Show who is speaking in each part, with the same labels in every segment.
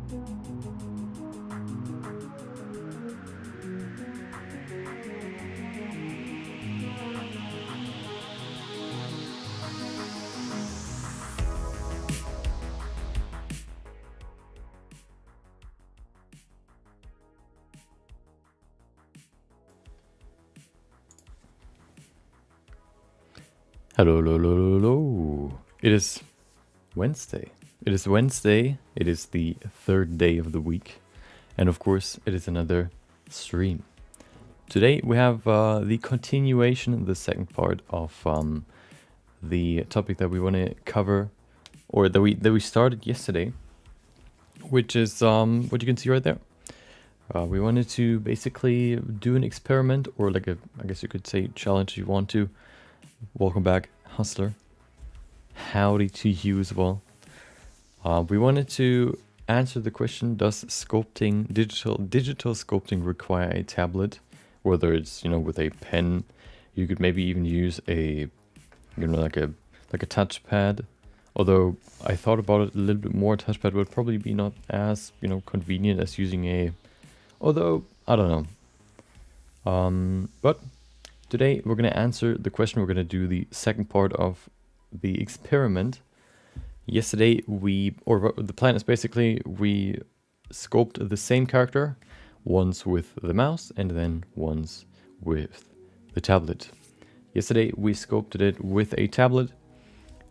Speaker 1: Hello, hello, hello, hello. It is Wednesday. It is Wednesday. It is the third day of the week. And of course, it is another stream. Today we have the continuation, the second part of the topic that we want to cover, or that we started yesterday, which is what you can see right there. We wanted to basically do an experiment, or like a, I guess you could say, challenge if you want to. Welcome back, Hustler. Howdy to you as well. We wanted to answer the question: does digital sculpting require a tablet? Whether it's with a pen, you could maybe even use a like a touchpad. Although I thought about it a little bit more, touchpad would probably be not as convenient as using a. Although I don't know. But today we're going to answer the question. We're going to do the second part of the experiment. Yesterday the plan is basically we sculpt the same character, once with the mouse and then once with the tablet. Yesterday we sculpted it with a tablet,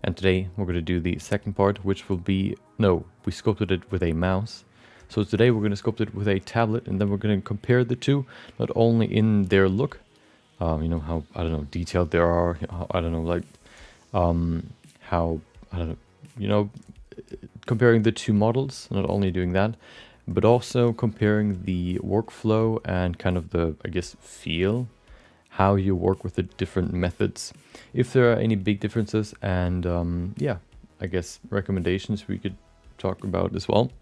Speaker 1: and today we're going to do the second part, which will be, we sculpted it with a mouse. So today we're going to sculpt it with a tablet, and then we're going to compare the two, not only in their look, how, I don't know, detailed they are, I don't know, like, how, I don't know, comparing the two models, not only doing that, but also comparing the workflow and kind of the, I guess, feel, how you work with the different methods, if there are any big differences, and yeah, I guess recommendations we could talk about as well.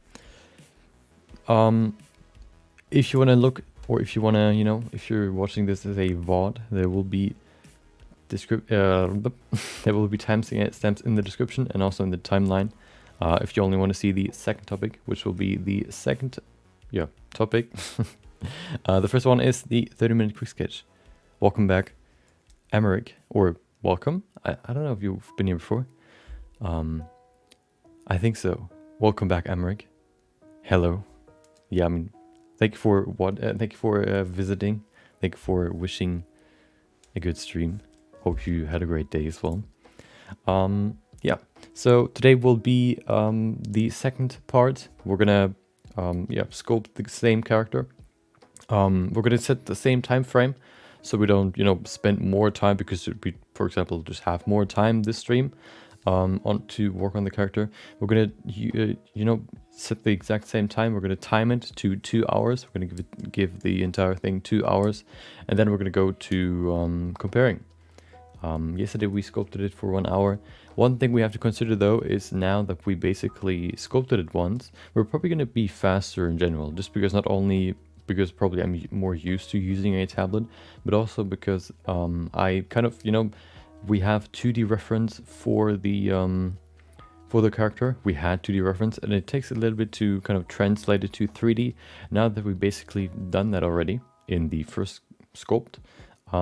Speaker 1: If you want to look, or if you want to, if you're watching this as a VOD, there will be there will be timestamps in the description and also in the timeline. If you only want to see the second topic, which will be the second topic. The first one is the 30-minute quick sketch. Welcome back, Emmerich, or welcome. I don't know if you've been here before. I think so. Welcome back, Emmerich. Hello. Yeah, I mean, thank you for thank you for visiting. Thank you for wishing a good stream. Hope you had a great day as well. Yeah, so today will be the second part. We're gonna sculpt the same character. We're gonna set the same time frame, so we don't spend more time, because we, for example, just have more time this stream on to work on the character. We're gonna set the exact same time. We're gonna time it to 2 hours. We're gonna give the entire thing 2 hours, and then we're gonna go to comparing. Yesterday we sculpted it for 1 hour. One thing we have to consider though is, now that we basically sculpted it once, we're probably going to be faster in general, just because not only because probably I'm more used to using a tablet, but also because I kind of, we have 2D reference for the character. We had 2D reference, and it takes a little bit to kind of translate it to 3D. Now that we've basically done that already in the first sculpt,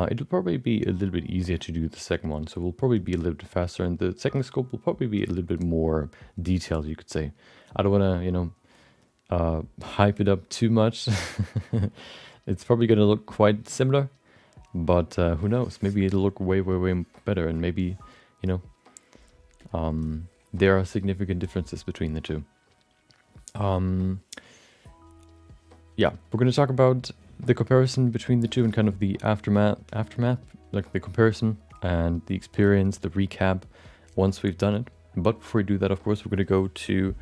Speaker 1: it'll probably be a little bit easier to do the second one, so we'll probably be a little bit faster, and the second sculpt will probably be a little bit more detailed, you could say. I don't want to, hype it up too much. It's probably going to look quite similar, but who knows? Maybe it'll look way, way, way better, and maybe, there are significant differences between the two. Yeah, we're going to talk about the comparison between the two, and kind of the aftermath, like the comparison and the experience, the recap, once we've done it. But before we do that, of course, we're going to go to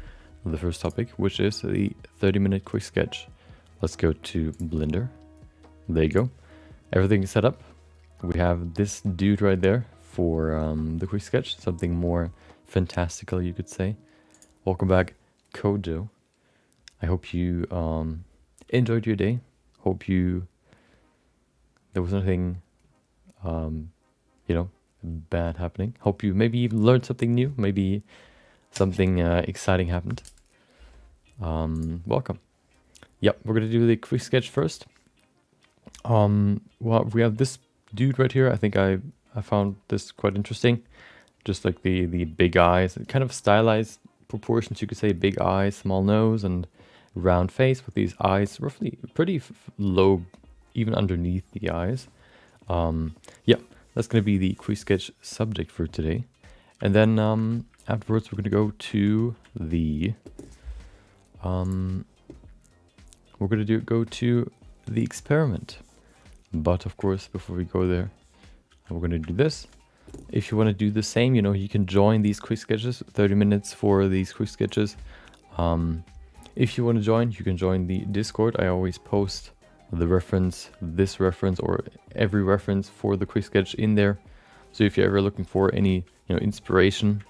Speaker 1: the first topic, which is the 30-minute quick sketch. Let's go to Blender. There you go. Everything is set up. We have this dude right there for the quick sketch, something more fantastical, you could say. Welcome back, Kojo. I hope you enjoyed your day. Hope there was nothing, bad happening. Hope you maybe even learned something new. Maybe something exciting happened. welcome. Yep, we're gonna do the quick sketch first. Well, we have this dude right here. I think I found this quite interesting. Just like the big eyes, kind of stylized proportions, you could say. Big eyes, small nose, and round face with these eyes roughly pretty low, even underneath the eyes. Yeah, that's gonna be the quick sketch subject for today. And then afterwards, we're gonna go to the experiment. But of course, before we go there, we're gonna do this. If you want to do the same, you know, you can join these quick sketches. 30 minutes for these quick sketches. If you want to join, you can join the Discord. I always post the reference, this reference, or every reference for the quick sketch in there. So if you're ever looking for any, you know, inspiration,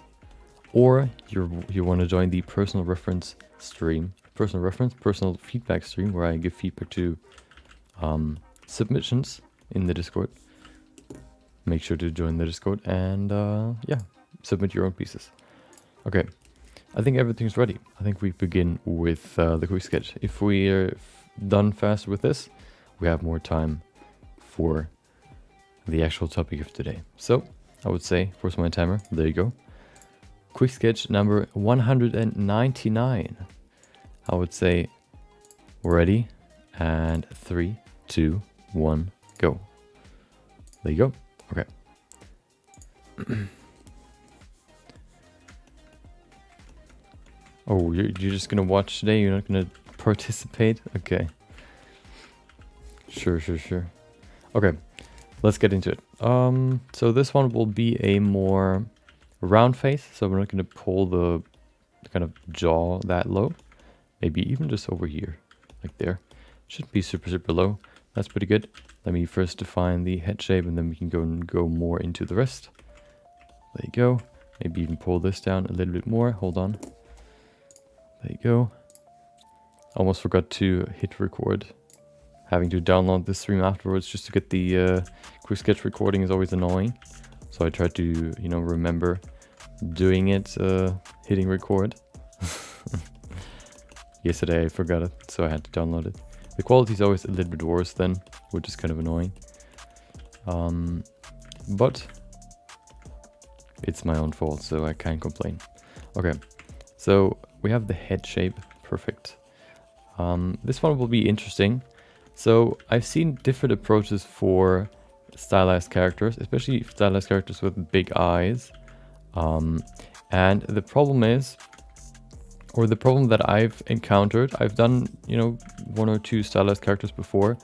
Speaker 1: or you want to join the personal reference stream, personal feedback stream, where I give feedback to submissions in the Discord, make sure to join the Discord and yeah, submit your own pieces. Okay, I think everything's ready. I think we begin with the quick sketch. If we are done fast with this, we have more time for the actual topic of today. So I would say, where's my timer? There you go. Quick sketch number 199. I would say we're ready, and 3, 2, 1, go. There you go. Okay. Oh, you're just gonna watch today? You're not gonna participate? Okay. Sure. Okay, let's get into it. So this one will be a more round face. So we're not gonna pull the kind of jaw that low. Maybe even just over here, like there. Shouldn't be super low. That's pretty good. Let me first define the head shape, and then we can go more into the rest. There you go. Maybe even pull this down a little bit more. Hold on. There you go. Almost forgot to hit record. Having to download the stream afterwards just to get the quick sketch recording is always annoying. So I try to, you know, remember doing it, hitting record. Yesterday I forgot it, so I had to download it. The quality is always a little bit worse then, which is kind of annoying. But it's my own fault, so I can't complain. Okay, so we have the head shape. Perfect. This one will be interesting. So I've seen different approaches for stylized characters, especially stylized characters with big eyes. And the problem is, or the problem that I've encountered, I've done, you know, 1 or 2 stylized characters before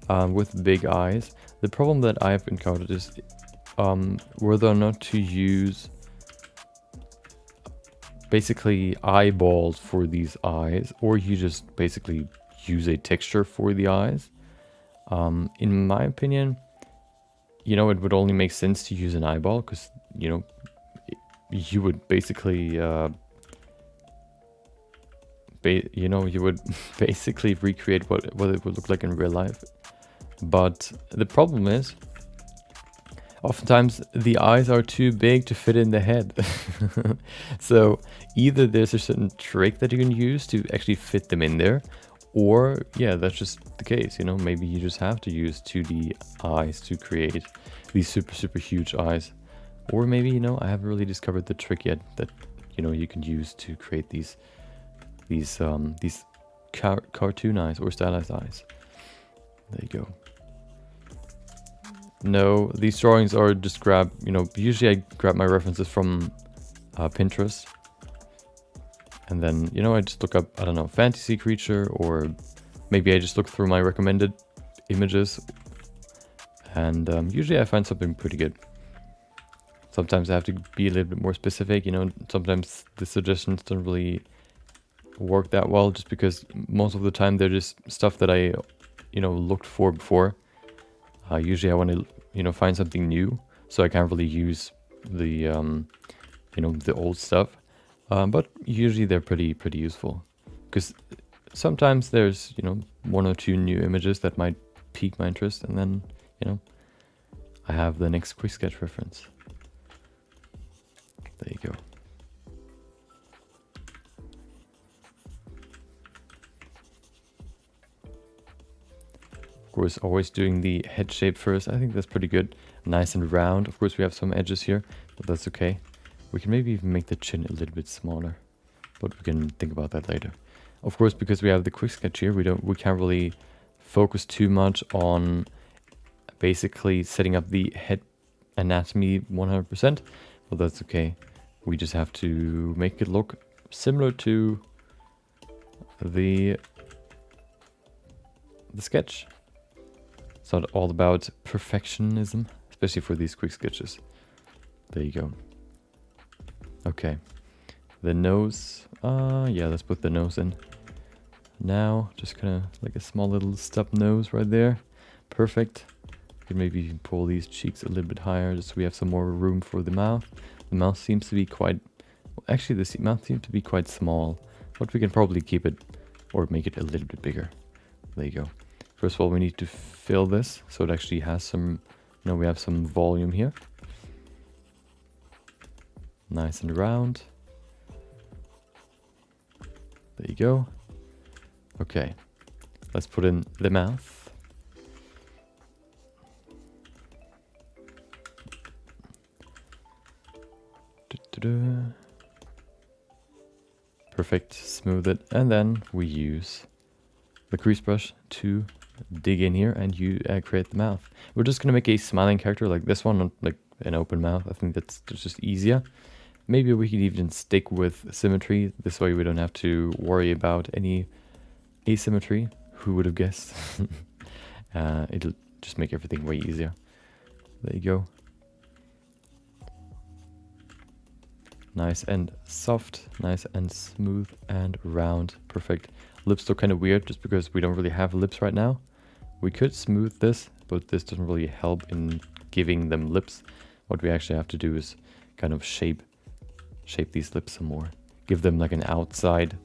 Speaker 1: with big eyes. The problem that I've encountered is whether or not to use basically eyeballs for these eyes, or you just basically use a texture for the eyes. In my opinion, you know, it would only make sense to use an eyeball, because, you know, you would basically you would basically recreate what it would look like in real life. But the problem is, oftentimes the eyes are too big to fit in the head. So either there's a certain trick that you can use to actually fit them in there, or yeah, that's just the case, you know, maybe you just have to use 2D eyes to create these super huge eyes. Or maybe, you know, I haven't really discovered the trick yet that, you know, you can use to create these cartoon eyes or stylized eyes. There you go. No, these drawings are just you know, usually I grab my references from Pinterest. And then, you know, I just look up, I don't know, fantasy creature, or maybe I just look through my recommended images. And usually I find something pretty good. Sometimes I have to be a little bit more specific, you know, sometimes the suggestions don't really work that well, just because most of the time they're just stuff that I, you know, looked for before. Usually I want to, you know, find something new, so I can't really use the, you know, the old stuff. But usually they're pretty useful, because sometimes there's, you know, 1 or 2 new images that might pique my interest, and then, you know, I have the next quick sketch reference. There you go. course, always doing the head shape first. I think that's pretty good. Nice and round. Of course, we have some edges here, but that's okay. We can maybe even make the chin a little bit smaller, but we can think about that later. Of course, because we have the quick sketch here, we can't really focus too much on basically setting up the head anatomy 100%, but that's okay. We just have to make it look similar to the sketch. It's not all about perfectionism, especially for these quick sketches. There you go. Okay. The nose. Yeah, let's put the nose in. Now, just kind of like a small little stub nose right there. Perfect. We can maybe even pull these cheeks a little bit higher just so we have some more room for the mouth. The mouth seems to be quite... Well, actually, the mouth seems to be quite small, but we can probably keep it or make it a little bit bigger. There you go. First of all, we need to fill this so it actually has some, you know, we have some volume here. Nice and round. There you go. Okay, let's put in the mouth. Perfect, smooth it, and then we use the crease brush to dig in here and you create the mouth. We're just gonna make a smiling character like this one, like an open mouth. I think that's just easier. Maybe we can even stick with symmetry. This way we don't have to worry about any asymmetry. Who would have guessed? It'll just make everything way easier. There you go. Nice and soft, nice and smooth and round. Perfect. Lips look kind of weird just because we don't really have lips right now. We could smooth this, but this doesn't really help in giving them lips. What we actually have to do is kind of shape these lips some more. Give them like an outside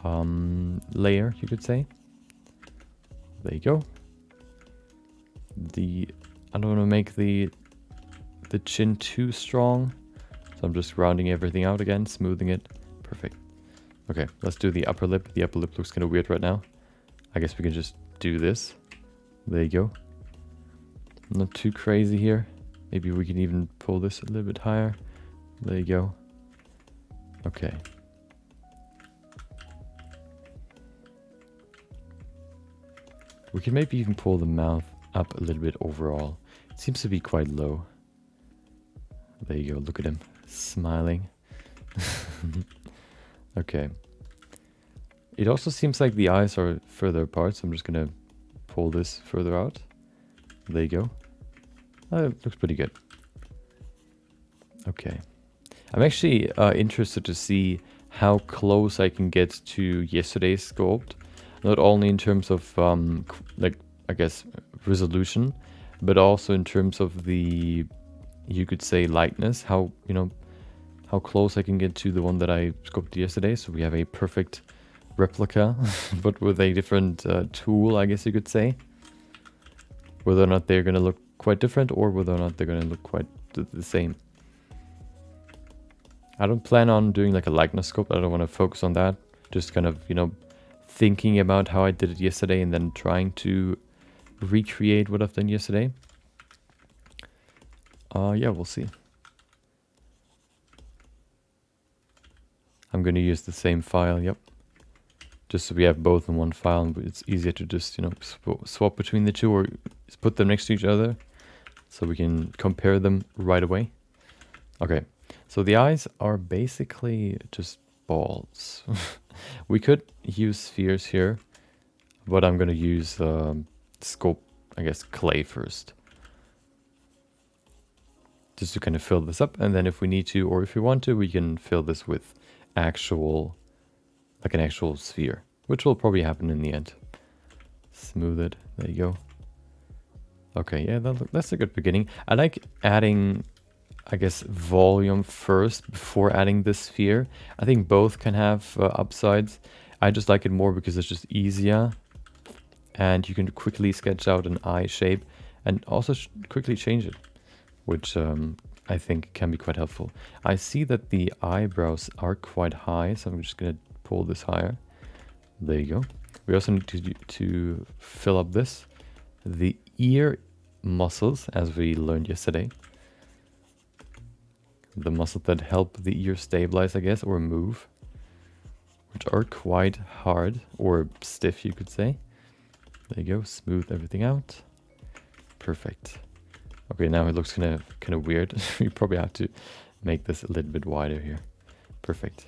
Speaker 1: layer, you could say. There you go. I don't want to make the chin too strong, so I'm just rounding everything out again, smoothing it. Perfect. Okay, let's do the upper lip. The upper lip looks kind of weird right now. I guess we can just do this. There you go. Not too crazy here. Maybe we can even pull this a little bit higher. There you go. Okay. We can maybe even pull the mouth up a little bit overall. It seems to be quite low. There you go, look at him, smiling. Okay. It also seems like the eyes are further apart, so I'm just gonna pull this further out. There you go. It looks pretty good. Okay. I'm actually interested to see how close I can get to yesterday's sculpt. Not only in terms of, like, I guess, resolution, but also in terms of the, you could say, lightness. How, you know, how close I can get to the one that I sculpted yesterday. So we have a perfect replica, but with a different tool, I guess you could say. Whether or not they're going to look quite different or whether or not they're going to look quite the same. I don't plan on doing like a likeness sculpt. I don't want to focus on that. Just kind of, you know, thinking about how I did it yesterday and then trying to recreate what I've done yesterday. Yeah, we'll see. I'm going to use the same file, yep. Just so we have both in one file, and it's easier to just, you know, swap between the two or put them next to each other so we can compare them right away. Okay, so the eyes are basically just balls. We could use spheres here, but I'm going to use sculpt, I guess, clay first. Just to kind of fill this up, and then if we need to, or if we want to, we can fill this with actual, like an actual sphere, which will probably happen in the end. Smooth it, there you go. Okay, yeah, that's a good beginning. I like adding, I guess, volume first before adding the sphere. I think both can have upsides. I just like it more because it's just easier, and you can quickly sketch out an eye shape and also quickly change it, which I think can be quite helpful. I see that the eyebrows are quite high, so I'm just going to pull this higher. There you go. We also need to fill up this. the ear muscles, as we learned yesterday. The muscles that help the ear stabilize, I guess, or move, which are quite hard, or stiff, you could say. There you go, smooth everything out. Perfect. Okay, now it looks kind of weird. We probably have to make this a little bit wider here. Perfect.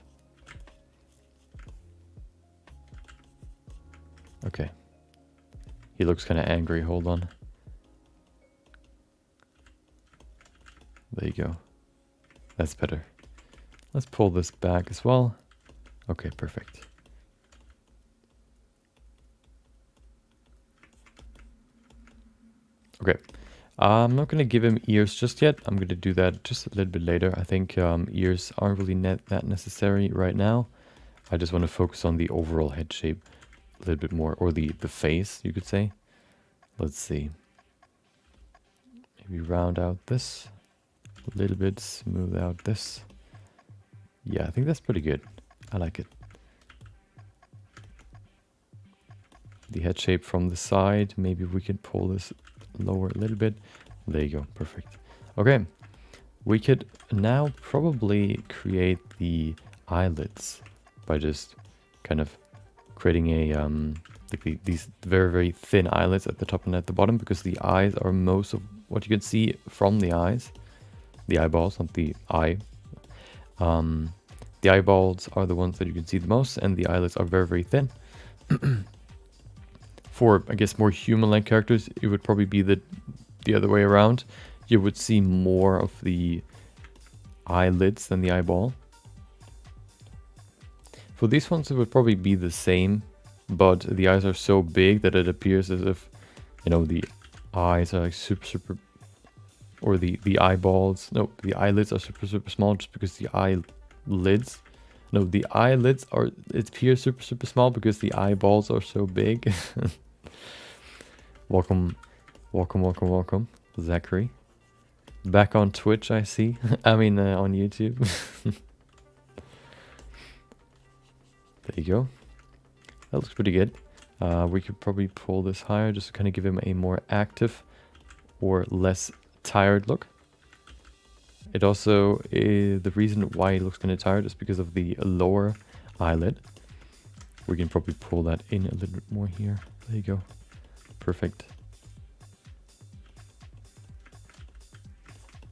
Speaker 1: Okay. He looks kind of angry. Hold on. There you go. That's better. Let's pull this back as well. Okay, perfect. Okay. I'm not going to give him ears just yet. I'm going to do that just a little bit later. I think ears aren't really that necessary right now. I just want to focus on the overall head shape a little bit more, or the face, you could say. Let's see. Maybe round out this a little bit, smooth out this. Yeah, I think that's pretty good. I like it. The head shape from the side, maybe we can pull this lower a little bit. There you go, perfect. Okay, we could now probably create the eyelids by just kind of creating a like these very thin eyelids at the top and at the bottom, because the eyes are most of what you can see from the eyes. The eyeballs, not the eye. The eyeballs are the ones that you can see the most, and the eyelids are very thin. For, I guess, more human-like characters, it would probably be the other way around. You would see more of the eyelids than the eyeball. For these ones, it would probably be the same, but the eyes are so big that it appears as if, you know, the eyes are like super, or the eyeballs, no, the eyelids are super small, just because the eyelids, no, the eyelids are, it appears super small because the eyeballs are so big. Welcome, Zachary. Back on Twitch, I see. I mean, on YouTube. There you go. That looks pretty good. We could probably pull this higher just to kind of give him a more active or less tired look. It also, the reason why he looks kind of tired is because of the lower eyelid. We can probably pull that in a little bit more here. There you go. Perfect.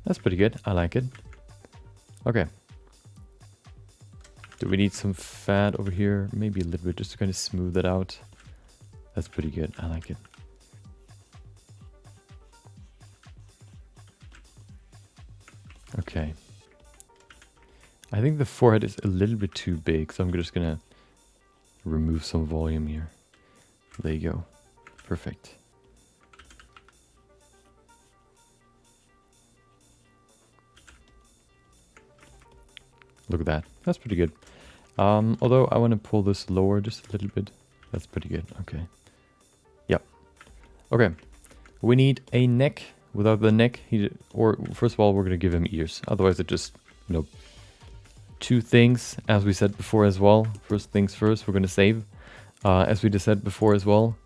Speaker 1: That's pretty good. I like it. Okay. Do we need some fat over here? Maybe a little bit, just to kind of smooth it out. That's pretty good. I like it. Okay. I think the forehead is a little bit too big, so I'm just gonna remove some volume here. There you go. Perfect. Look at that. That's pretty good. Although I want to pull this lower just a little bit. That's pretty good. Okay. Yep. Okay. We need a neck. Without the neck, or first of all, we're going to give him ears. Otherwise, it just, you know, two things, as we said before as well. First things first, we're going to save. As we just said before as well,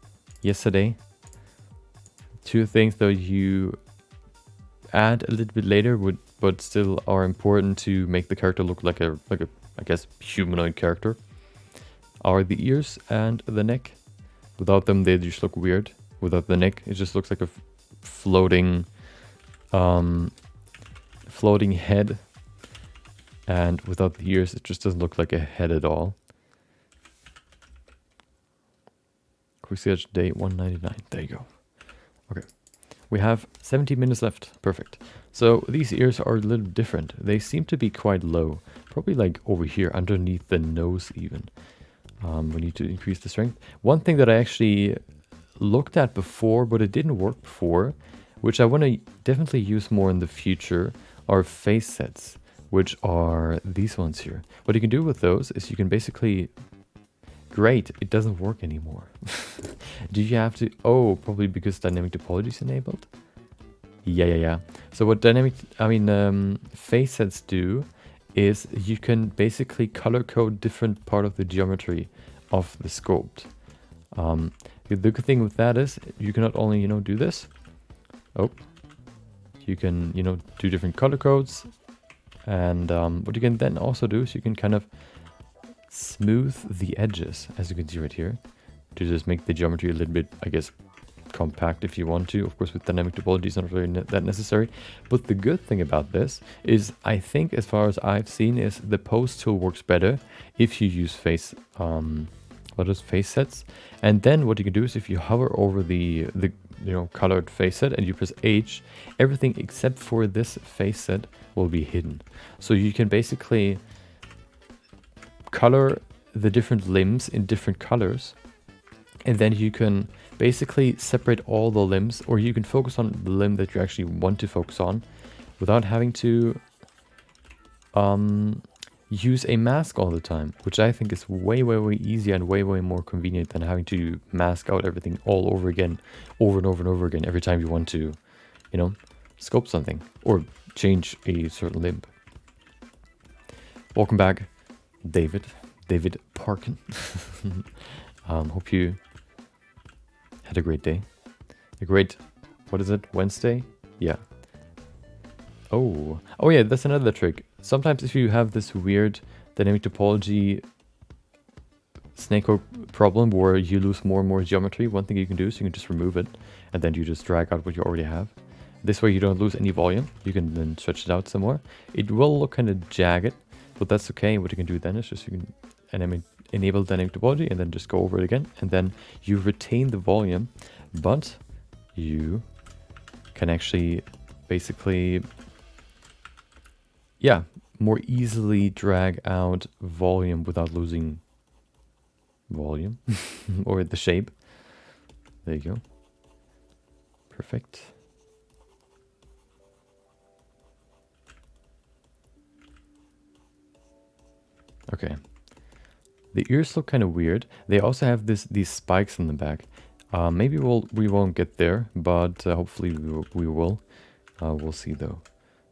Speaker 1: yesterday. Two things that you add a little bit later, but still are important to make the character look like a I guess, humanoid character, are the ears and the neck. Without them, they just look weird. Without the neck, it just looks like a floating head, and without the ears it just doesn't look like a head at all. Quick search day 199. There you go. Okay, we have 17 minutes left. Perfect. So these ears are a little different. They seem to be quite low, probably like over here underneath the nose even. We need to increase the strength. One thing that I actually looked at before, but it didn't work before, which I want to definitely use more in the future, are face sets, which are these ones here. What you can do with those is you can basically... Great, it doesn't work anymore. Do you have to... Oh, probably because dynamic topology is enabled? Yeah. So what face sets do is you can basically color code different part of the geometry of the sculpt. The good thing with that is you can not only, do this. Oh. You can, do different color codes. And what you can then also do is you can kind of smooth the edges, as you can see right here, to just make the geometry a little bit, I guess, compact if you want to. Of course, with dynamic topology, it's not really that necessary. But the good thing about this is, I think, as far as I've seen, is the pose tool works better if you use face sets. And then what you can do is, if you hover over the colored face set and you press H, everything except for this face set will be hidden. So you can basically color the different limbs in different colors, and then you can basically separate all the limbs, or you can focus on the limb that you actually want to focus on without having to use a mask all the time, which I think is way, way, way easier and way, way more convenient than having to mask out everything all over again, over and over and over again, every time you want to, sculpt something or change a certain limb. Welcome back, David Parkin. Hope you had a great day. What is it? Wednesday? Yeah. Oh yeah, that's another trick. Sometimes if you have this weird dynamic topology snakehook problem where you lose more and more geometry, one thing you can do is you can just remove it, and then you just drag out what you already have. This way you don't lose any volume. You can then stretch it out some more. It will look kind of jagged, but that's okay. What you can do then is just you can enable dynamic topology and then just go over it again, and then you retain the volume, but you can actually basically, yeah, more easily drag out volume without losing volume or the shape. There you go. Perfect. Okay. The ears look kind of weird. They also have these spikes in the back. Maybe we won't get there, but hopefully we will. We'll see though.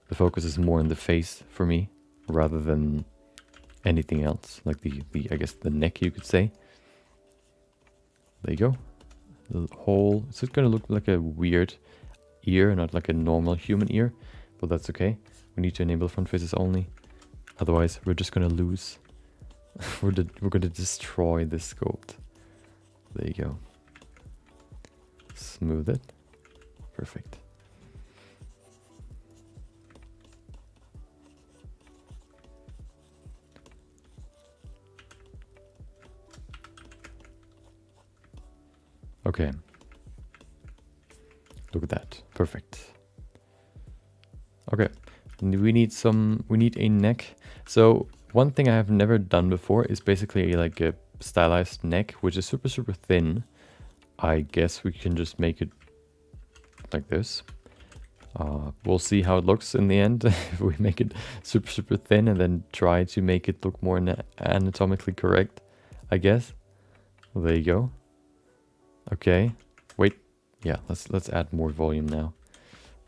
Speaker 1: The focus is more in the face for me rather than anything else, like the I guess the neck, you could say. There you go. The whole, it's just gonna look like a weird ear, not like a normal human ear, but that's okay. We need to enable front faces only, otherwise we're just gonna lose. we're gonna destroy this sculpt. There you go. Smooth it. Perfect. Okay. Look at that. Perfect. Okay. We need a neck. So one thing I have never done before is basically like a stylized neck, which is super, super thin. I guess we can just make it like this. We'll see how it looks in the end if we make it super, super thin and then try to make it look more anatomically correct, I guess. Well, there you go. Okay, wait, yeah, let's add more volume now.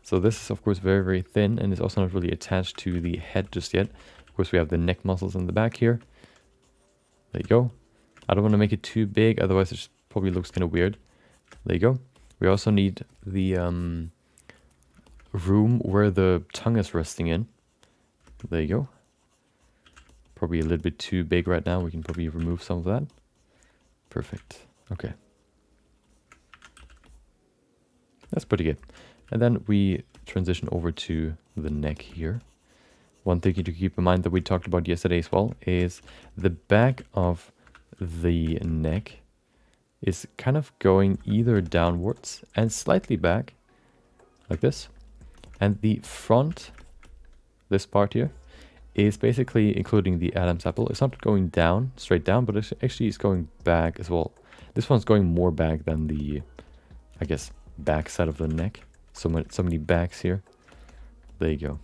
Speaker 1: So this is of course very, very thin, and it's also not really attached to the head just yet. Of course we have the neck muscles in the back here. There you go. I don't want to make it too big, otherwise it probably looks kind of weird. There you go. We also need the room where the tongue is resting in. There you go. Probably a little bit too big right now. We can probably remove some of that. Perfect. Okay. That's pretty good. And then we transition over to the neck here. One thing to keep in mind that we talked about yesterday as well is the back of the neck is kind of going either downwards and slightly back, like this. And the front, this part here, is basically including the Adam's apple. It's not going down, straight down, but it actually is going back as well. This one's going more back than the, I guess, back side of the neck. So many backs here. There you go.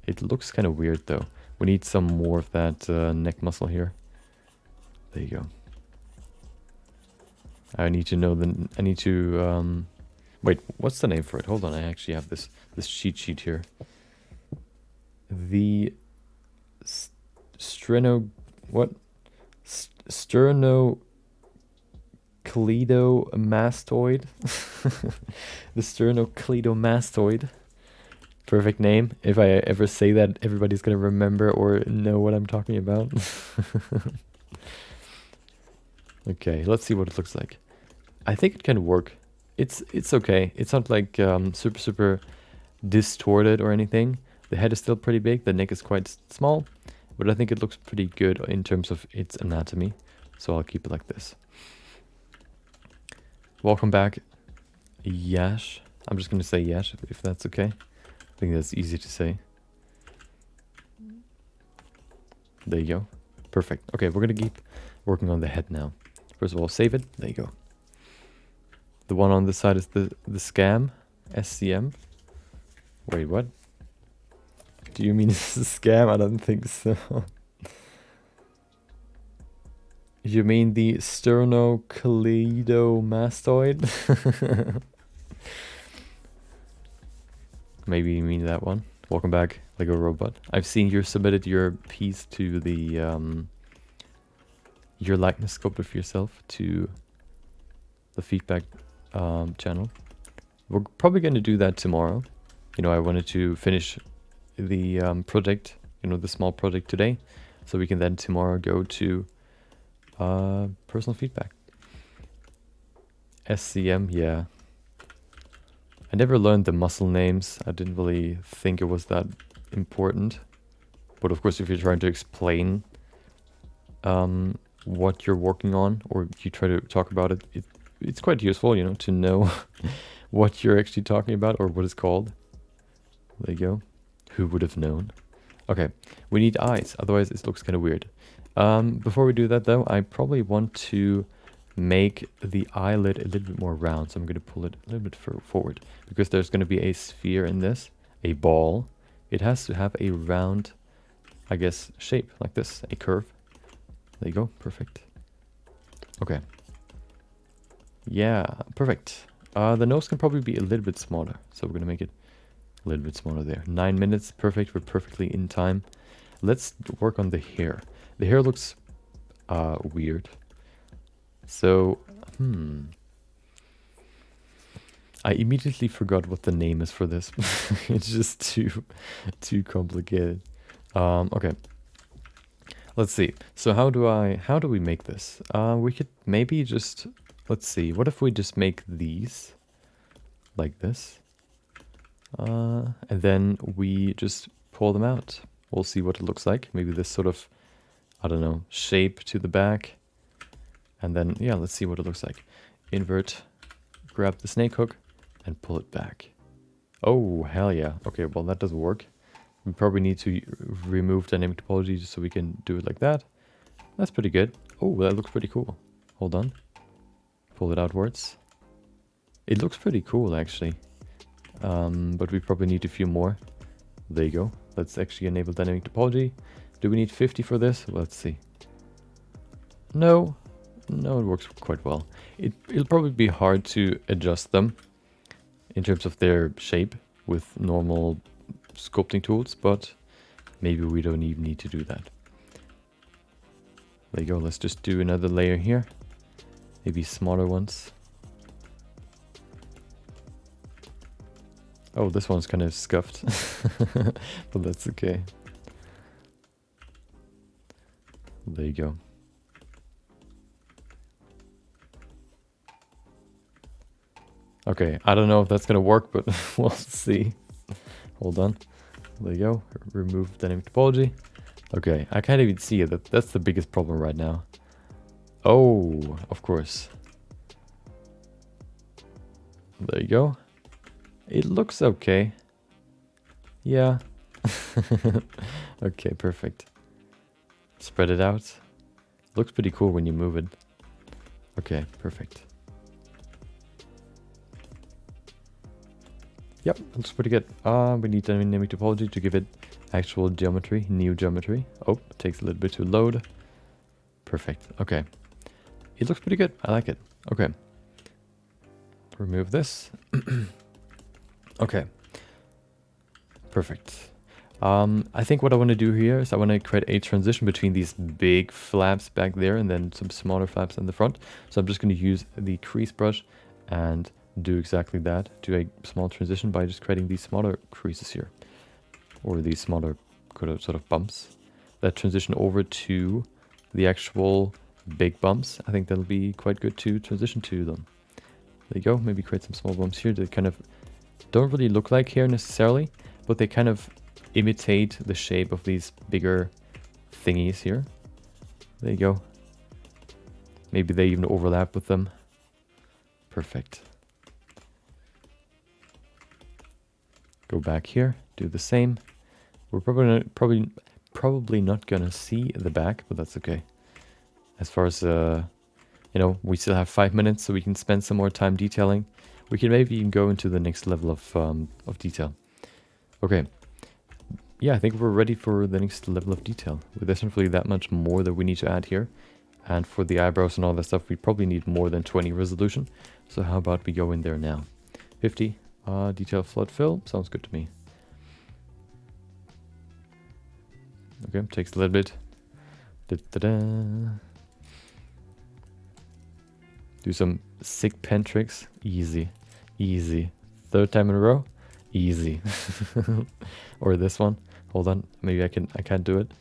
Speaker 1: It looks kind of weird though. We need some more of that neck muscle here. There you go. I need to know wait, what's the name for it? Hold on, I actually have this cheat sheet here. The sternocleidomastoid sternocleidomastoid. The sternocleidomastoid. Perfect name. If I ever say that, everybody's gonna remember or know what I'm talking about. Okay, let's see what it looks like. I think it can work. It's okay. It's not like super distorted or anything. The head is still pretty big. The neck is quite small, but I think it looks pretty good in terms of its anatomy. So I'll keep it like this. Welcome back, Yash. I'm just gonna say Yash if that's okay. I think that's easy to say. There you go. Perfect. Okay, we're gonna keep working on the head now. First of all, save it. There you go. The one on this side is the scam, SCM. Wait, what? Do you mean it's a scam? I don't think so. You mean the sternocleidomastoid? Maybe you mean that one. Welcome back, Lego Robot. I've seen you submitted your piece to the your likeness sculpt of yourself to the feedback channel. We're probably going to do that tomorrow. You know, I wanted to finish the project, you know, the small project today, so we can then tomorrow go to personal feedback. SCM, yeah. I never learned the muscle names. I didn't really think it was that important. But of course, if you're trying to explain what you're working on, or you try to talk about it, it's quite useful, you know, to know what you're actually talking about or what it's called. There you go. Who would have known? Okay, we need eyes, otherwise it looks kind of weird. Before we do that though, I probably want to make the eyelid a little bit more round. So I'm going to pull it a little bit forward because there's going to be a sphere in this, a ball. It has to have a round, I guess, shape like this, a curve. There you go, perfect. Okay. Yeah, perfect. The nose can probably be a little bit smaller. So we're going to make it a little bit smaller there. 9 minutes, perfect. We're perfectly in time. Let's work on the hair. The hair looks weird. So, I immediately forgot what the name is for this. It's just too complicated. Okay. Let's see. So how do we make this? We could maybe just, let's see. What if we just make these like this? And then we just pull them out. We'll see what it looks like. Maybe this sort of, I don't know, shape to the back. And then, yeah, let's see what it looks like. Invert, grab the snake hook, and pull it back. Oh, hell yeah. Okay, well, that doesn't work. We probably need to remove dynamic topology just so we can do it like that. That's pretty good. Oh, that looks pretty cool. Hold on. Pull it outwards. It looks pretty cool, actually. But we probably need a few more. There you go. Let's actually enable dynamic topology. Do we need 50 for this? Let's see. No, it works quite well. It'll probably be hard to adjust them in terms of their shape with normal sculpting tools, but maybe we don't even need to do that. There you go. Let's just do another layer here. Maybe smaller ones. Oh, this one's kind of scuffed, but that's okay. There you go. Okay, I don't know if that's gonna work, but we'll see. Hold on. There you go. Remove dynamic topology. Okay, I can't even see it. That's the biggest problem right now. Oh, of course. There you go. It looks okay. Yeah. Okay, perfect. Spread it out. Looks pretty cool when you move it. Okay, perfect. Yep, looks pretty good. We need dynamic topology to give it actual geometry, new geometry. Oh, it takes a little bit to load. Perfect. Okay. It looks pretty good. I like it. Okay. Remove this. Okay. Perfect. I think what I want to do here is I want to create a transition between these big flaps back there and then some smaller flaps in the front. So I'm just going to use the crease brush and do exactly that, do a small transition by just creating these smaller creases here, or these smaller sort of bumps that transition over to the actual big bumps. I think that'll be quite good to transition to them. There you go. Maybe create some small bumps here that kind of don't really look like hair necessarily, but they kind of imitate the shape of these bigger thingies here. There you go. Maybe they even overlap with them. Perfect. Go back here, do the same. We're probably not gonna see the back, but that's okay. As far as you know, we still have 5 minutes, so we can spend some more time detailing. We can maybe even go into the next level of detail. Okay. Yeah, I think we're ready for the next level of detail. There's not really that much more that we need to add here. And for the eyebrows and all that stuff, we probably need more than 20 resolution. So how about we go in there now? 50 detail flood fill, sounds good to me. Okay, takes a little bit. Da-da-da. Do some sick pen tricks. Easy. Easy. Third time in a row. Easy. Or this one. Hold on. Maybe I can't do it.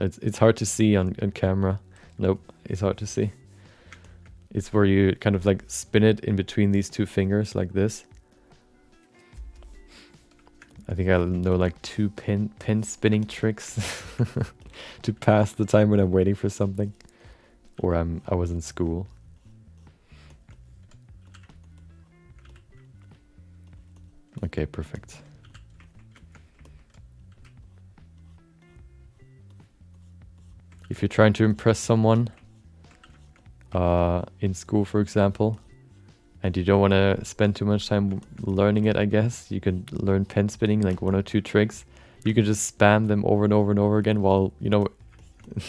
Speaker 1: It's hard to see on camera. Nope. It's hard to see. It's where you kind of like spin it in between these two fingers like this. I think I know like 2 pen spinning tricks to pass the time when I'm waiting for something. Or I was in school. Okay, perfect. If you're trying to impress someone in school, for example, and you don't want to spend too much time learning it, I guess, you can learn pen spinning, like 1 or 2 tricks. You can just spam them over and over and over again while, you know,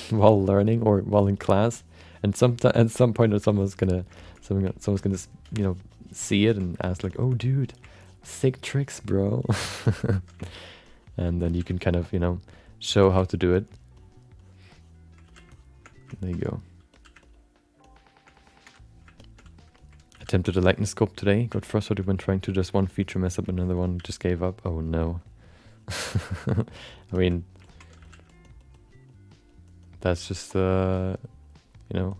Speaker 1: while learning or while in class. And at some point, someone's gonna, you know, see it and ask like, "Oh, dude, sick tricks, bro." And then you can kind of, you know, show how to do it. There you go. Attempted a likeness sculpt today. Got frustrated when trying to just one feature mess up, another one just gave up. Oh no. I mean, that's just, you know.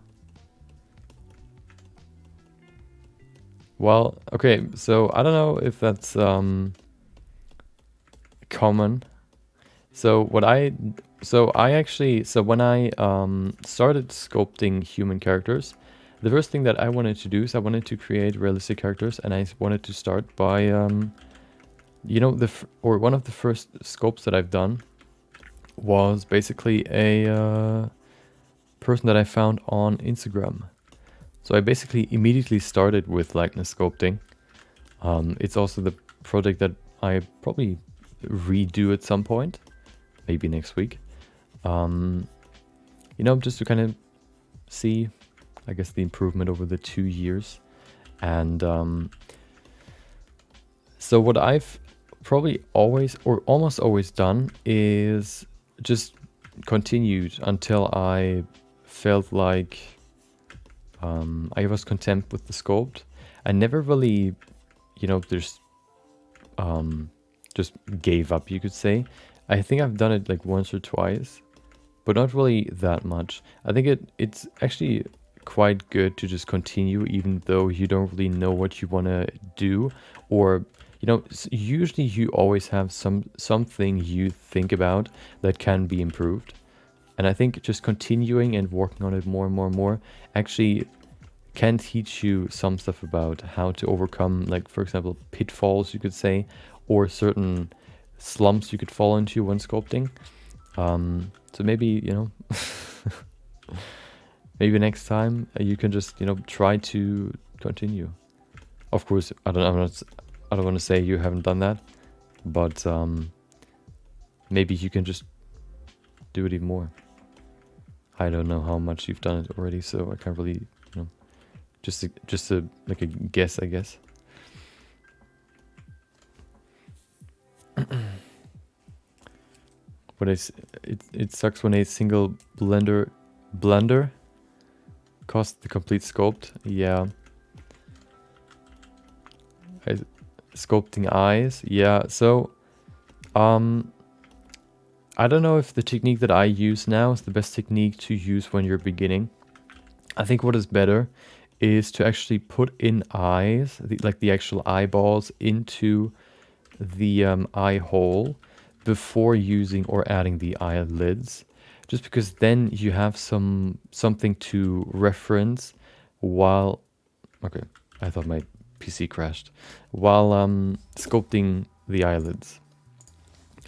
Speaker 1: Well, okay, so I don't know if that's common. So when I started sculpting human characters, the first thing that I wanted to do is I wanted to create realistic characters, and I wanted to start by, you know, one of the first sculpts that I've done was basically a person that I found on Instagram. So I basically immediately started with likeness sculpting. It's also the project that I probably redo at some point, maybe next week. You know, just to kind of see, I guess, the improvement over the 2 years. And so what I've probably always or almost always done is just continued until I felt like I was content with the sculpt. I never really, you know, just gave up, you could say. I think I've done it like once or twice, but not really that much. I think it's actually quite good to just continue even though you don't really know what you want to do, or you know, usually you always have something you think about that can be improved. And I think just continuing and working on it more and more and more actually can teach you some stuff about how to overcome, like, for example, pitfalls, you could say, or certain slumps you could fall into when sculpting. So maybe, you know, maybe next time you can just, you know, try to continue. Of course, I don't want to say you haven't done that, but maybe you can just do it even more. I don't know how much you've done it already, so I can't really, you know, just a like a guess, I guess. when it sucks when a single blunder costs the complete sculpt. Yeah. Sculpting eyes. Yeah. So, I don't know if the technique that I use now is the best technique to use when you're beginning. I think what is better is to actually put in eyes, like the actual eyeballs, into the eye hole before using or adding the eyelids, just because then you have something to reference while... Okay, I thought my PC crashed. While sculpting the eyelids.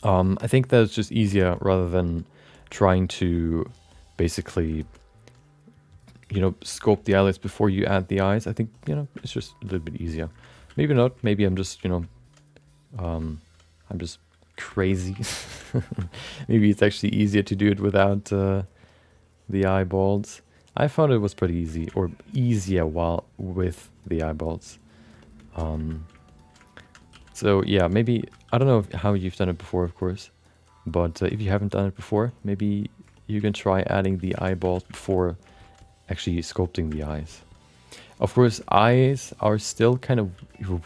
Speaker 1: I think that's just easier rather than trying to basically, you know, sculpt the eyelids before you add the eyes. I think, you know, it's just a little bit easier. Maybe not. Maybe I'm just, you know, I'm just crazy. Maybe it's actually easier to do it without the eyeballs. I found it was pretty easy, or easier while with the eyeballs. So yeah, maybe, I don't know how you've done it before, of course, but if you haven't done it before, maybe you can try adding the eyeballs before actually sculpting the eyes. Of course, eyes are still kind of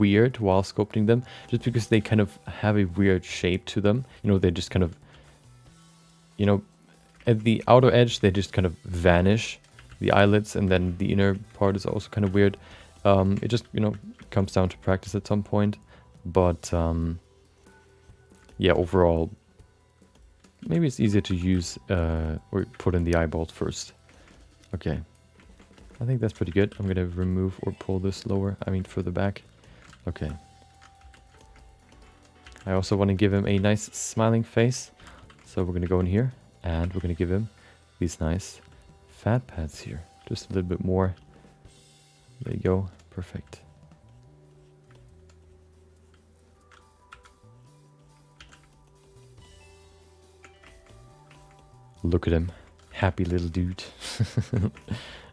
Speaker 1: weird while sculpting them, just because they kind of have a weird shape to them. You know, they just kind of, you know, at the outer edge, they just kind of vanish, the eyelids, and then the inner part is also kind of weird. It just, you know, comes down to practice at some point. But yeah, overall, maybe it's easier to use or put in the eyeballs first. Okay, I think that's pretty good. I'm gonna remove or pull this lower, I mean further back. Okay. I also want to give him a nice smiling face, so we're gonna go in here and we're gonna give him these nice fat pads here, just a little bit more. There you go, perfect. Look at him. Happy little dude.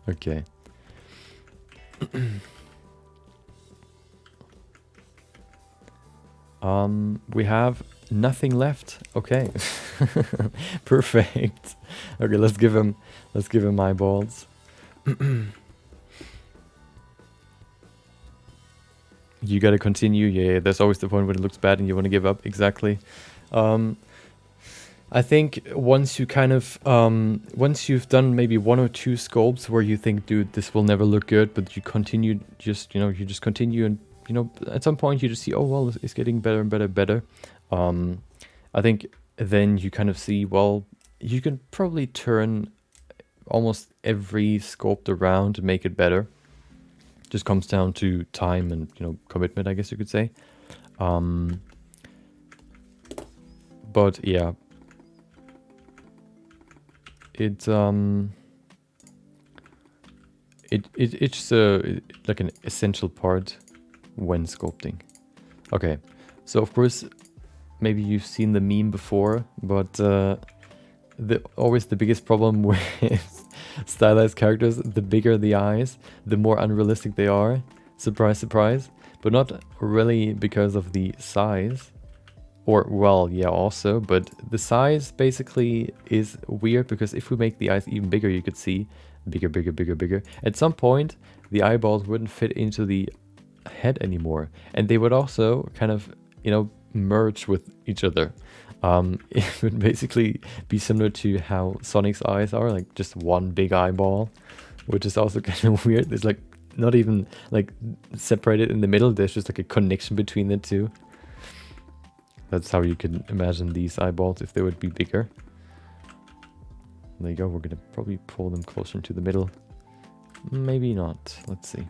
Speaker 1: Okay. We have nothing left. Okay. Perfect. Okay, let's give him eyeballs. You gotta continue. Yeah, that's always the point when it looks bad and you want to give up. Exactly. I think once you kind of, once you've done maybe 1 or 2 sculpts where you think, dude, this will never look good, but you continue, just, you know, you just continue, and, you know, at some point you just see, oh, well, it's getting better and better and better. I think then you kind of see, well, you can probably turn almost every sculpt around to make it better. Just comes down to time and, you know, commitment, I guess you could say. But yeah. It's like an essential part when sculpting. Okay, so of course, maybe you've seen the meme before, but always the biggest problem with stylized characters, the bigger the eyes, the more unrealistic they are. Surprise, surprise. But not really because of the size. Or, well, yeah, also, but the size basically is weird, because if we make the eyes even bigger, you could see bigger, bigger, bigger, bigger. At some point, the eyeballs wouldn't fit into the head anymore. And they would also kind of, you know, merge with each other. It would basically be similar to how Sonic's eyes are, like just one big eyeball, which is also kind of weird. There's like not even like separated in the middle. There's just like a connection between the two. That's how you can imagine these eyeballs if they would be bigger. There you go. We're going to probably pull them closer into the middle. Maybe not. Let's see.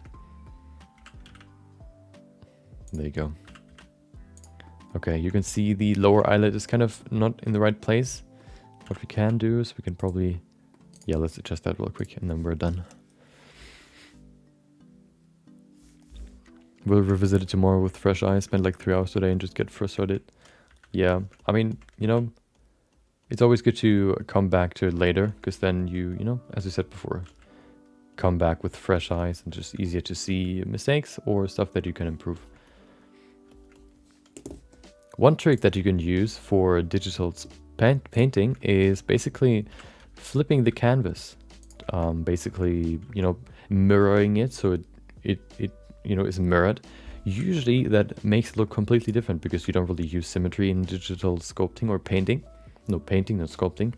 Speaker 1: There you go. Okay, you can see the lower eyelid is kind of not in the right place. What we can do is we can probably... Yeah, let's adjust that real quick and then we're done. We'll revisit it tomorrow with fresh eyes. Spend like 3 hours today and just get frustrated. Yeah, I mean, you know, it's always good to come back to it later, because then you know, as I said before, come back with fresh eyes and just easier to see mistakes or stuff that you can improve. One trick that you can use for digital painting is basically flipping the canvas, basically, you know, mirroring it so it you know, is mirrored. Usually that makes it look completely different because you don't really use symmetry in digital sculpting or painting. No, painting, no sculpting.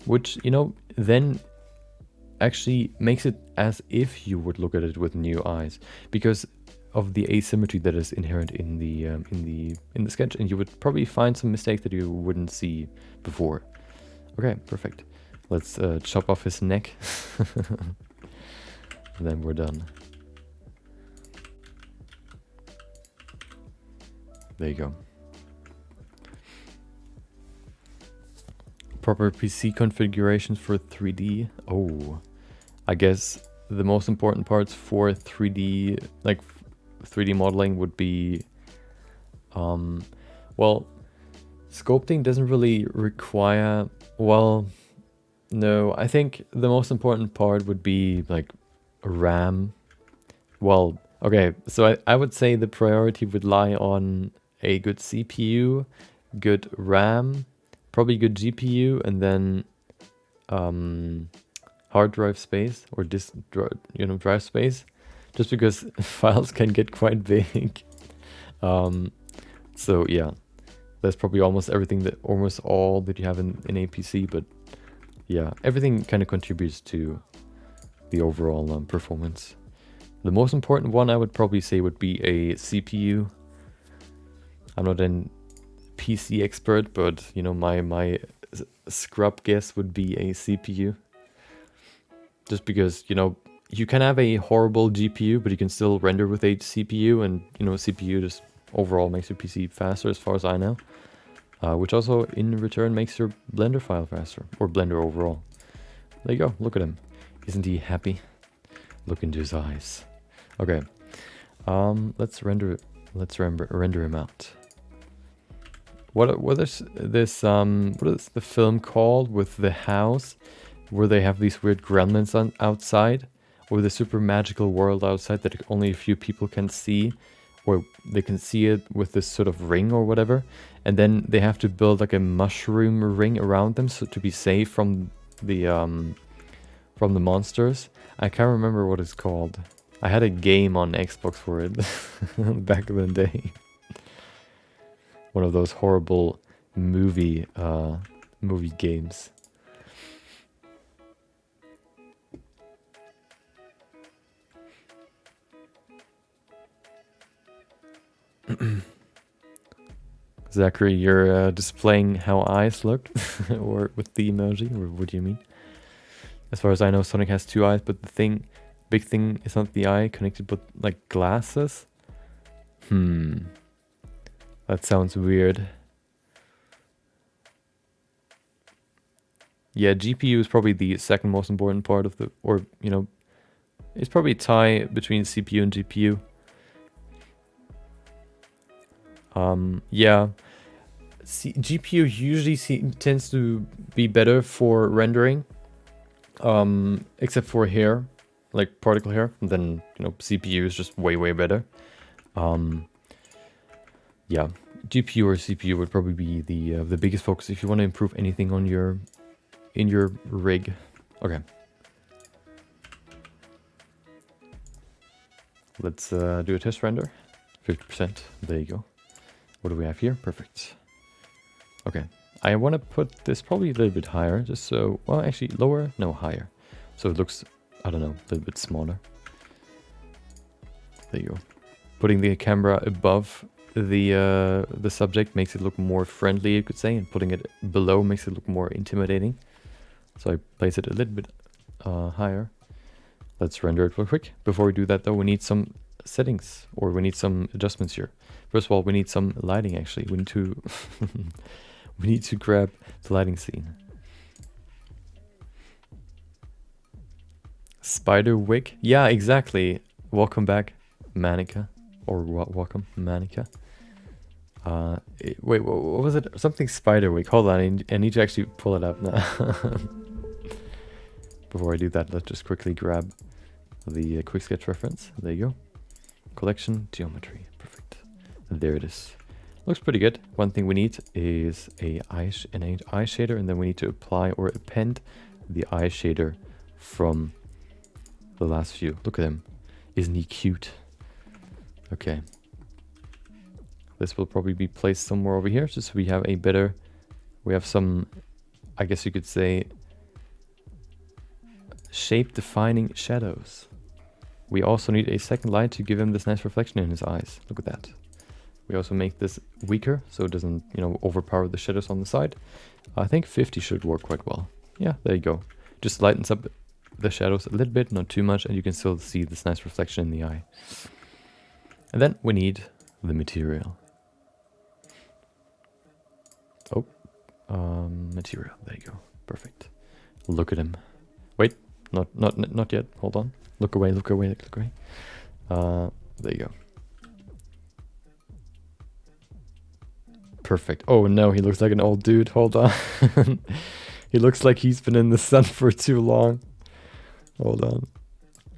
Speaker 1: Which, you know, then actually makes it as if you would look at it with new eyes because of the asymmetry that is inherent in the sketch, and you would probably find some mistakes that you wouldn't see before. Okay, perfect. Let's chop off his neck. Then we're done. There you go. Proper PC configurations for 3D. Oh, I guess the most important parts for 3D, like 3D modeling, would be, well, sculpting doesn't really require, well, no, I think the most important part would be like RAM. Well, okay, so I would say the priority would lie on a good CPU, good RAM, probably good GPU, and then hard drive space or disk, you know, drive space, just because files can get quite big. So yeah, that's probably almost everything, that almost all that you have in a PC, but yeah, everything kind of contributes to the overall performance. The most important one I would probably say would be a CPU. I'm not an PC expert, but you know, my scrub guess would be a CPU. Just because, you know, you can have a horrible GPU, but you can still render with a CPU, and you know, CPU just overall makes your PC faster, as far as I know. Which also in return makes your Blender file faster, or Blender overall. There you go, look at him. Isn't he happy? Look into his eyes. Okay, let's render him out. What is this? What is the film called with the house, where they have these weird gremlins outside, or the super magical world outside that only a few people can see, or they can see it with this sort of ring or whatever, and then they have to build like a mushroom ring around them so to be safe from the monsters. I can't remember what it's called. I had a game on Xbox for it back in the day. One of those horrible movie games. Zachary, you're displaying how eyes look, or with the emoji, or what do you mean? As far as I know, Sonic has two eyes, but the big thing is not the eye connected, but like glasses. That sounds weird. Yeah, GPU is probably the second most important part of the, or you know, it's probably a tie between CPU and GPU. Yeah, GPU usually tends to be better for rendering, except for hair, like particle hair. And then, you know, CPU is just way better. Yeah, GPU or CPU would probably be the biggest focus if you want to improve anything on in your rig. Okay. Let's do a test render. 50%. There you go. What do we have here? Perfect. Okay. I want to put this probably a little bit higher, just so, well, actually lower, no, higher. So it looks, I don't know, a little bit smaller. There you go. Putting the camera above the subject makes it look more friendly, you could say, and putting it below makes it look more intimidating. So I place it a little bit higher. Let's render it real quick. Before we do that though, we need some settings, or we need some adjustments here. First of all, we need some lighting actually. We need to we need to grab the lighting scene. Spider wig? Yeah, exactly. Welcome back, Manica. Or welcome, Manica. Wait, what was it? Something spider wig. Hold on, I need to actually pull it up now. Before I do that, let's just quickly grab the quick sketch reference. There you go. Collection, geometry. Perfect. And there it is. Looks pretty good. One thing we need is an eye shader, and then we need to apply or append the eye shader from the last view. Look at him. Isn't he cute? Okay. This will probably be placed somewhere over here, just so we have a better... We have some, I guess you could say, shape-defining shadows. We also need a second light to give him this nice reflection in his eyes. Look at that. We also make this weaker, so it doesn't, you know, overpower the shadows on the side. I think 50 should work quite well. Yeah, there you go. Just lightens up the shadows a little bit, not too much, and you can still see this nice reflection in the eye. And then we need the material. Oh, material. There you go. Perfect. Look at him. Wait, not yet. Hold on. Look away. Look away. Look away. There you go. Perfect. Oh no, he looks like an old dude. Hold on. He looks like he's been in the sun for too long. Hold on.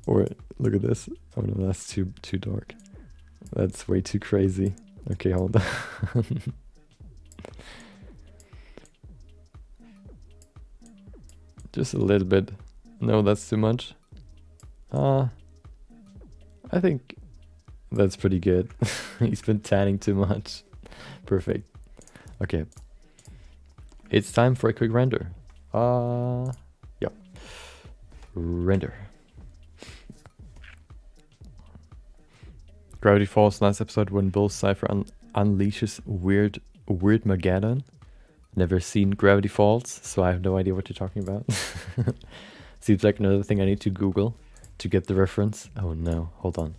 Speaker 1: Or look at this. Oh no, that's too dark. That's way too crazy. Okay, hold on. Just a little bit. No, that's too much. I think that's pretty good. He's been tanning too much. Perfect. Okay. It's time for a quick render. Yeah. Render. Gravity Falls, last episode when Bull Cypher unleashes weird Mageddon. Never seen Gravity Falls, so I have no idea what you're talking about. Seems like another thing I need to Google to get the reference. Oh no, hold on.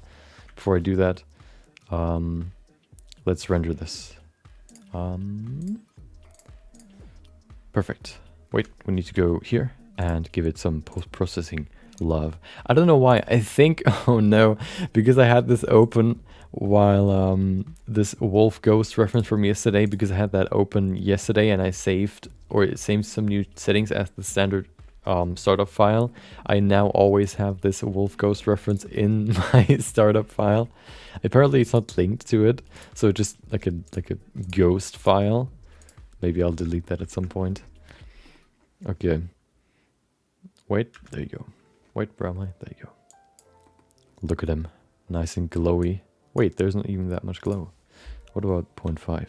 Speaker 1: Before I do that, let's render this. Perfect. Wait, we need to go here and give it some post-processing love. I don't know why. I think, oh no, because I had this open while this Wolf Ghost reference from yesterday, because I had that open yesterday and I saved, or it saved some new settings as the standard startup file. I now always have this Wolf Ghost reference in my startup file. Apparently it's not linked to it, so just like a ghost file. Maybe I'll delete that at some point. Okay. Wait, there you go. Wait, where am I? There you go. Look at him. Nice and glowy. Wait, there's not even that much glow. What about 0.5?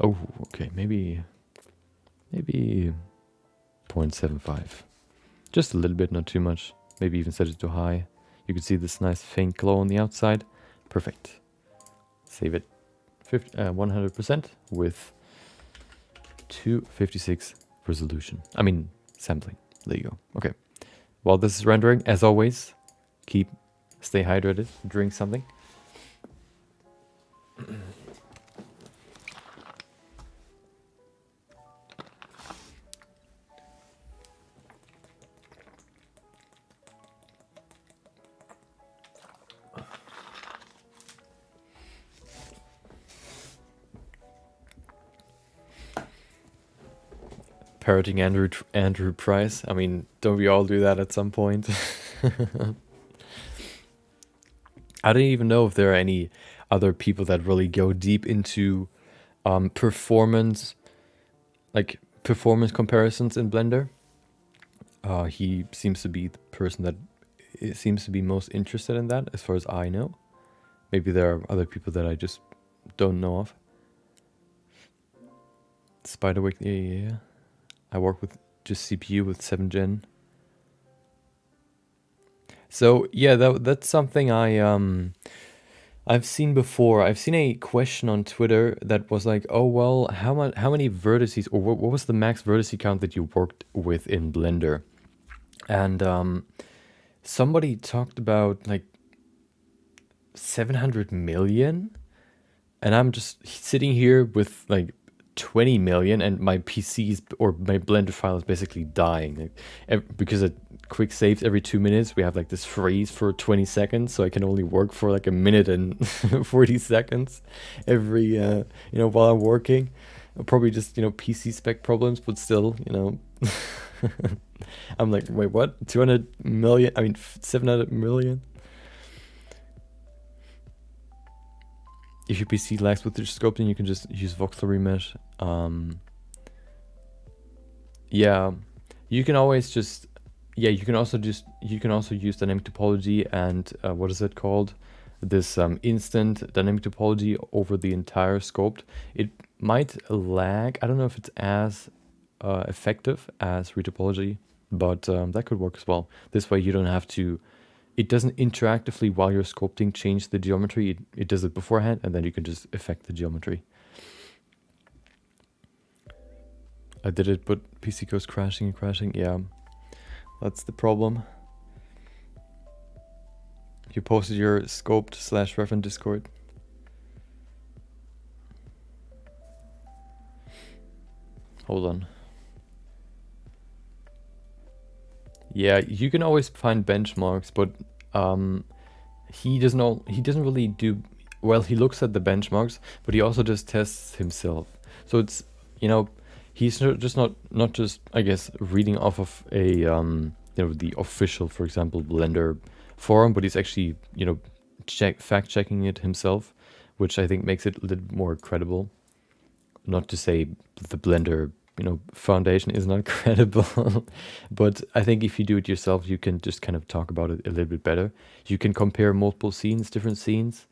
Speaker 1: Oh, okay, maybe 0.75. Just a little bit, not too much. Maybe even set it to high. You can see this nice faint glow on the outside. Perfect. Save it 100% with 256 resolution. I mean, sampling. There you go. Okay. While this is rendering, as always, stay hydrated, drink something. Parroting Andrew Price. I mean, don't we all do that at some point? I don't even know if there are any other people that really go deep into performance comparisons in Blender. He seems to be the person that seems to be most interested in that, as far as I know. Maybe there are other people that I just don't know of. Spiderwick, yeah. I work with just CPU with 7th gen. So yeah, that's something I've seen before. I've seen a question on Twitter that was like, oh well, how many vertices, or what was the max vertice count that you worked with in Blender? And somebody talked about like 700 million, and I'm just sitting here with like 20 million, and my PC's or my Blender file is basically dying because it quick saves every 2 minutes. We have like this freeze for 20 seconds, so I can only work for like a minute and 40 seconds every while I'm working. Probably just PC spec problems, but still, I'm like, wait, what? 200 million? I mean 700 million? if your PC lags with digital sculpting, you can just use voxel remesh. Yeah, you can always just, yeah, you can also use dynamic topology and what is it called? This instant dynamic topology over the entire sculpt. It might lag. I don't know if it's as effective as retopology, but that could work as well. This way you don't have to, it doesn't interactively while you're sculpting change the geometry. It does it beforehand, and then you can just affect the geometry. I did it, but PC goes crashing and crashing. Yeah, that's the problem. You posted your sculpt/ref in Discord. Hold on. Yeah, you can always find benchmarks, but he doesn't really do well. He looks at the benchmarks, but he also just tests himself. So it's, you know, he's not just I guess reading off of a you know, the official, for example, Blender forum, but he's actually, you know, fact checking it himself, which I think makes it a little more credible. Not to say the Blender, you know, foundation is not credible, but I think if you do it yourself, you can just kind of talk about it a little bit better. You can compare multiple scenes, different scenes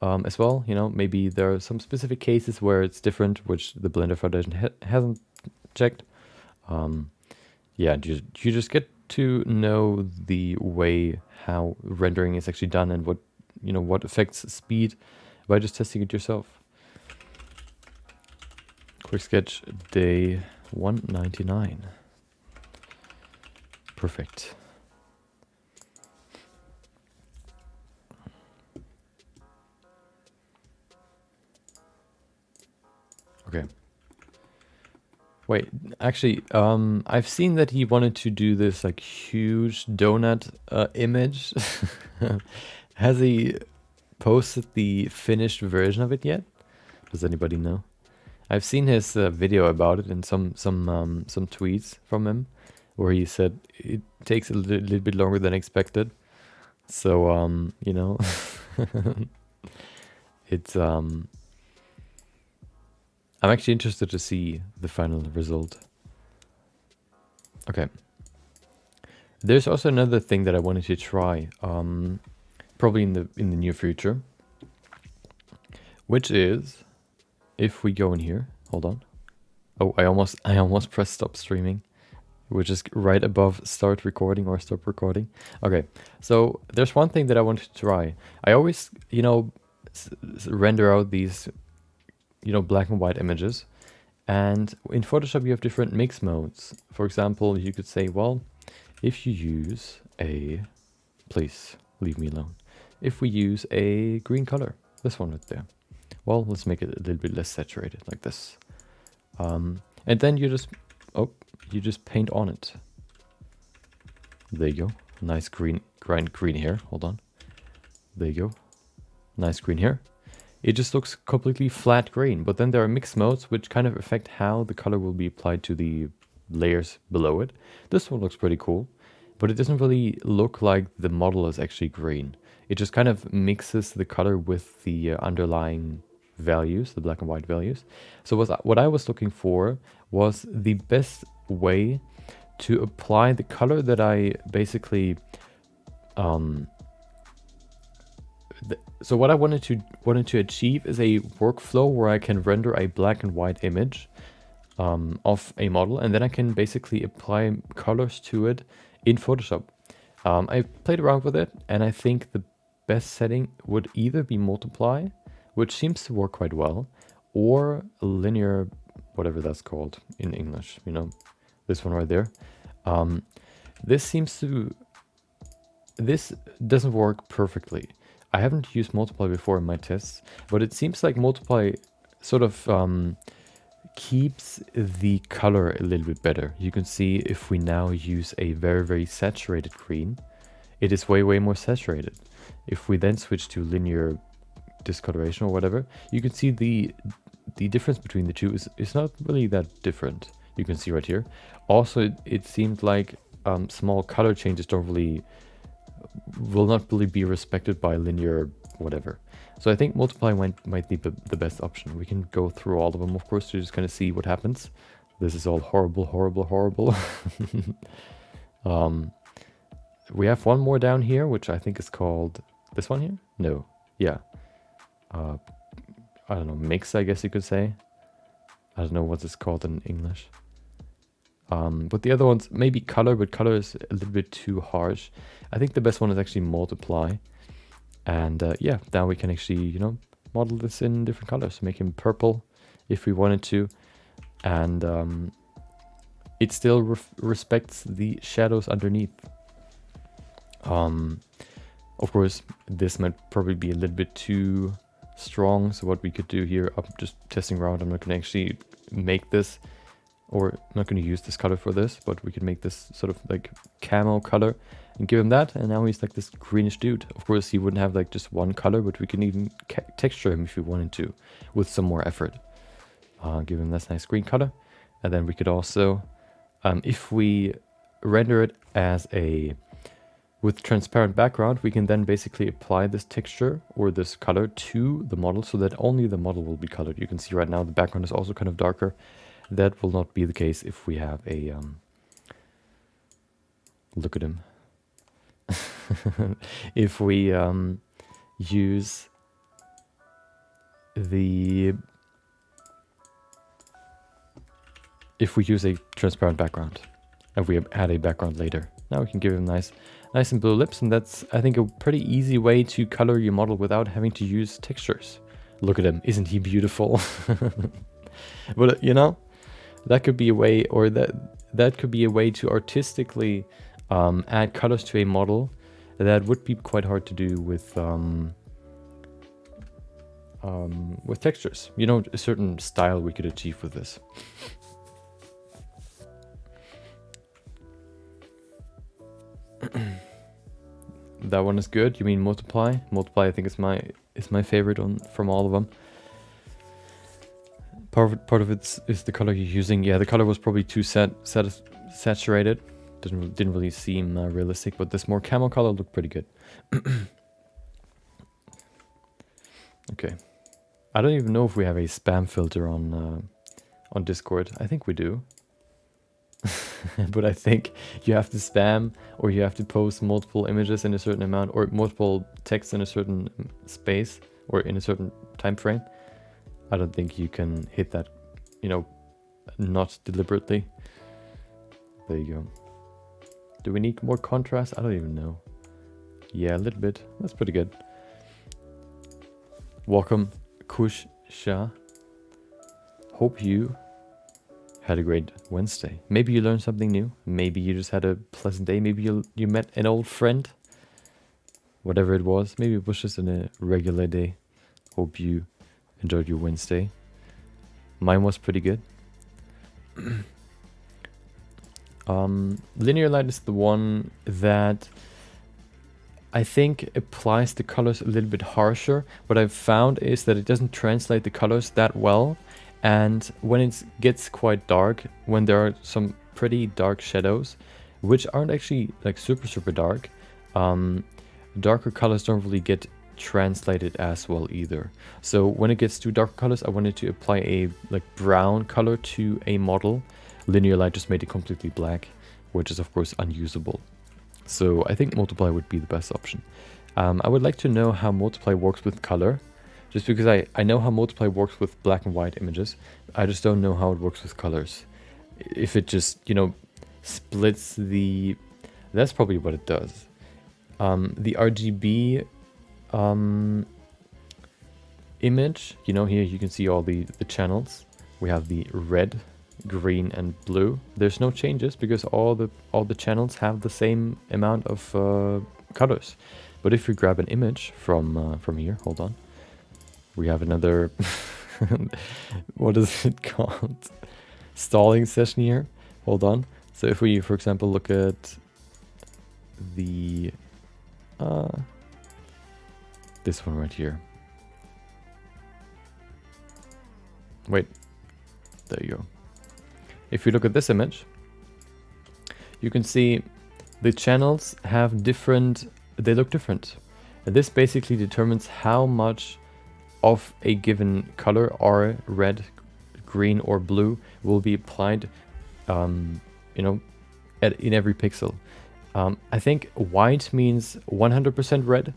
Speaker 1: as well. You know, maybe there are some specific cases where it's different, which the Blender foundation hasn't checked. Yeah, you just get to know the way how rendering is actually done and what, you know, what affects speed by just testing it yourself. Quick sketch day 199. Perfect. Okay. Wait, actually, I've seen that he wanted to do this like huge donut image. Has he posted the finished version of it yet? Does anybody know? I've seen his video about it and some tweets from him, where he said it takes a little bit longer than expected. So you know, it's I'm actually interested to see the final result. Okay. There's also another thing that I wanted to try, probably in the near future, which is if we go in here. Hold on. Oh, I almost pressed stop streaming, which is right above start recording or stop recording. Okay, so there's one thing that I wanted to try. I always, you know, render out these, you know, black and white images, and in Photoshop you have different mix modes. For example, you could say, well, if you use a, please leave me alone, if we use a green color, this one right there, well, let's make it a little bit less saturated, like this, and then you just paint on it. There you go. Nice green here. Hold on. There you go. Nice green here. It just looks completely flat green, but then there are mix modes which kind of affect how the color will be applied to the layers below it. This one looks pretty cool, but it doesn't really look like the model is actually green. It just kind of mixes the color with the underlying values, the black and white values. So what I was looking for was the best way to apply the color that I basically so what I wanted to achieve is a workflow where I can render a black and white image of a model, and then I can basically apply colors to it in Photoshop. I played around with it, and I think the best setting would either be multiply, which seems to work quite well, or linear, whatever that's called in English, you know, this one right there. This doesn't work perfectly. I haven't used multiply before in my tests, but it seems like multiply sort of keeps the color a little bit better. You can see if we now use a very, very saturated green, it is way, way more saturated. If we then switch to linear discoloration or whatever, you can see the difference between the two is not really that different. You can see right here. Also, it seemed like small color changes will not really be respected by linear whatever. So I think multiply might be the best option. We can go through all of them, of course, to just kind of see what happens. This is all horrible, horrible, horrible. We have one more down here, which I think is called this one here? No. Yeah. I don't know, mix, I guess you could say. I don't know what it's called in English. But the other ones, maybe color, but color is a little bit too harsh. I think the best one is actually multiply. And yeah, now we can actually, you know, model this in different colors. Make him purple if we wanted to. And it still respects the shadows underneath. Of course, this might probably be a little bit too strong. So what we could do here, I'm just testing around. I'm not going to actually make this, or I'm not going to use this color for this, but we could make this sort of like camo color and give him that. And now he's like this greenish dude. Of course, he wouldn't have like just one color, but we can even texture him if we wanted to with some more effort. Give him this nice green color. And then we could also, if we render it as with transparent background, we can then basically apply this texture or this color to the model so that only the model will be colored. You can see right now the background is also kind of darker. That will not be the case if we have a, look at him. If we use a transparent background and we add a background later. Now we can give him nice and blue lips, and that's, I think, a pretty easy way to color your model without having to use textures. Look at him, isn't he beautiful? But you know, that could be a way, or that could be a way to artistically add colors to a model that would be quite hard to do with textures. You know, a certain style we could achieve with this. That one is good. You mean multiply? Multiply, I think is my favorite from all of them. Part of it is the color you're using. Yeah, the color was probably too saturated. Didn't really seem realistic, but this more camel color looked pretty good. Okay, I don't even know if we have a spam filter on Discord. I think we do. But I think you have to spam, or you have to post multiple images in a certain amount, or multiple text in a certain space, or in a certain time frame. I don't think you can hit that, you know, not deliberately. There you go. Do we need more contrast? I don't even know. Yeah, a little bit. That's pretty good. Welcome, Kush Shah. Hope you had a great Wednesday. Maybe you learned something new. Maybe you just had a pleasant day. Maybe you met an old friend. Whatever it was. Maybe it was just a regular day. Hope you enjoyed your Wednesday. Mine was pretty good. Linear light is the one that I think applies the colors a little bit harsher. What I've found is that it doesn't translate the colors that well. And when it gets quite dark, when there are some pretty dark shadows, which aren't actually like super dark, darker colors don't really get translated as well either. So when it gets to dark colors, I wanted to apply a like brown color to a model. Linear light just made it completely black, which is of course unusable. So I think multiply would be the best option. I would like to know how multiply works with color. Just because I know how multiply works with black and white images, I just don't know how it works with colors. If it just, you know, splits the... That's probably what it does. The RGB image, you know, here you can see all the channels. We have the red, green, and blue. There's no changes because all the channels have the same amount of colors. But if we grab an image from here, hold on. We have another, what is it called? Stalling session here. Hold on. So if we, for example, look at the, this one right here. Wait, there you go. If you look at this image, you can see the channels have different, they look different. And this basically determines how much of a given color are red, green, or blue will be applied, you know, in every pixel. I think white means 100% red.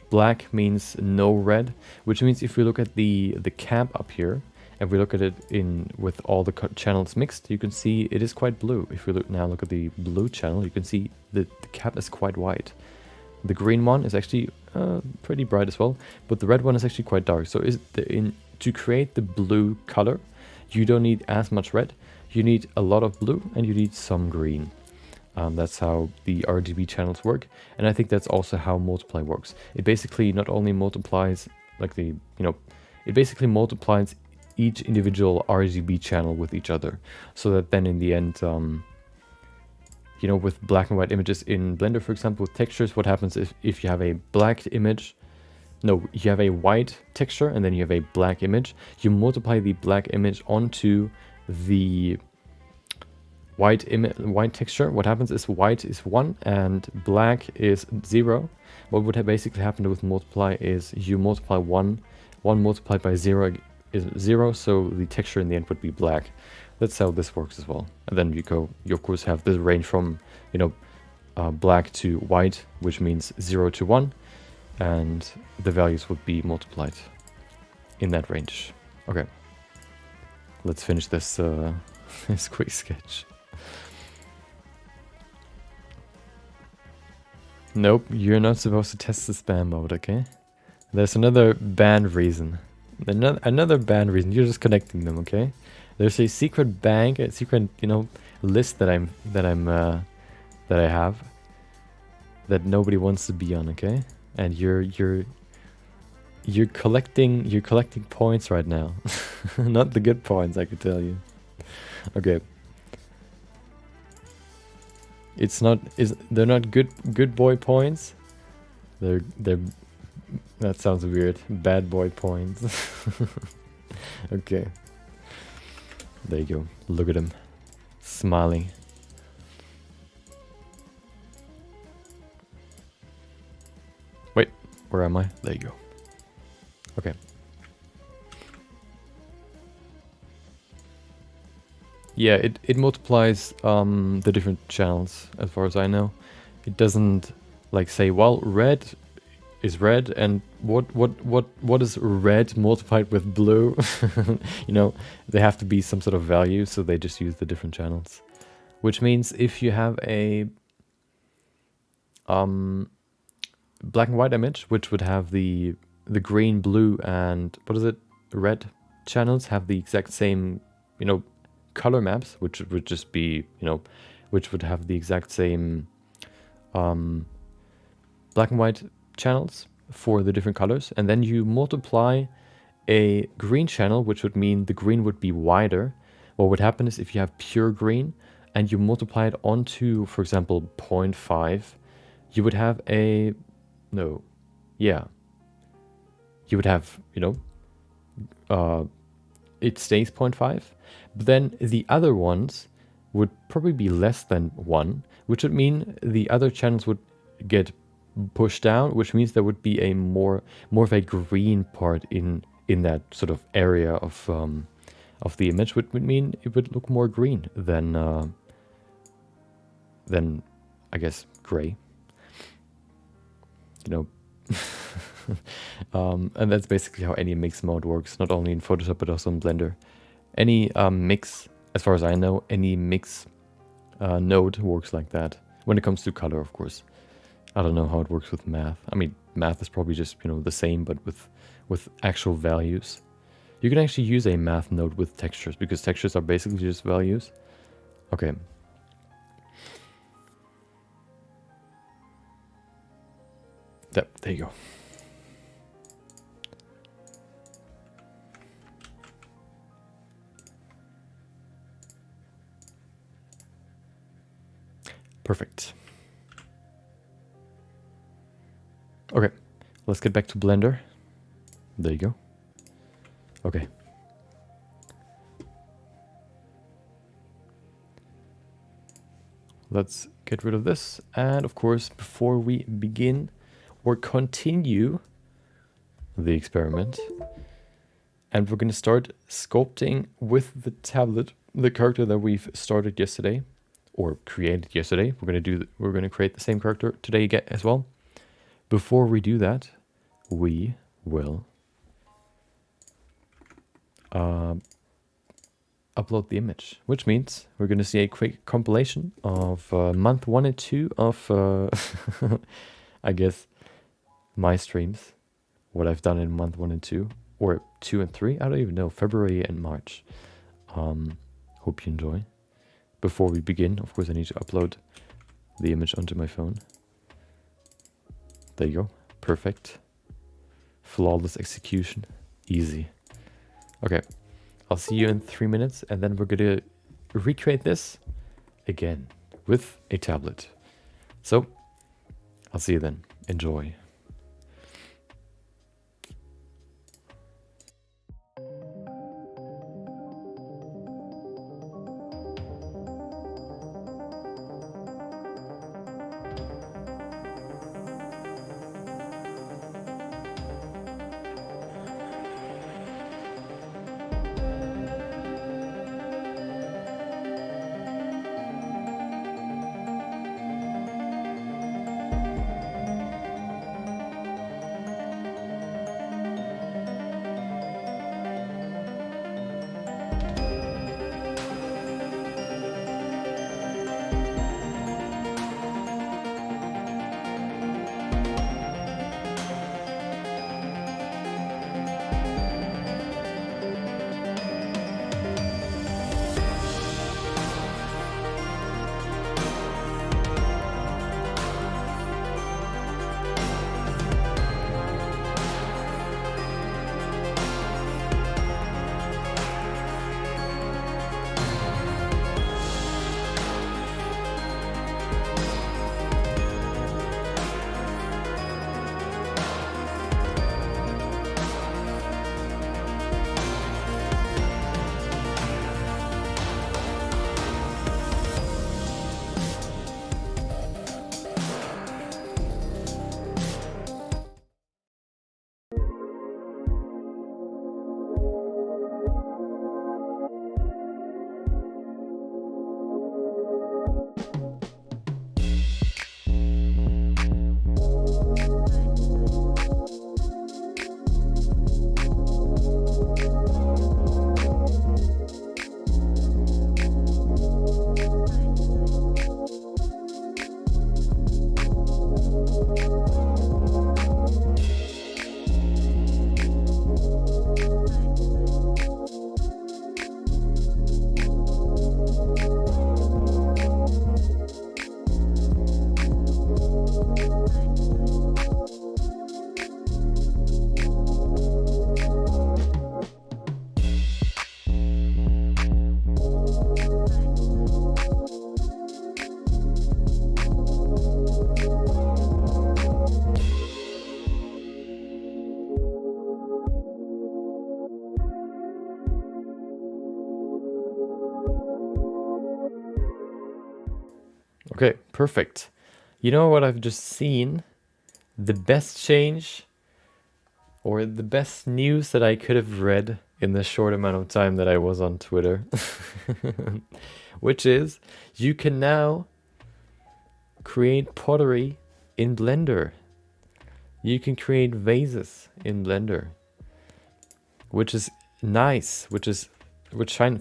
Speaker 1: Black means no red, which means if we look at the cap up here, and we look at it with all the channels mixed, you can see it is quite blue. If we look at the blue channel, you can see that the cap is quite white. The green one is actually pretty bright as well, but the red one is actually quite dark. So to create the blue color, you don't need as much red. You need a lot of blue and you need some green. That's how the RGB channels work, and I think that's also how multiply works. It basically not only multiplies it basically multiplies each individual RGB channel with each other, so that then in the end, with black and white images in Blender, for example, with textures, what happens if you have a black image, you have a white texture and then you have a black image, you multiply the black image onto the white texture. What happens is white is 1 and black is 0. What would basically happen with multiply is you multiply 1 multiplied by 0 is 0, so the texture in the end would be black. That's how this works as well. And then you of course have the range from black to white, which means 0 to 1, and the values would be multiplied in that range. Okay, let's finish this this quick sketch. Nope, you're not supposed to test the spam mode, okay? There's another banned reason. Another banned reason. You're just connecting them, okay? There's a secret bank, a secret, list that I have that nobody wants to be on, okay? And you're collecting points right now. Not the good points, I could tell you. Okay. They're not good boy points. They're that sounds weird. Bad boy points. Okay. There you go. Look at him. Smiling. Wait, where am I? There you go. Okay. Yeah, it multiplies the different channels as far as I know. It doesn't say, well, red is red, and what is red multiplied with blue? They have to be some sort of value, so they just use the different channels. Which means if you have a black and white image, which would have the green, blue, and red channels have the exact same, color maps, which would just be, which would have the exact same black and white channels for the different colors, and then you multiply a green channel, which would mean the green would be wider. What would happen is if you have pure green and you multiply it onto, for example, 0.5, you would have you would have, it stays 0.5, but then the other ones would probably be less than 1, which would mean the other channels would get pushed down, which means there would be a more of a green part in that sort of area of the image, which would mean it would look more green than I guess gray. And that's basically how any mix mode works, not only in Photoshop but also in Blender. Any mix, as far as I know, any mix node works like that. When it comes to color, of course. I don't know how it works with math. I mean, math is probably just, the same, but with actual values. You can actually use a math node with textures, because textures are basically just values. Okay. Yep, there you go. Perfect. Okay, let's get back to Blender. There you go. Okay. Let's get rid of this. And of course, before we begin or continue, the experiment. And we're going to start sculpting with the tablet, the character that we've started yesterday, or created yesterday. We're going to create the same character today as well. Before we do that, we will upload the image, which means we're going to see a quick compilation of month 1 and 2 of, I guess, my streams, what I've done in month 1 and 2, or 2 and 3, I don't even know, February and March. Hope you enjoy. Before we begin, of course, I need to upload the image onto my phone. There you go, perfect. Flawless execution, easy. Okay, I'll see you in 3 minutes, and then we're gonna recreate this again with a tablet. So, I'll see you then. Enjoy. Okay, perfect. You know what I've just seen? The best change or the best news that I could have read in the short amount of time that I was on Twitter, which is you can now create pottery in Blender. You can create vases in Blender, which is nice, which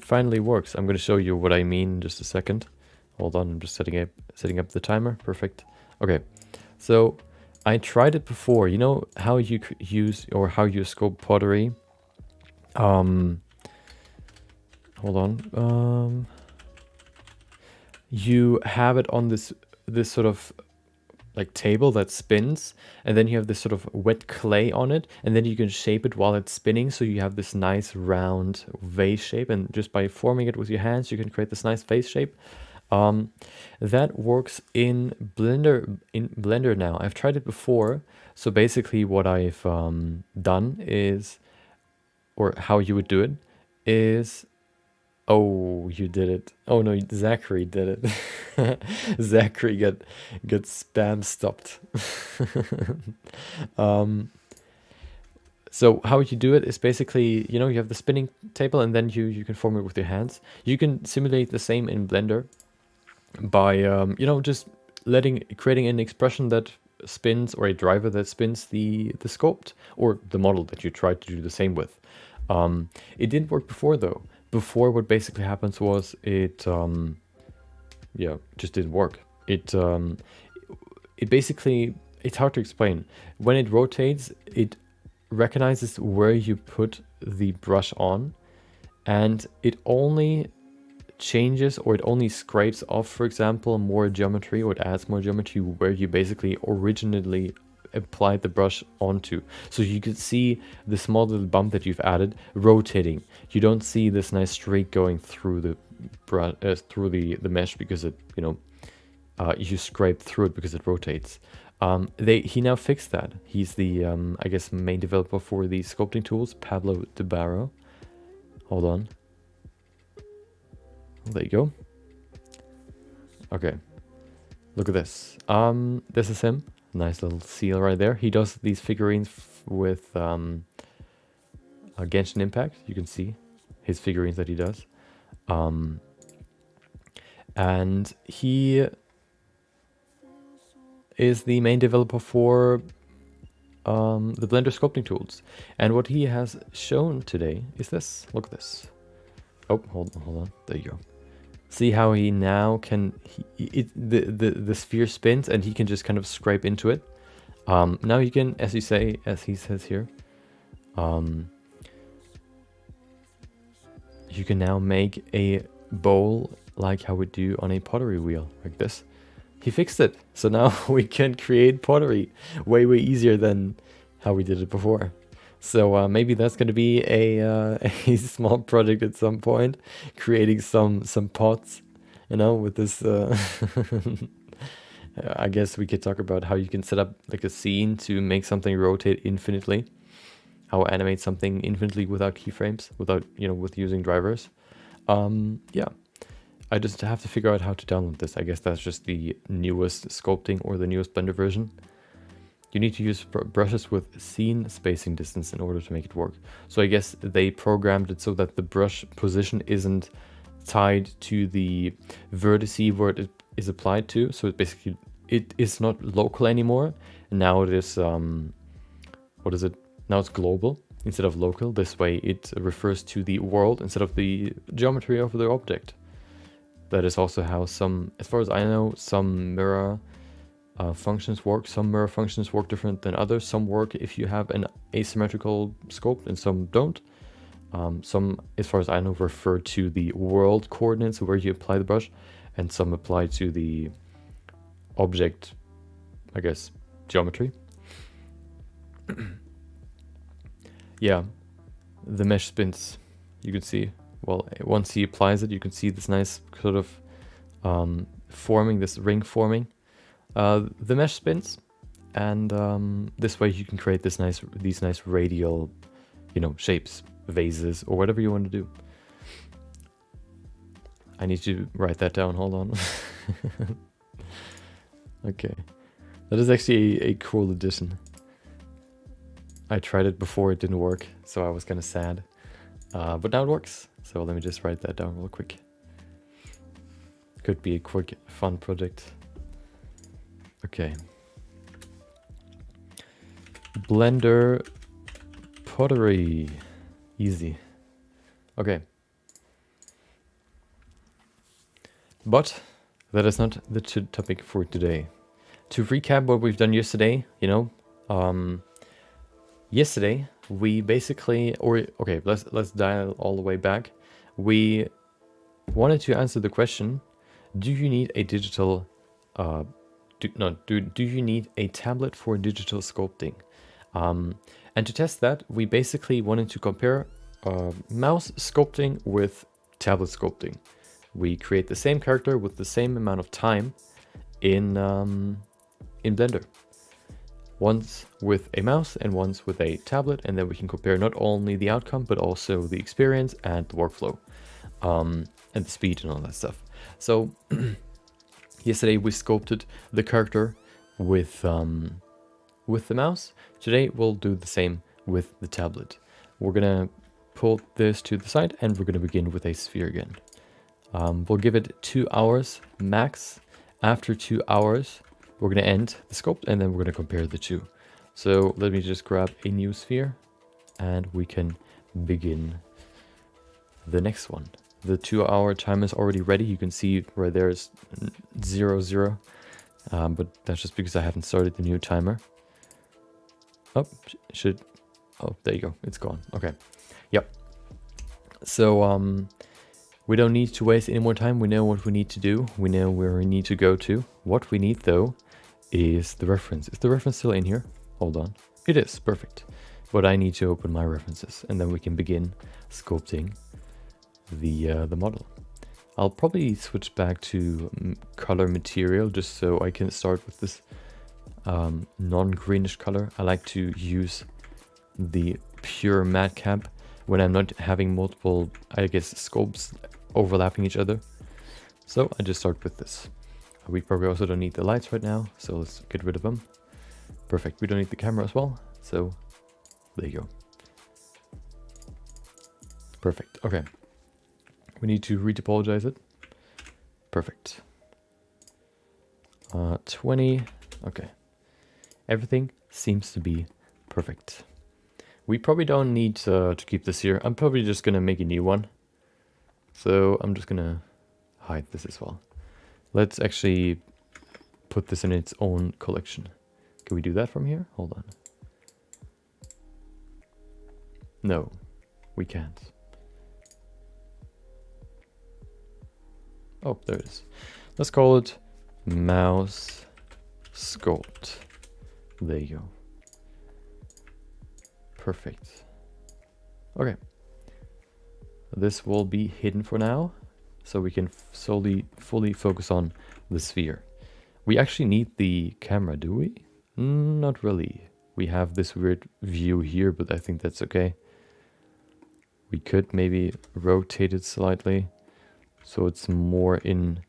Speaker 1: finally works. I'm going to show you what I mean in just a second. Hold on, I'm just setting up the timer. Perfect. Okay, so I tried it before. You know how you use or how you sculpt pottery? Hold on. You have it on this sort of like table that spins, and then you have this sort of wet clay on it, and then you can shape it while it's spinning, so you have this nice round vase shape, and just by forming it with your hands, you can create this nice vase shape. That works in Blender now. I've tried it before. So basically what I've done is, or how you would do it is, oh, you did it. Oh no, Zachary did it. Zachary got spam stopped. So how you do it is basically, you know, you have the spinning table and then you can form it with your hands. You can simulate the same in Blender by, you know, just creating an expression that spins, or a driver that spins the sculpt or the model that you tried to do the same with. It didn't work before though. Before, what basically happens was it, yeah, just didn't work. It basically, it's hard to explain. When it rotates, it recognizes where you put the brush on, and it only changes, or it only scrapes off, for example, more geometry, or it adds more geometry where you basically originally applied the brush onto. So you could see the small little bump that you've added rotating. You don't see this nice streak going through the the mesh, because it, you know, you scrape through it because it rotates. He now fixed that. He's the I guess main developer for the sculpting tools, Pablo de Barro. Hold on. There you go. Okay. Look at this. This is him. Nice little seal right there. He does these figurines with Genshin Impact. You can see his figurines that he does. And he is the main developer for the Blender sculpting tools. And what he has shown today is this. Look at this. Oh, hold on. There you go. See how he now can, the sphere spins and he can just kind of scrape into it. Now you can, as he says here, you can now make a bowl like how we do on a pottery wheel, like this. He fixed it, so now we can create pottery way easier than how we did it before. So maybe that's going to be a small project at some point, creating some pots, you know, with this. I guess we could talk about how you can set up like a scene to make something rotate infinitely, how animate something infinitely without keyframes, without, you know, with using drivers. Yeah, I just have to figure out how to download this. I guess that's just the newest sculpting or the newest Blender version. You need to use brushes with scene spacing distance in order to make it work. So I guess they programmed it so that the brush position isn't tied to the vertice where it is applied to. So it basically, it is not local anymore. Now it is, what is it? Now it's global instead of local. This way it refers to the world instead of the geometry of the object. That is also how some, as far as I know, some mirror functions work. Some mirror functions work different than others. Some work if you have an asymmetrical scope and some don't. Some, as far as I know, refer to the world coordinates where you apply the brush, and some apply to the object, I guess, geometry. Yeah, the mesh spins. You can see, well, once he applies it, you can see this nice sort of forming, this ring forming. The mesh spins, and this way you can create these nice radial, you know, shapes, vases, or whatever you want to do. I need to write that down. Hold on. Okay, that is actually a cool addition. I tried it before, it didn't work, so I was kind of sad. But now it works. So let me just write that down real quick. Could be a quick, fun project. Okay. Blender pottery. Easy. Okay. But that is not the topic for today. To recap what we've done yesterday, you know, yesterday we basically, okay, let's dial all the way back. We wanted to answer the question: do you need a digital do you need a tablet for digital sculpting? And to test that, we basically wanted to compare mouse sculpting with tablet sculpting. We create the same character with the same amount of time in Blender. Once with a mouse and once with a tablet, and then we can compare not only the outcome but also the experience and the workflow, and the speed and all that stuff. So yesterday we sculpted the character with the mouse. Today we'll do the same with the tablet. We're gonna pull this to the side and we're gonna begin with a sphere again. We'll give it 2 hours max. After 2 hours, we're gonna end the sculpt and then we're gonna compare the two. So let me just grab a new sphere and we can begin the next one. The 2-hour timer is already ready. You can see where there's 0, 0. But that's just because I haven't started the new timer. Oh, oh, there you go. It's gone. Okay. Yep. So, we don't need to waste any more time. We know what we need to do. We know where we need to go to. What we need, though, is the reference. Is the reference still in here? Hold on. It is. Perfect. But I need to open my references, and then we can begin sculpting the model. I'll probably switch back to color material just so I can start with this non-greenish color. I like to use the pure madcap when I'm not having multiple, I guess, sculpts overlapping each other. So I just start with this. We probably also don't need the lights right now, so let's get rid of them. Perfect. We don't need the camera as well, so there you go. Perfect. Okay. We need to retopologize it. Perfect. 20. Okay. Everything seems to be perfect. We probably don't need to keep this here. I'm probably just going to make a new one. So I'm just going to hide this as well. Let's actually put this in its own collection. Can we do that from here? Hold on. No, we can't. Oh, there it is. Let's call it mouse sculpt. There you go. Perfect. Okay. This will be hidden for now, so we can fully focus on the sphere. We actually need the camera, do we? Not really. We have this weird view here, but I think that's okay. We could maybe rotate it slightly so it's more in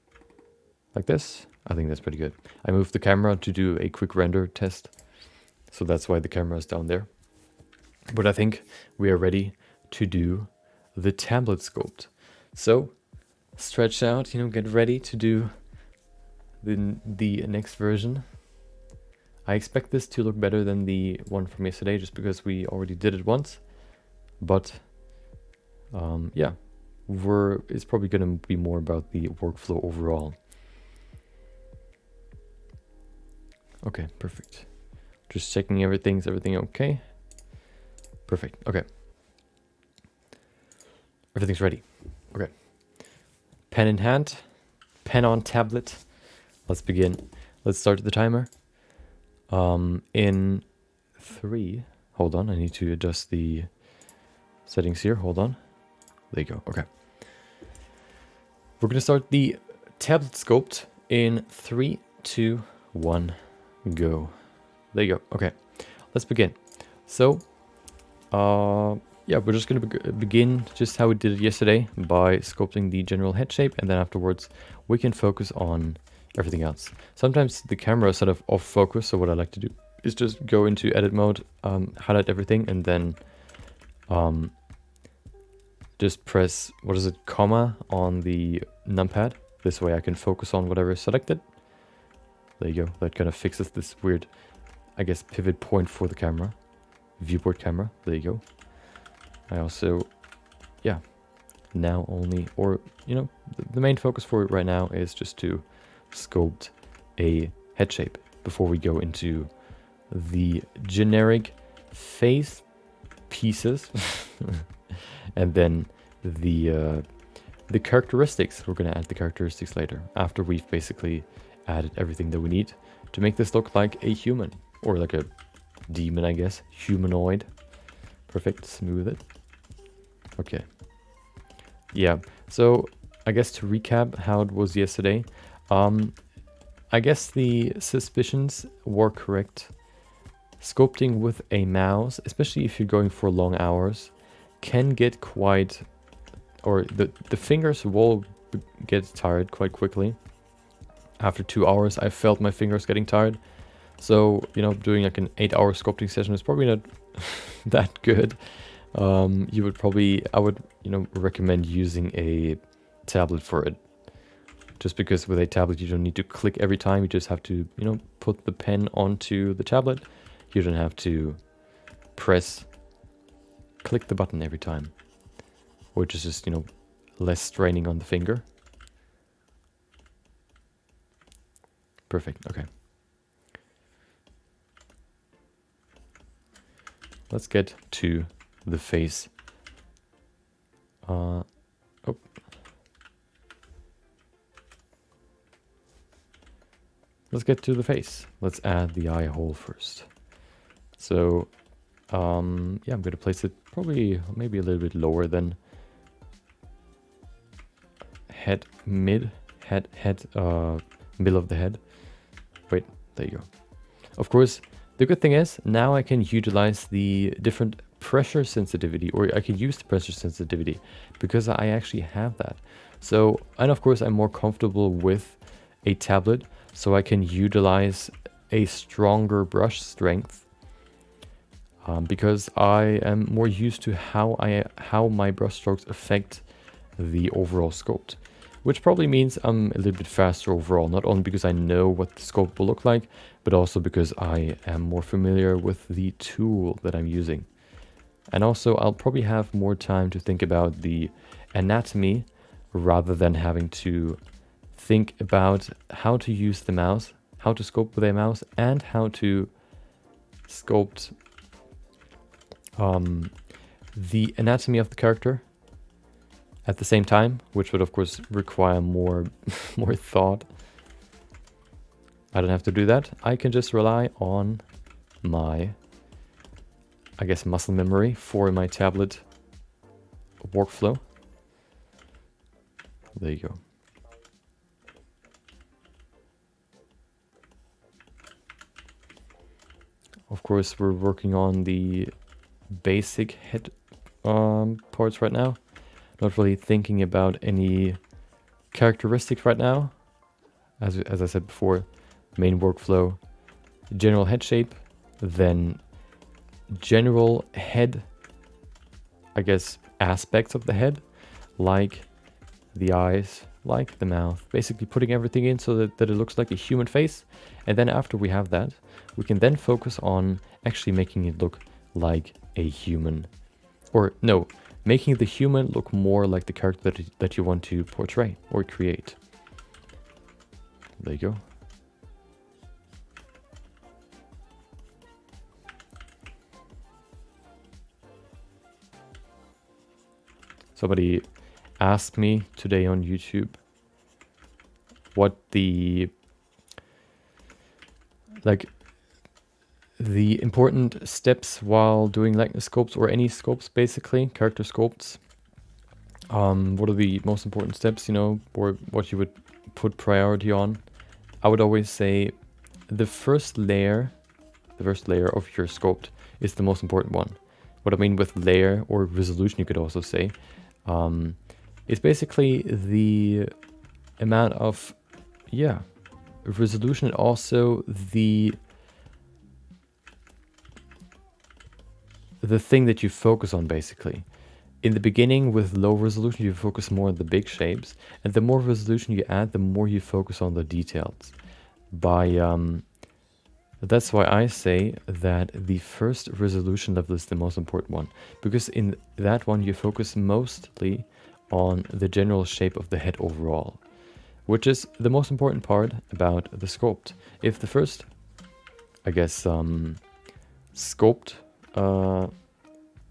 Speaker 1: like this. I think that's pretty good. I moved the camera to do a quick render test, so that's why the camera is down there. But I think we are ready to do the tablet sculpt. So stretch out, get ready to do the next version. I expect this to look better than the one from yesterday just because we already did it once. But yeah, it's probably going to be more about the workflow overall. Okay, perfect. Just checking everything. Is everything okay? Perfect. Okay. Everything's ready. Okay. Pen in hand. Pen on tablet. Let's begin. Let's start the timer. In 3. Hold on. I need to adjust the settings here. Hold on. There you go. Okay. We're going to start the tablet sculpt in 3, 2, 1, go. There you go. Okay. Let's begin. So, yeah, we're just going to begin just how we did it yesterday by sculpting the general head shape, and then afterwards we can focus on everything else. Sometimes the camera is sort of off focus, so what I like to do is just go into edit mode, highlight everything, and then just press, comma on the numpad. This way I can focus on whatever is selected. There you go. That kind of fixes this weird, I guess, pivot point for the camera. Viewport camera. There you go. I also, yeah, now only, or, the main focus for it right now is just to sculpt a head shape before we go into the generic face pieces and then the characteristics. We're going to add the characteristics later after we've basically added everything that we need to make this look like a human, or like a demon, I guess. Humanoid. Perfect. Smooth it. Okay. Yeah. So I guess to recap how it was yesterday, I guess the suspicions were correct. Sculpting with a mouse, especially if you're going for long hours, can get quite, or the fingers will get tired quite quickly. After 2 hours, I felt my fingers getting tired. So, doing like an 8-hour sculpting session is probably not that good, you would probably, I would, recommend using a tablet for it. Just because with a tablet you don't need to click every time, you just have to, put the pen onto the tablet. You don't have to click the button every time, which is just, less straining on the finger. Perfect, okay. Let's get to the face. Oh. Let's get to the face. Let's add the eye hole first. So, yeah, I'm going to place it probably maybe a little bit lower than middle of the head. Wait, there you go. Of course, the good thing is now I can utilize the different pressure sensitivity, or I can use the pressure sensitivity because I actually have that. So, and of course I'm more comfortable with a tablet, so I can utilize a stronger brush strength because I am more used to how my brush strokes affect the overall sculpt, which probably means I'm a little bit faster overall, not only because I know what the sculpt will look like, but also because I am more familiar with the tool that I'm using. And also I'll probably have more time to think about the anatomy rather than having to think about how to use the mouse, how to sculpt with a mouse, and how to sculpt the anatomy of the character at the same time, which would of course require more thought. I don't have to do that. I can just rely on my, I guess, muscle memory for my tablet workflow. There you go. Of course, we're working on the basic head parts right now. Not really thinking about any characteristics right now. As I said before, main workflow, general head shape, then general head, I guess, aspects of the head, like the eyes, like the mouth, basically putting everything in so that it looks like a human face. And then after we have that, we can then focus on actually making it look like a human, or no, making the human look more like the character that you want to portray or create. There you go. Somebody asked me today on YouTube what the important steps while doing likeness sculpts, or any sculpts, basically character sculpts. What are the most important steps, or what you would put priority on? I would always say the first layer of your sculpt is the most important one. What I mean with layer, or resolution you could also say, is basically the amount of resolution, and also the thing that you focus on. Basically, in the beginning with low resolution you focus more on the big shapes, and the more resolution you add, the more you focus on the details. That's why I say that the first resolution level is the most important one, because in that one you focus mostly on the general shape of the head overall, which is the most important part about the sculpt. If the first, I guess, sculpt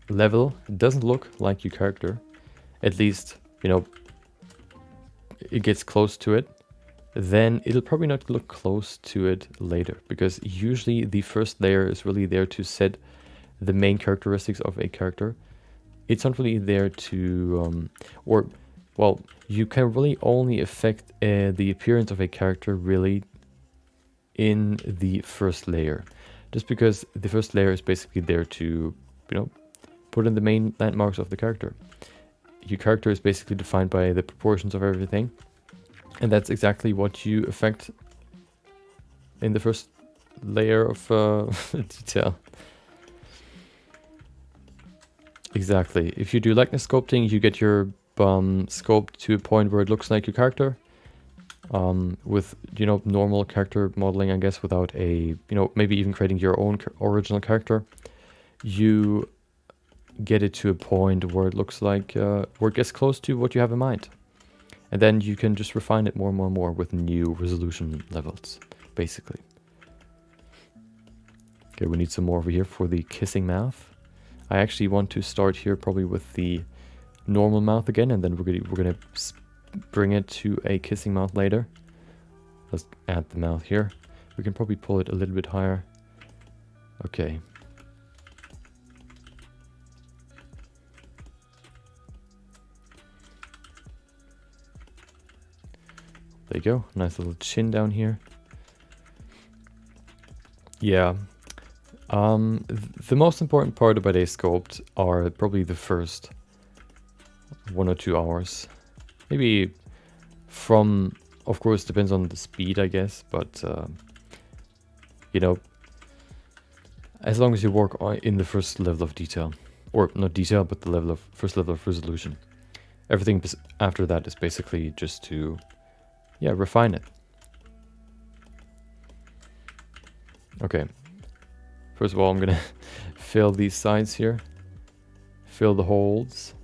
Speaker 1: level doesn't look like your character, at least, it gets close to it, then it'll probably not look close to it later, because usually the first layer is really there to set the main characteristics of a character. It's not really there to, you can really only affect the appearance of a character really in the first layer, just because the first layer is basically there to, put in the main landmarks of the character. Your character is basically defined by the proportions of everything, and that's exactly what you affect in the first layer of detail. Exactly. If you do likeness sculpting, you get your sculpt to a point where it looks like your character. With, you know, normal character modeling, I guess, without a, you know, maybe even creating your own original character, you get it to a point where it looks like, where it gets close to what you have in mind. And then you can just refine it more and more and more with new resolution levels, basically. Okay, we need some more over here for the kissing mouth. I actually want to start here probably with the normal mouth again, and then we're gonna bring it to a kissing mouth later. Let's add the mouth here. We can probably pull it a little bit higher. Okay. There you go. Nice little chin down here. Yeah. The most important part about a sculpt are probably the first 1 or 2 hours. Maybe from, of course, depends on the speed, I guess, but you know, as long as you work in the first level of detail, or not detail, but the level of first level of resolution, everything after that is basically just to, yeah, refine it. Okay. First of all, I'm gonna fill these sides here, fill the holes.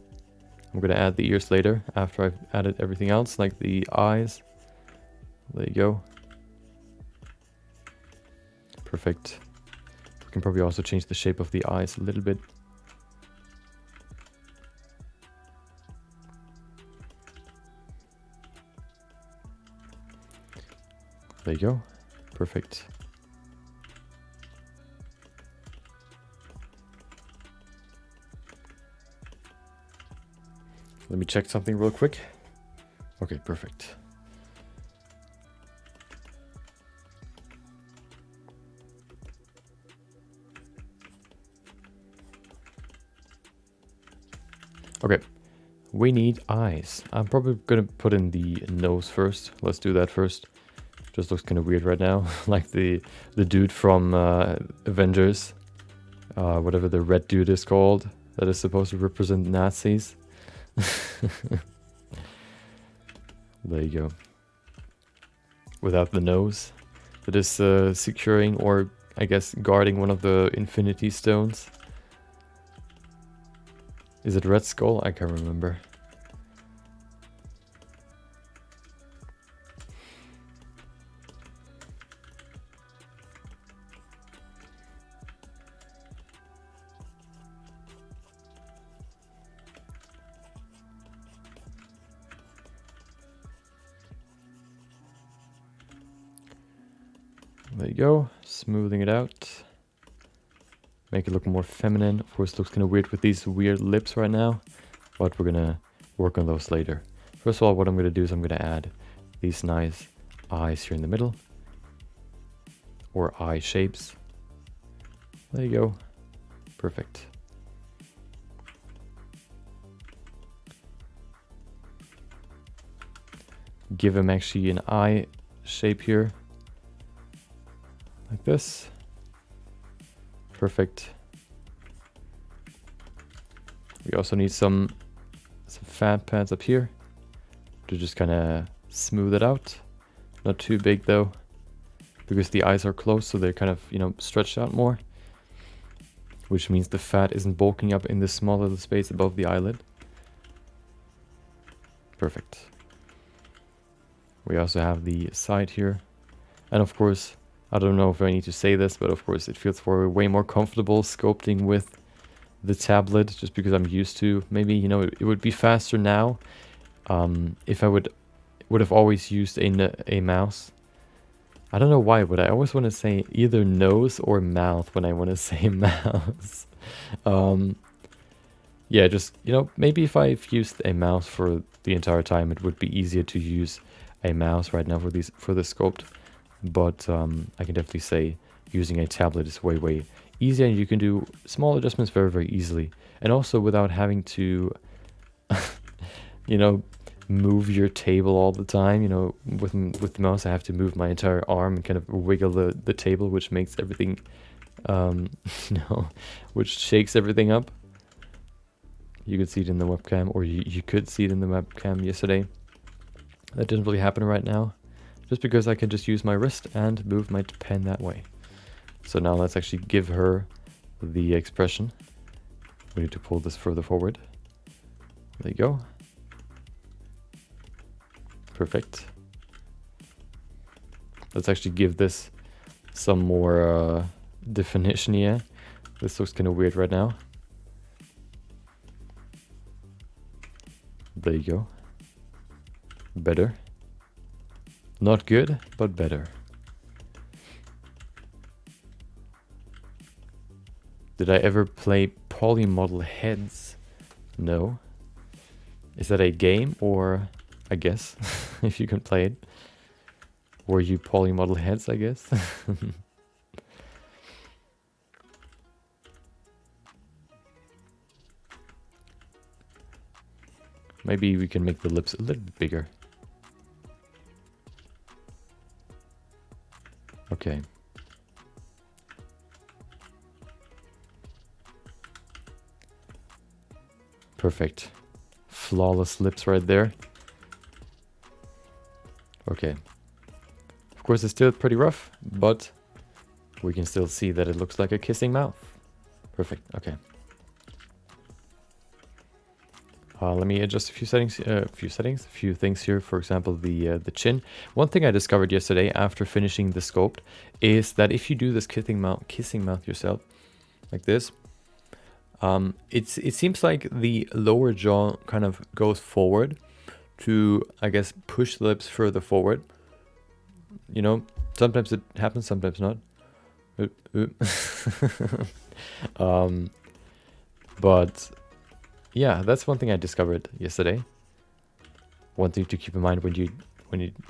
Speaker 1: I'm gonna add the ears later after I've added everything else, like the eyes. There you go. Perfect. We can probably also change the shape of the eyes a little bit. There you go. Perfect. Let me check something real quick. Okay, perfect. Okay, we need eyes. I'm probably gonna put in the nose first. Let's do that first. Just looks kind of weird right now, like the dude from Avengers, whatever the red dude is called, that is supposed to represent Nazis. There you go. Without the nose, that is securing, or I guess guarding, one of the Infinity Stones. Is it Red Skull? I can't remember. There you go, smoothing it out. Make it look more feminine. Of course, it looks kind of weird with these weird lips right now, but we're gonna work on those later. First of all, what I'm gonna do is I'm gonna add these nice eyes here in the middle, or eye shapes. There you go, perfect. Give him actually an eye shape here. Like this. Perfect. We also need some fat pads up here to just kind of smooth it out. Not too big though, because the eyes are closed, so they're kind of, you know, stretched out more, which means the fat isn't bulking up in this small little space above the eyelid. Perfect. We also have the side here, and of course, I don't know if I need to say this, but of course it feels way more comfortable sculpting with the tablet, just because I'm used to. Maybe, you know, it would be faster now if I would have always used a mouse. I don't know why, but I always want to say either nose or mouth when I want to say mouse. Yeah, just, you know, maybe if I've used a mouse for the entire time, it would be easier to use a mouse right now for the sculpt. But I can definitely say using a tablet is way easier, and you can do small adjustments very easily, and also without having to you know, move your table all the time. You know, with the mouse I have to move my entire arm and kind of wiggle the table, which makes everything you know, which shakes everything up. You could see it in the webcam, or you could see it in the webcam yesterday. That didn't really happen right now, just because I can just use my wrist and move my pen that way. So now let's actually give her the expression. We need to pull this further forward. There you go. Perfect. Let's actually give this some more definition here. This looks kind of weird right now. There you go. Better. Not good, but better. Did I ever play polymodel heads? No. Is that a game, or I guess if you can play it? Were you polymodel heads, I guess? Maybe we can make the lips a little bit bigger. Okay. Perfect. Flawless lips right there. Okay. Of course, it's still pretty rough, but we can still see that it looks like a kissing mouth. Perfect. Okay. Let me adjust a few settings. A few things here. For example, the chin. One thing I discovered yesterday after finishing the sculpt is that if you do this kissing mouth yourself, like this, it seems like the lower jaw kind of goes forward to, I guess, push the lips further forward. You know, sometimes it happens, sometimes not. But yeah, that's one thing I discovered yesterday. One thing to keep in mind when you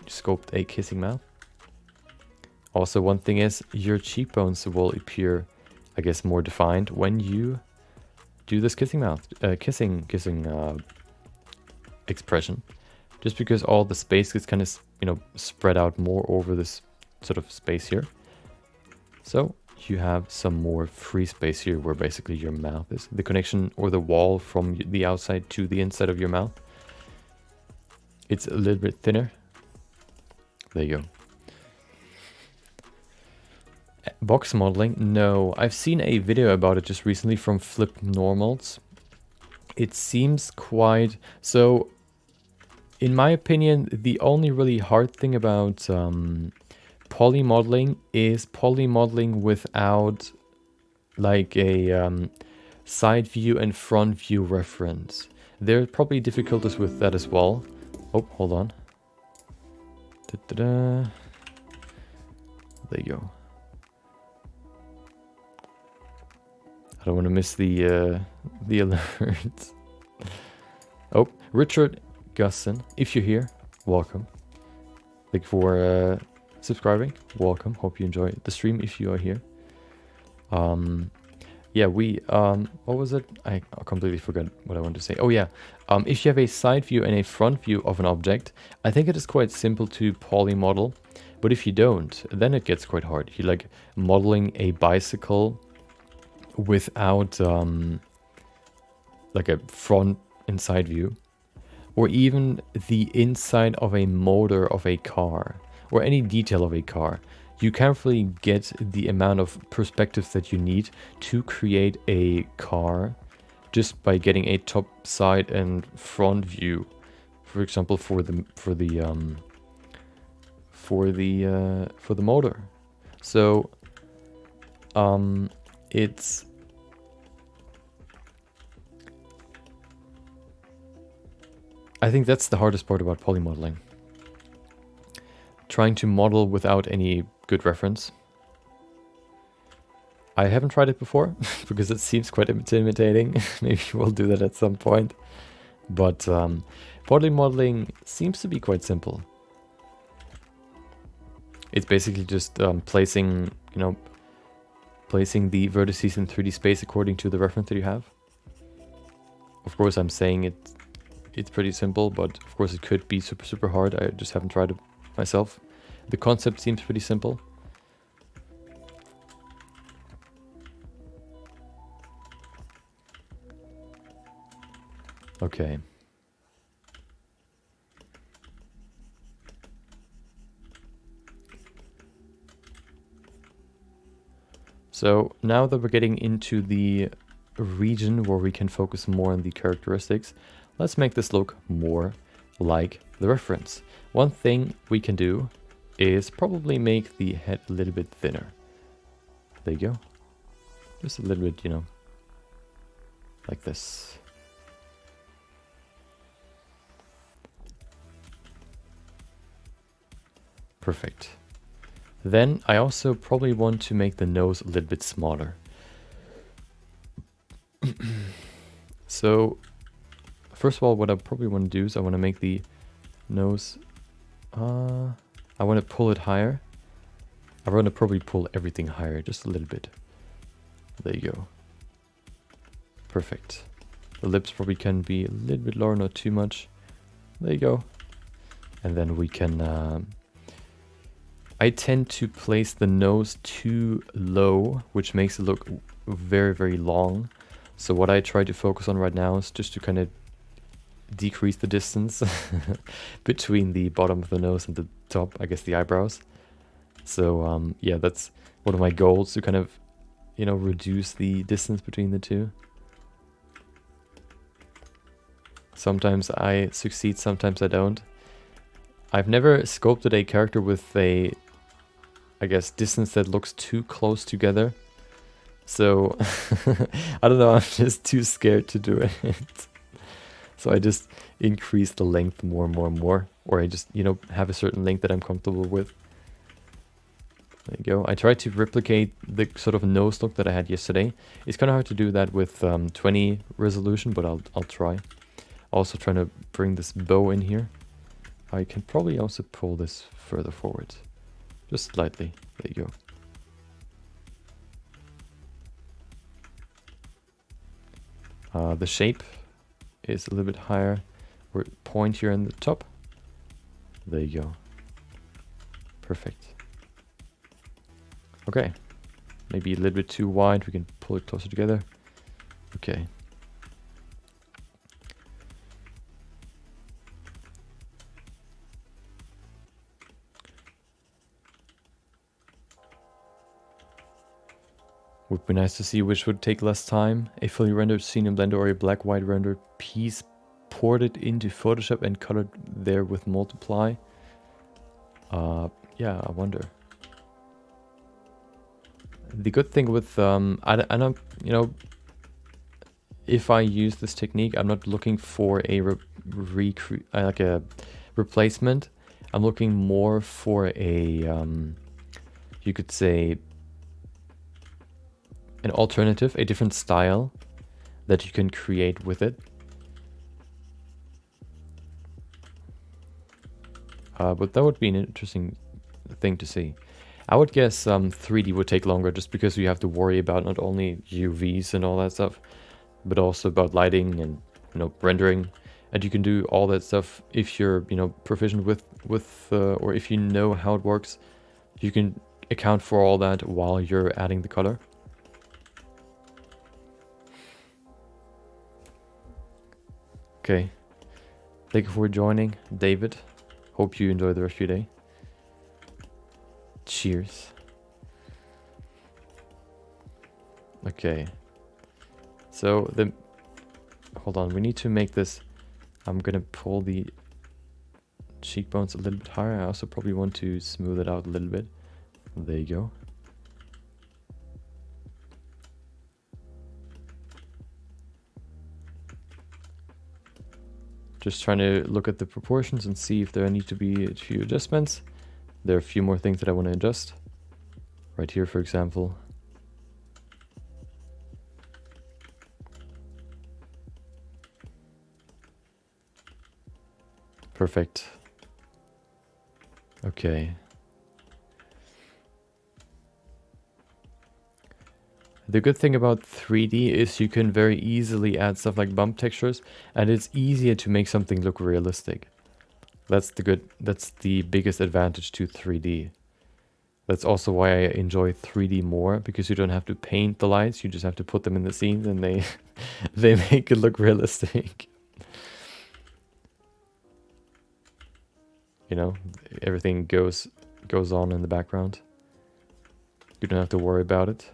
Speaker 1: sculpt a kissing mouth. Also, one thing is your cheekbones will appear, I guess, more defined when you do this kissing mouth, kissing expression, just because all the space is kind of, you know, spread out more over this sort of space here. So you have some more free space here where basically your mouth is. The connection or the wall from the outside to the inside of your mouth, it's a little bit thinner. There you go. Box modeling? No, I've seen a video about it just recently from Flip Normals. It seems quite... So, in my opinion, the only really hard thing about polymodeling is polymodeling without like a side view and front view reference. There are probably difficulties with that as well. Oh, hold on. There you go. I don't want to miss the alerts. Oh, Richard Gusson, if you're here, welcome. Thank you for subscribing. Welcome. Hope you enjoy the stream if you are here. Yeah, we what was it? I completely forgot what I wanted to say. Oh yeah, if you have a side view and a front view of an object, I think it is quite simple to polymodel. But if you don't, then it gets quite hard. You're like modeling a bicycle without like a front and side view, or even the inside of a motor of a car, or any detail of a car. You can't really get the amount of perspectives that you need to create a car just by getting a top, side, and front view. For example, for the motor. So it's I think that's the hardest part about polymodeling. Trying to model without any good reference. I haven't tried it before because it seems quite intimidating. Maybe we'll do that at some point. But polymodeling seems to be quite simple. It's basically just placing the vertices in 3D space according to the reference that you have. Of course, I'm saying it's pretty simple, but of course it could be super, super hard. I just haven't tried it myself. The concept seems pretty simple. Okay. So now that we're getting into the region where we can focus more on the characteristics, let's make this look more like the reference. One thing we can do is probably make the head a little bit thinner. There you go. Just a little bit, you know, like this. Perfect. Then I also probably want to make the nose a little bit smaller. So first of all, what I probably want to do is I want to make the nose, I want to pull it higher. I want to probably pull everything higher just a little bit. There you go. Perfect. The lips probably can be a little bit lower, not too much. There you go. And then we can, I tend to place the nose too low, which makes it look very, very long. So what I try to focus on right now is just to kind of decrease the distance between the bottom of the nose and the top, I guess the eyebrows. So yeah, that's one of my goals, to kind of, you know, reduce the distance between the two. Sometimes I succeed, sometimes I don't. I've never sculpted a character with a, I guess, distance that looks too close together. So I don't know, I'm just too scared to do it. So I just increase the length more and more and more. Or I just, you know, have a certain length that I'm comfortable with. There you go. I tried to replicate the sort of nose look that I had yesterday. It's kind of hard to do that with 20 resolution, but I'll try. Also trying to bring this bow in here. I can probably also pull this further forward. Just slightly. There you go. The shape is a little bit higher, or point here in the top. There you go. Perfect. Okay. Maybe a little bit too wide. We can pull it closer together. Okay. Would be nice to see which would take less time. A fully rendered scene in Blender or a black-white rendered piece ported into Photoshop and colored there with multiply. Yeah, I wonder. The good thing with I don't, you know, if I use this technique, I'm not looking for a like a replacement. I'm looking more for a you could say an alternative, a different style that you can create with it. But that would be an interesting thing to see. I would guess 3D would take longer, just because you have to worry about not only UVs and all that stuff, but also about lighting and, you know, rendering. And you can do all that stuff if you're, you know, proficient with or if you know how it works. You can account for all that while you're adding the color. Okay, thank you for joining, David. Hope you enjoy the rest of your day. Cheers. Okay, so hold on, we need to make this. I'm gonna pull the cheekbones a little bit higher. I also probably want to smooth it out a little bit. There you go. Just trying to look at the proportions and see if there need to be a few adjustments. There are a few more things that I want to adjust. Right here, for example. Perfect. Okay. The good thing about 3D is you can very easily add stuff like bump textures, and it's easier to make something look realistic. That's the biggest advantage to 3D. That's also why I enjoy 3D more, because you don't have to paint the lights, you just have to put them in the scenes and they they make it look realistic. You know, everything goes on in the background. You don't have to worry about it.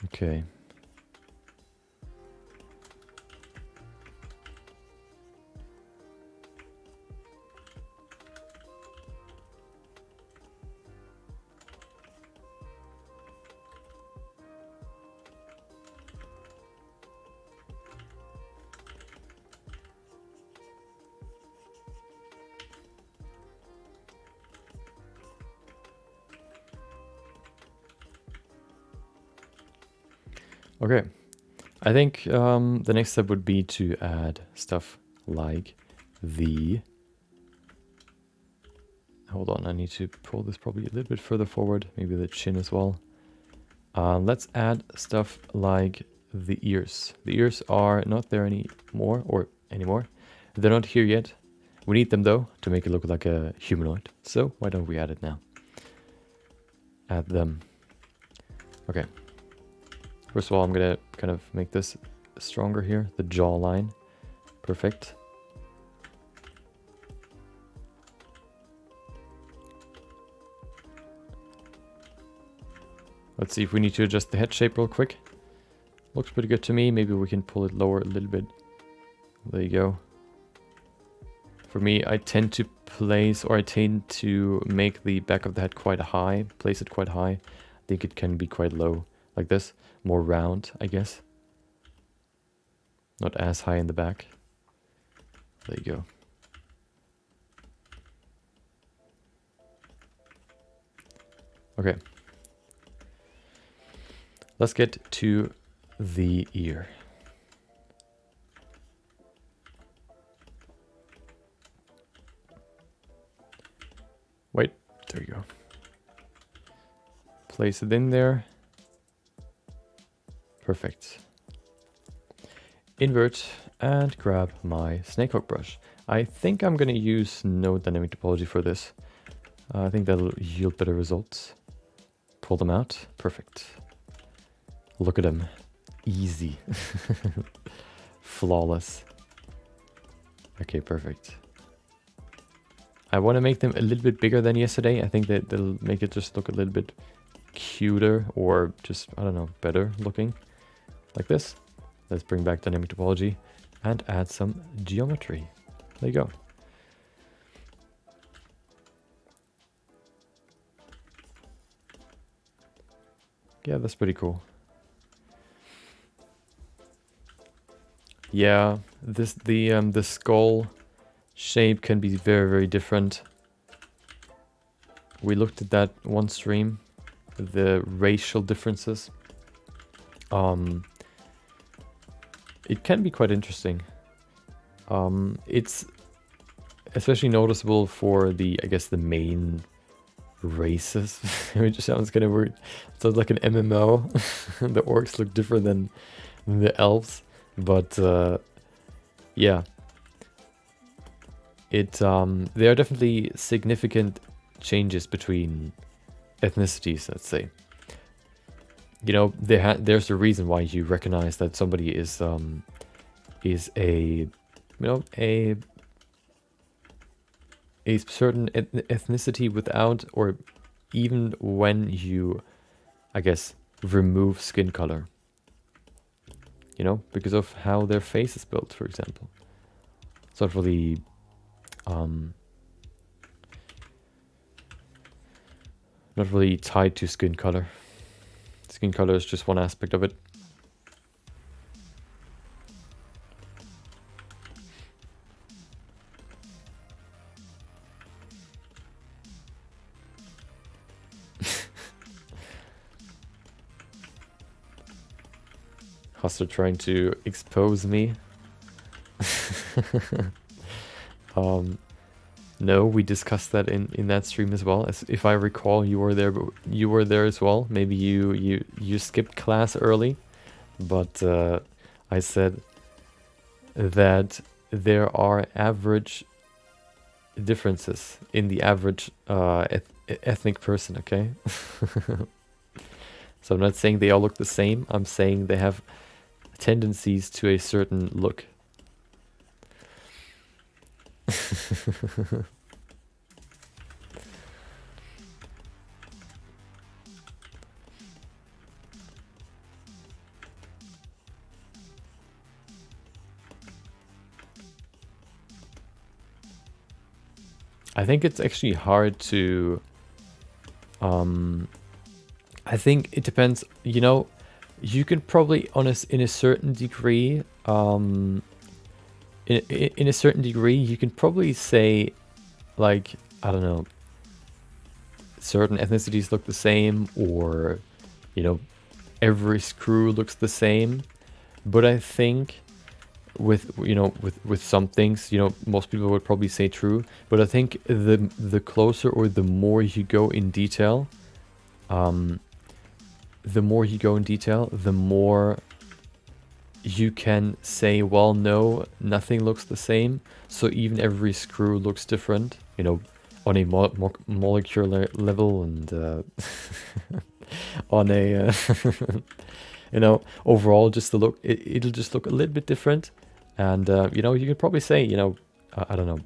Speaker 1: Okay. Okay, I think the next step would be to add stuff like the... Hold on, I need to pull this probably a little bit further forward, maybe the chin as well. Let's add stuff like the ears. The ears are not there anymore. They're not here yet. We need them though to make it look like a humanoid. So why don't we add it now? Add them. Okay. First of all, I'm gonna kind of make this stronger here. The jawline. Perfect. Let's see if we need to adjust the head shape real quick. Looks pretty good to me. Maybe we can pull it lower a little bit. There you go. For me, I tend to make the back of the head quite high. Place it quite high. I think it can be quite low. Like this. More round, I guess. Not as high in the back. There you go. Okay. Let's get to the ear. Wait, there you go. Place it in there. Perfect. Invert and grab my snakehook brush. I think I'm going to use no dynamic topology for this. I think that'll yield better results. Pull them out. Perfect. Look at them. Easy. Flawless. Okay, perfect. I want to make them a little bit bigger than yesterday. I think that they'll make it just look a little bit cuter or just, I don't know, better looking. Like this. Let's bring back dynamic topology and add some geometry. There you go. Yeah, that's pretty cool. Yeah, the skull shape can be very, very different. We looked at that one stream, the racial differences. It can be quite interesting. It's especially noticeable for the, I guess, the main races, which sounds kind of weird. It sounds like an MMO. The orcs look different than the elves, but yeah, there are definitely significant changes between ethnicities, let's say. You know, there's a reason why you recognize that somebody is a, you know, a certain ethnicity without, or even when you, I guess, remove skin color. You know, because of how their face is built, for example. It's not really, not really tied to skin color. Skin color is just one aspect of it. Hustler trying to expose me. No, we discussed that in that stream as well. As if I recall, you were there, but you were there as well. Maybe you skipped class early, but I said that there are average differences in the average ethnic person. Okay. So I'm not saying they all look the same. I'm saying they have tendencies to a certain look. I think it's actually hard to... I think it depends, you know, you can probably, in a certain degree, in a certain degree, you can probably say, like, I don't know, certain ethnicities look the same, or, you know, every screw looks the same. But I think with, you know, with some things, you know, most people would probably say true. But I think the closer or the more you go in detail, the more you can say, well, no, nothing looks the same. So even every screw looks different, you know, on a molecular level, and on a, you know, overall, just the look, it'll just look a little bit different. And, you know, you could probably say, you know, I don't know,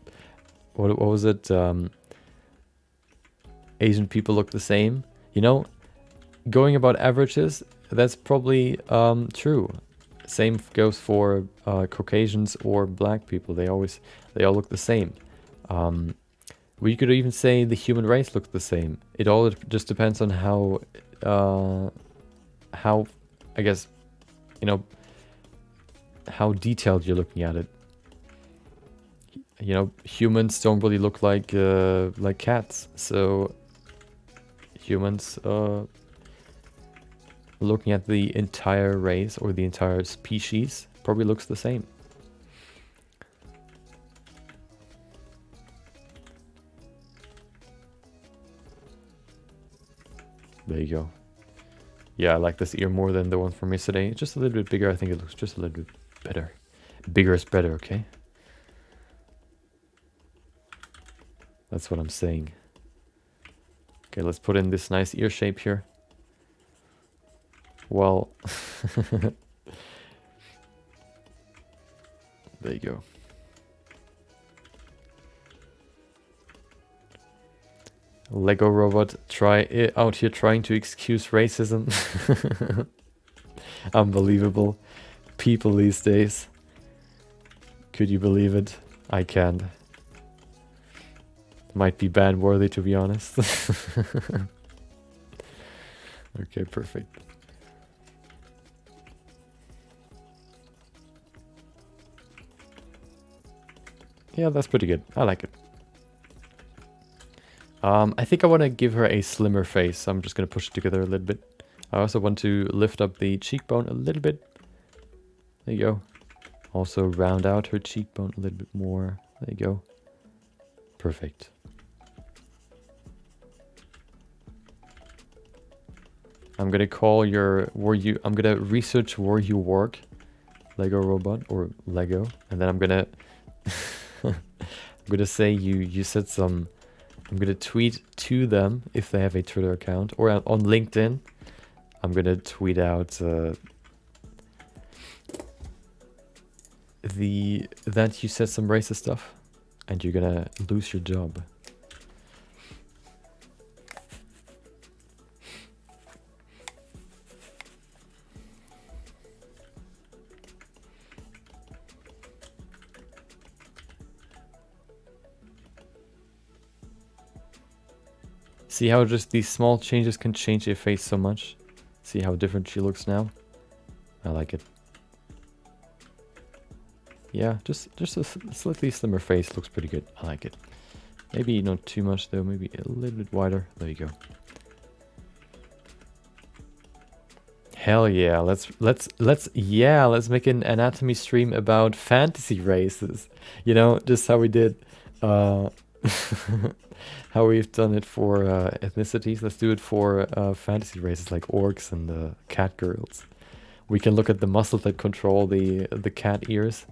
Speaker 1: what was it? Asian people look the same, you know, going about averages, that's probably true. Same goes for Caucasians or black people. They all look the same. We could even say the human race looks the same. It all just depends on how I guess, you know, how detailed you're looking at it. You know, humans don't really look like cats, so humans looking at the entire race or the entire species probably looks the same. There you go. Yeah, I like this ear more than the one from yesterday. It's just a little bit bigger. I think it looks just a little bit better. Bigger is better, okay? That's what I'm saying. Okay, let's put in this nice ear shape here. Well, there you go. Lego robot out here trying to excuse racism. Unbelievable. People these days. Could you believe it? I can't. Might be ban worthy, to be honest. Okay, perfect. Yeah, that's pretty good. I like it. I think I want to give her a slimmer face. I'm just going to push it together a little bit. I also want to lift up the cheekbone a little bit. There you go. Also round out her cheekbone a little bit more. There you go. Perfect. I'm going to call I'm going to research where you work, Lego robot, or Lego. And then I'm going to... I'm going to say you said some... I'm going to tweet to them if they have a Twitter account, or on LinkedIn. I'm going to tweet out that you said some racist stuff, and you're going to lose your job. See how just these small changes can change your face so much? See how different she looks now? I like it. Yeah, just a slightly slimmer face looks pretty good. I like it. Maybe not too much though, maybe a little bit wider. There you go. Hell yeah, let's make an anatomy stream about fantasy races. You know, just how we did how we've done it for ethnicities. Let's do it for fantasy races like orcs and cat girls. We can look at the muscles that control the cat ears,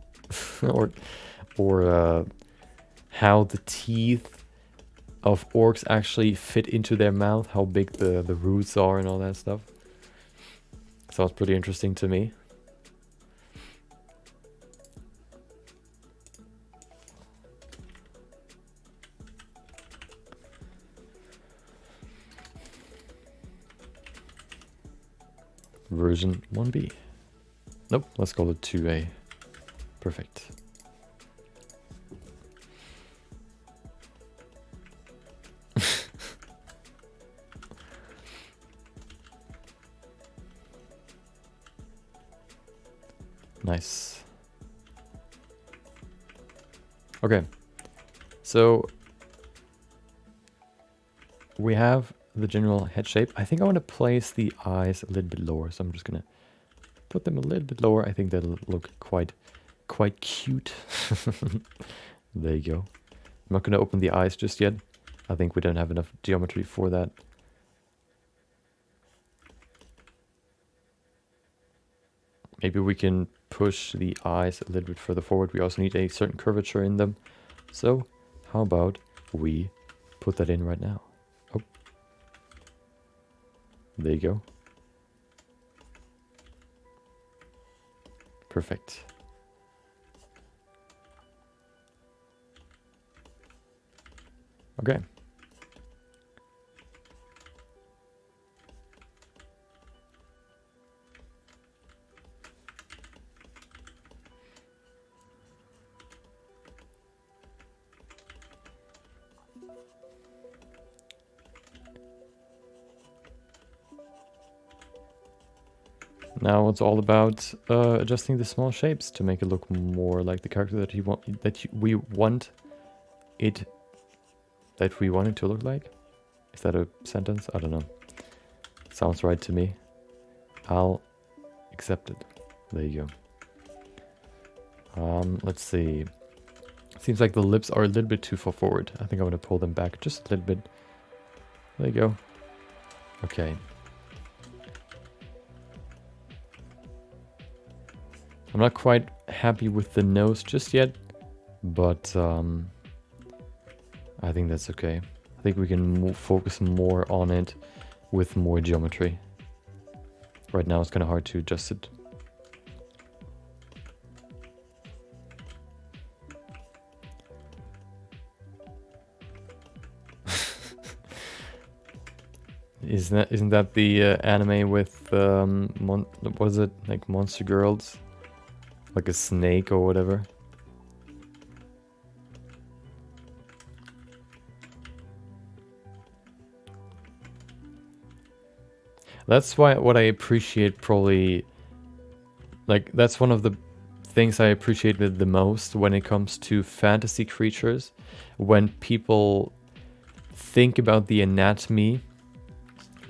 Speaker 1: or how the teeth of orcs actually fit into their mouth, how big the roots are and all that stuff. Sounds pretty interesting to me. Version 1B. Nope, let's call it 2A. Perfect. Nice. Okay, so we have the general head shape. I think I want to place the eyes a little bit lower, so I'm just gonna put them a little bit lower. I think that'll look quite cute. There you go. I'm not gonna open the eyes just yet. I think we don't have enough geometry for that. Maybe we can push the eyes a little bit further forward. We also need a certain curvature in them. So how about we put that in right now? Oh, there you go. Perfect. Okay. Now it's all about adjusting the small shapes to make it look more like the character that we want it to look like. Is that a sentence? I don't know. Sounds right to me. I'll accept it. There you go. Let's see. Seems like the lips are a little bit too far forward. I think I want to pull them back just a little bit. There you go. Okay. I'm not quite happy with the nose just yet, but I think that's okay. I think we can focus more on it with more geometry. Right now it's kind of hard to adjust it. Isn't that the anime with what is it, like monster girls? Like a snake or whatever. That's what I appreciate probably. Like, that's one of the things I appreciate the most when it comes to fantasy creatures. When people think about the anatomy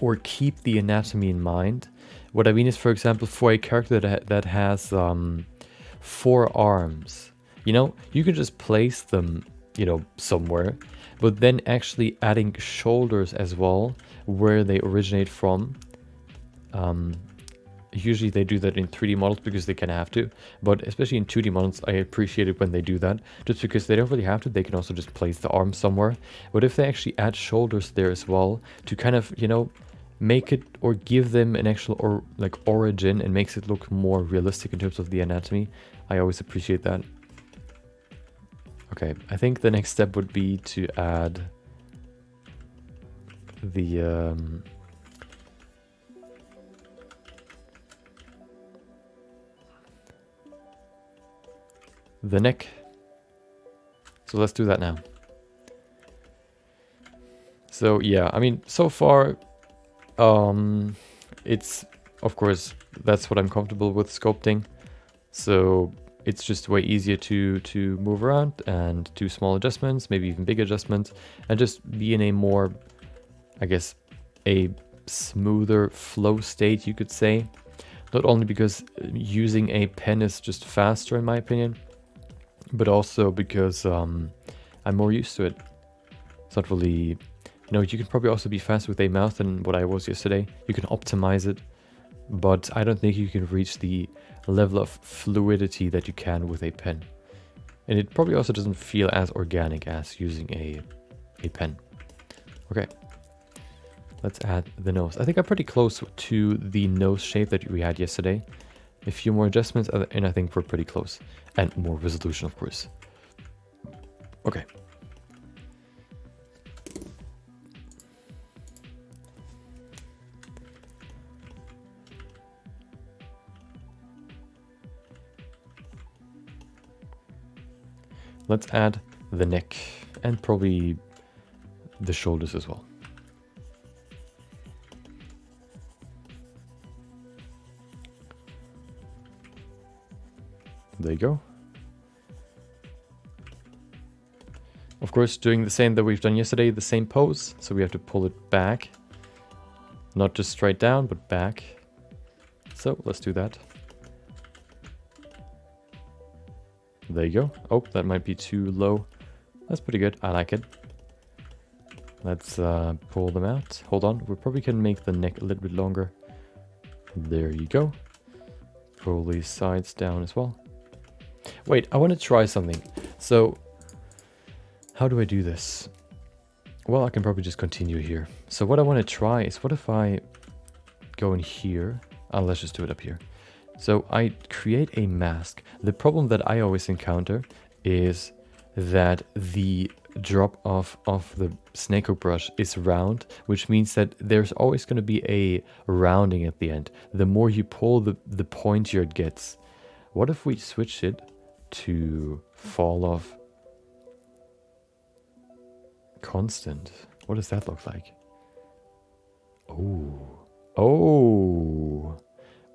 Speaker 1: or keep the anatomy in mind. What I mean is, for example, for a character that has 4 arms, you know, you can just place them, you know, somewhere, but then actually adding shoulders as well where they originate from. Usually they do that in 3D models because they kind of have to, but especially in 2D models I appreciate it when they do that, just because they don't really have to. They can also just place the arms somewhere, but if they actually add shoulders there as well to kind of, you know, make it or give them an actual origin and makes it look more realistic in terms of the anatomy, I always appreciate that. Okay, I think the next step would be to add the neck. So let's do that now. So yeah, I mean, so far it's, of course, that's what I'm comfortable with sculpting. So it's just way easier to move around and do small adjustments, maybe even big adjustments, and just be in a more, I guess, a smoother flow state, you could say. Not only because using a pen is just faster in my opinion, but also because I'm more used to it. It's not really, you know, you can probably also be faster with a mouse than what I was yesterday. You can optimize it, but I don't think you can reach the level of fluidity that you can with a pen. And it probably also doesn't feel as organic as using a pen. Okay, Let's add the nose. I think I'm pretty close to the nose shape that we had yesterday. A few more adjustments, and I think we're pretty close. And more resolution, of course. Okay. Let's add the neck and probably the shoulders as well. There you go. Of course, doing the same that we've done yesterday, the same pose. So we have to pull it back. Not just straight down, but back. So let's do that. There you go. Oh, that might be too low. That's pretty good. I like it. Let's pull them out. Hold on. We probably can make the neck a little bit longer. There you go. Pull these sides down as well. Wait, I want to try something. So, how do I do this? Well, I can probably just continue here. So what I want to try is, what if I go in here? Let's just do it up here. So I create a mask. The problem that I always encounter is that the drop off of the snakehook brush is round, which means that there's always going to be a rounding at the end. The more you pull, the pointier it gets. What if we switch it to fall off constant? What does that look like? Oh,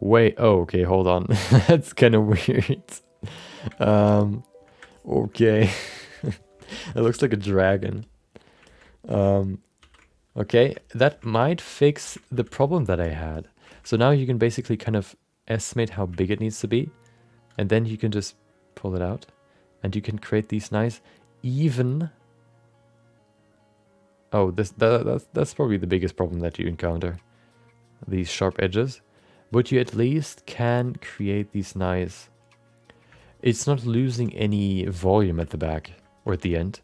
Speaker 1: wait. Oh, okay, hold on. That's kind of weird. Okay. It looks like a dragon. Okay, that might fix the problem that I had. So now you can basically kind of estimate how big it needs to be, and then you can just pull it out, and you can create these nice even. Oh, that's probably the biggest problem that you encounter, these sharp edges. But you at least can create these nice. It's not losing any volume at the back or at the end,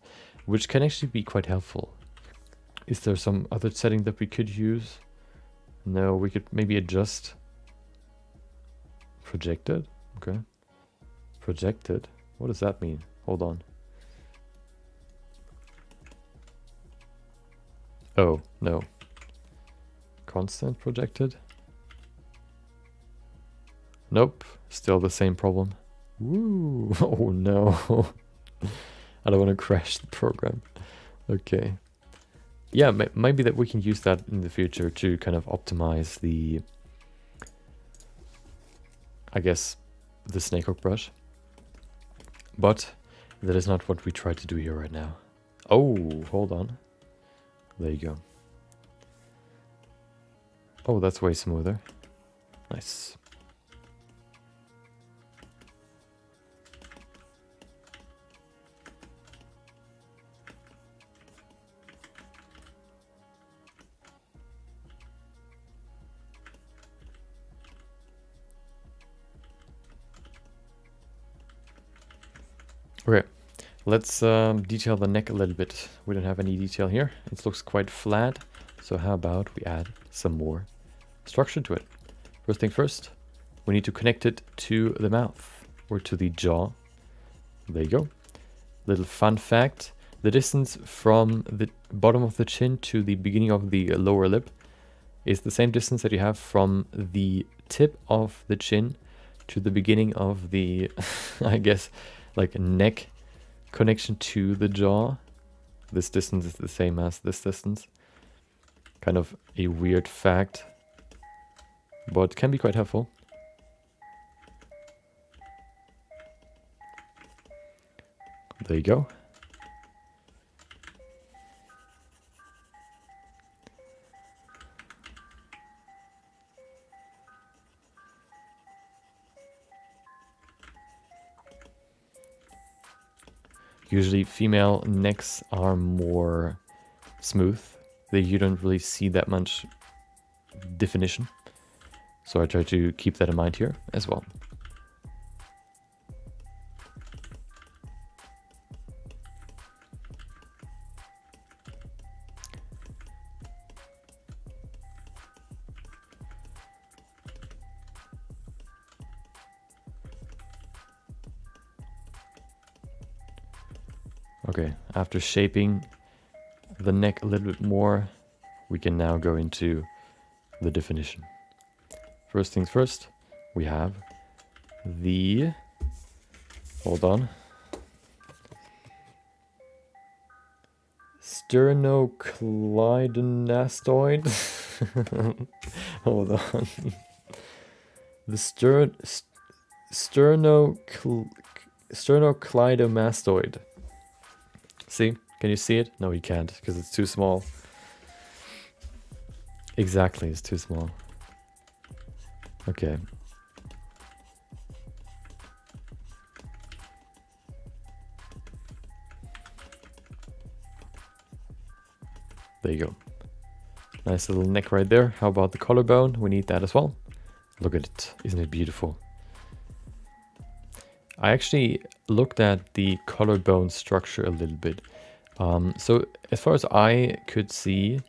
Speaker 1: which can actually be quite helpful. Is there some other setting that we could use? No, we could maybe adjust. Projected? Okay. Projected? What does that mean? Hold on. Oh, no. Constant projected? Nope. Still the same problem. Woo! Oh no. I don't want to crash the program. Okay. Yeah, maybe that we can use that in the future to kind of optimize the, I guess, the snakehook brush. But that is not what we try to do here right now. Oh, hold on. There you go. Oh, that's way smoother. Nice. Okay, let's detail the neck a little bit. We don't have any detail here. It looks quite flat. So how about we add some more structure to it? First thing first, we need to connect it to the mouth or to the jaw. There you go. Little fun fact, the distance from the bottom of the chin to the beginning of the lower lip is the same distance that you have from the tip of the chin to the beginning of the, I guess, like neck connection to the jaw. This distance is the same as this distance. Kind of a weird fact, but can be quite helpful. There you go. Usually female necks are more smooth. You don't really see that much definition. So I try to keep that in mind here as well. Okay, after shaping the neck a little bit more, we can now go into the definition. First things first, we have the, hold on, sternocleidomastoid. Hold on. The sternocleidomastoid. See? Can you see it? No, you can't, because it's too small. Exactly, it's too small. Okay. There you go. Nice little neck right there. How about the collarbone? We need that as well. Look at it. Isn't it beautiful? I actually looked at the collarbone structure a little bit. So as far as I could see,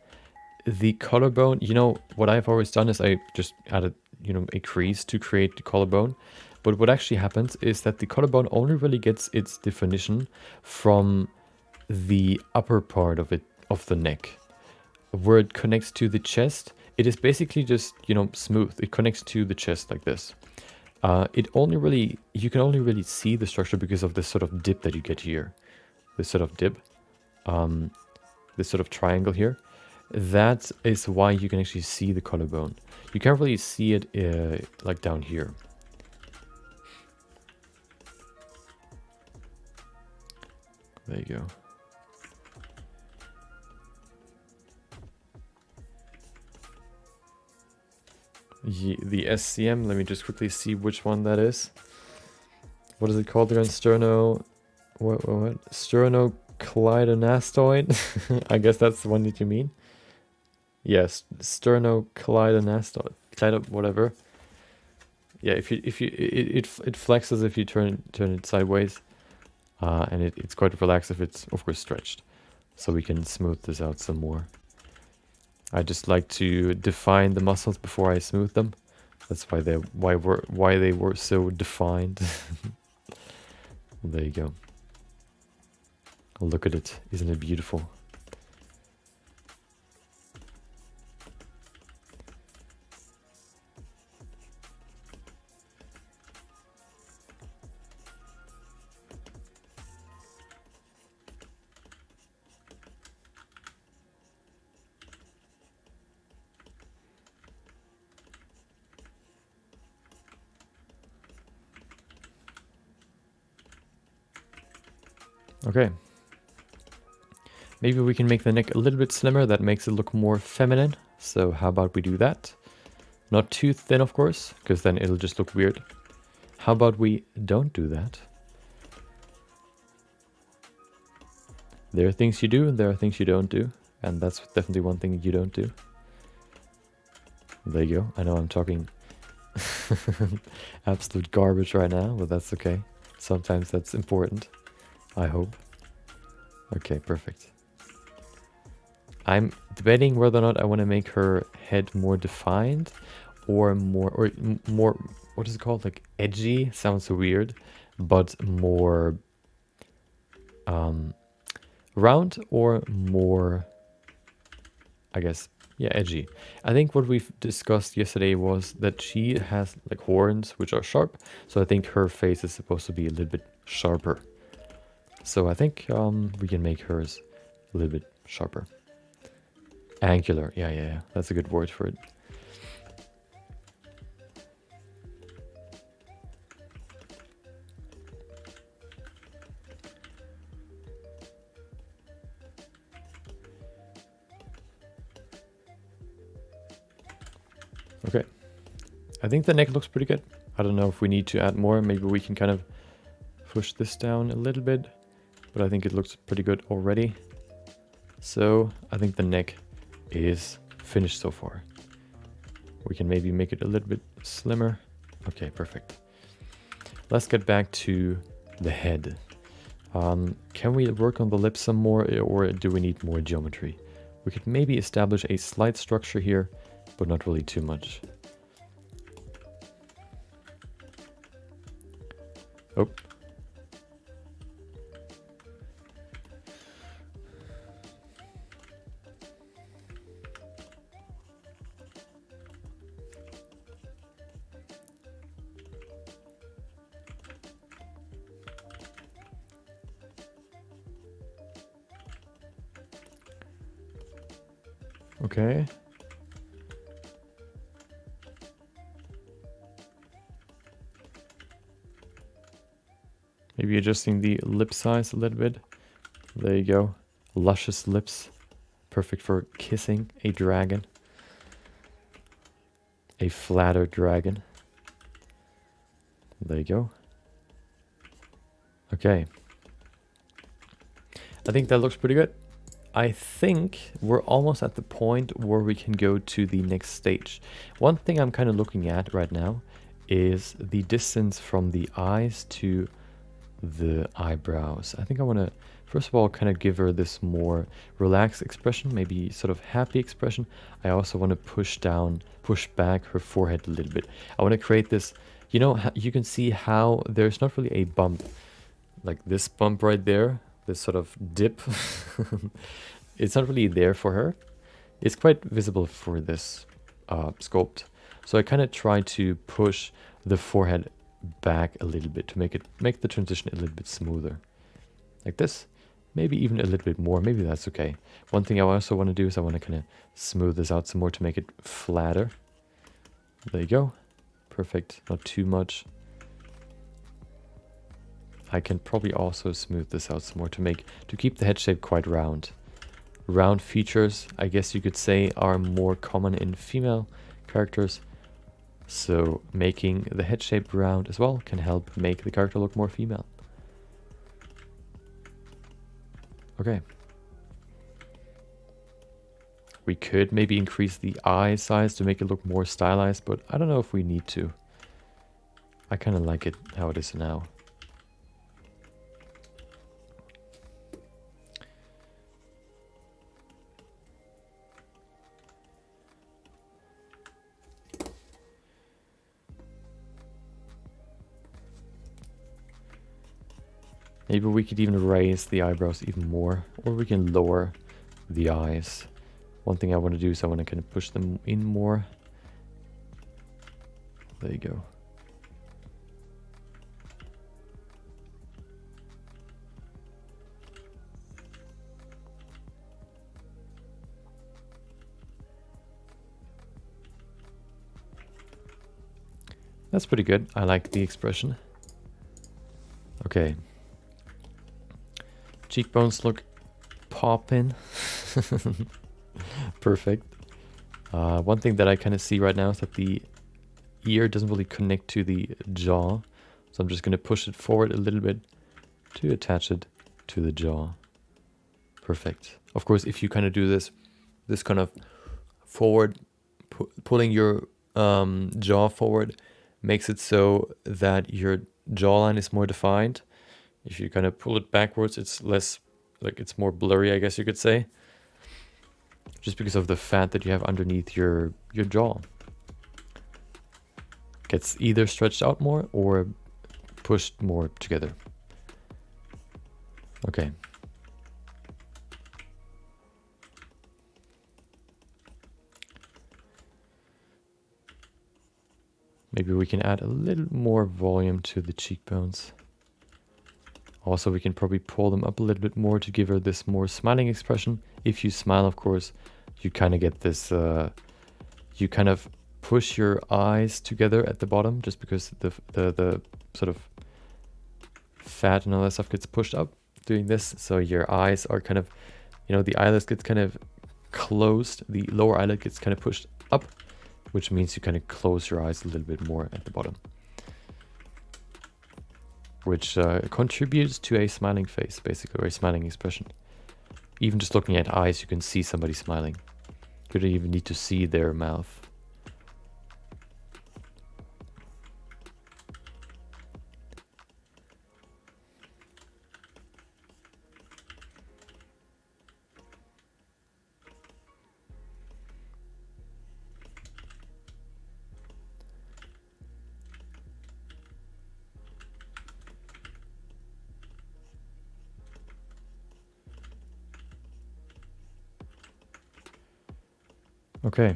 Speaker 1: the collarbone, you know, what I've always done is I just added, you know, a crease to create the collarbone. But what actually happens is that the collarbone only really gets its definition from the upper part of it, of the neck. Where it connects to the chest, it is basically just, you know, smooth. It connects to the chest like this. You can only really see the structure because of this sort of dip that you get here. This sort of dip. This sort of triangle here. That is why you can actually see the collarbone. You can't really see it like down here. There you go. The SCM, let me just quickly see which one that is. What is it called again? What? Sternocleidomastoid? I guess that's the one that you mean. Yes, sternocleidomastoid. Whatever. Yeah, it flexes if you turn it sideways, and it's quite relaxed if it's of course stretched. So we can smooth this out some more. I just like to define the muscles before I smooth them. That's why they were so defined. There you go. Look at it. Isn't it beautiful? Okay. Maybe we can make the neck a little bit slimmer. That makes it look more feminine. So how about we do that? Not too thin, of course, because then it'll just look weird. How about we don't do that? There are things you do and there are things you don't do. And that's definitely one thing you don't do. There you go. I know I'm talking absolute garbage right now, but that's okay. Sometimes that's important. I hope. Okay, perfect. I'm debating whether or not I want to make her head more defined or more, what is it called? Like edgy? Sounds so weird, but more round or more, I guess, yeah, edgy. I think what we've discussed yesterday was that she has like horns which are sharp, so I think her face is supposed to be a little bit sharper. So I think we can make hers a little bit sharper. Angular, yeah, that's a good word for it. Okay, I think the neck looks pretty good. I don't know if we need to add more. Maybe we can kind of push this down a little bit, but I think it looks pretty good already. So I think the neck is finished so far. We can maybe make it a little bit slimmer. Okay, perfect. Let's get back to the head. Can we work on the lips some more, or do we need more geometry? We could maybe establish a slight structure here, but not really too much. Oh. Okay. Maybe adjusting the lip size a little bit. There you go. Luscious lips. Perfect for kissing a dragon. A flatter dragon. There you go. Okay. I think that looks pretty good. I think we're almost at the point where we can go to the next stage. One thing I'm kind of looking at right now is the distance from the eyes to the eyebrows. I think I want to, first of all, kind of give her this more relaxed expression, maybe sort of happy expression. I also want to push back her forehead a little bit. I want to create this, you know, you can see how there's not really a bump, like this bump right there, this sort of dip. It's not really there for her. It's quite visible for this sculpt. So I kind of try to push the forehead back a little bit to make the transition a little bit smoother, like this. Maybe even a little bit more. Maybe that's okay. One thing I also want to do is I want to kind of smooth this out some more to make it flatter. There you go. Perfect. Not too much. I can probably also smooth this out some more to keep the head shape quite round. Round features, I guess you could say, are more common in female characters. So making the head shape round as well can help make the character look more female. Okay. We could maybe increase the eye size to make it look more stylized, but I don't know if we need to. I kind of like it how it is now. Maybe we could even raise the eyebrows even more, or we can lower the eyes. One thing I want to do is I want to kind of push them in more. There you go. That's pretty good. I like the expression. Okay. Cheekbones look poppin'. Perfect. One thing that I kind of see right now is that the ear doesn't really connect to the jaw. So I'm just going to push it forward a little bit to attach it to the jaw. Perfect. Of course, if you kind of do this kind of forward, pulling your jaw forward makes it so that your jawline is more defined. If you kind of pull it backwards, it's less, like it's more blurry, I guess you could say. Just because of the fat that you have underneath your jaw. Gets either stretched out more or pushed more together. Okay. Maybe we can add a little more volume to the cheekbones. Also, we can probably pull them up a little bit more to give her this more smiling expression. If you smile, of course, you kind of get this, you kind of push your eyes together at the bottom just because the sort of fat and all that stuff gets pushed up doing this. So your eyes are kind of, you know, the eyelids gets kind of closed. The lower eyelid gets kind of pushed up, which means you kind of close your eyes a little bit more at the bottom. Which contributes to a smiling face, basically, or a smiling expression. Even just looking at eyes, you can see somebody smiling. You don't even need to see their mouth. Okay.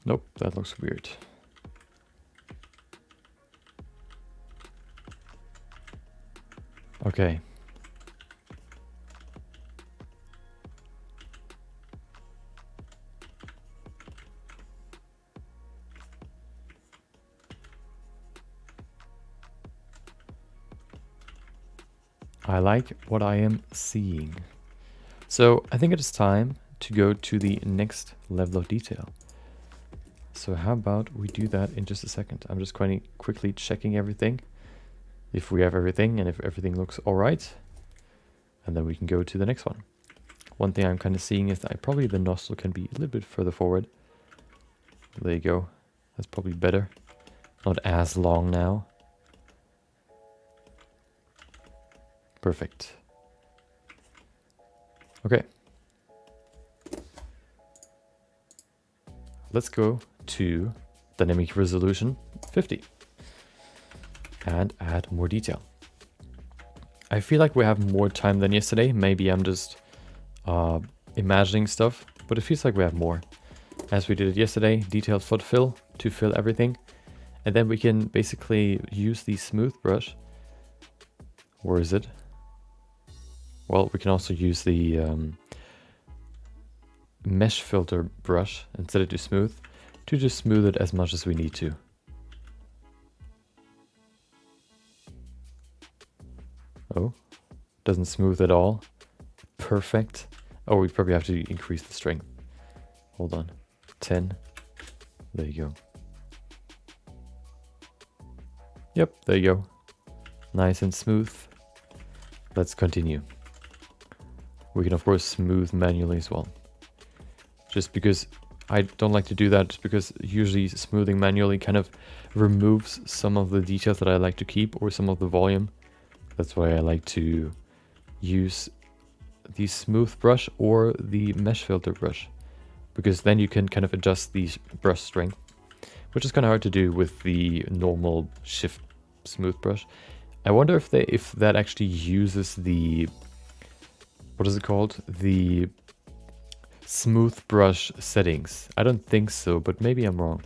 Speaker 1: Nope, that looks weird. Okay. I like what I am seeing. So I think it is time to go to the next level of detail. So how about we do that in just a second. I'm just quite quickly checking everything. If we have everything and if everything looks all right. And then we can go to the next one. One thing I'm kind of seeing is that probably the nostril can be a little bit further forward. There you go. That's probably better. Not as long now. Perfect. Okay. Let's go to dynamic resolution 50 and add more detail. I feel like we have more time than yesterday. Maybe I'm just imagining stuff, but it feels like we have more. As we did it yesterday, detailed foot fill to fill everything. And then we can basically use the smooth brush. Where is it? Well, we can also use the mesh filter brush and set it to smooth to just smooth it as much as we need to. Oh, doesn't smooth at all. Perfect. Oh, we probably have to increase the strength. Hold on. 10. There you go. Yep, there you go. Nice and smooth. Let's continue. We can of course smooth manually as well. Just because I don't like to do that, just because usually smoothing manually kind of removes some of the details that I like to keep or some of the volume. That's why I like to use the smooth brush or the mesh filter brush, because then you can kind of adjust the brush strength, which is kind of hard to do with the normal shift smooth brush. I wonder if that actually uses the, what is it called? The smooth brush settings. I don't think so, but maybe I'm wrong.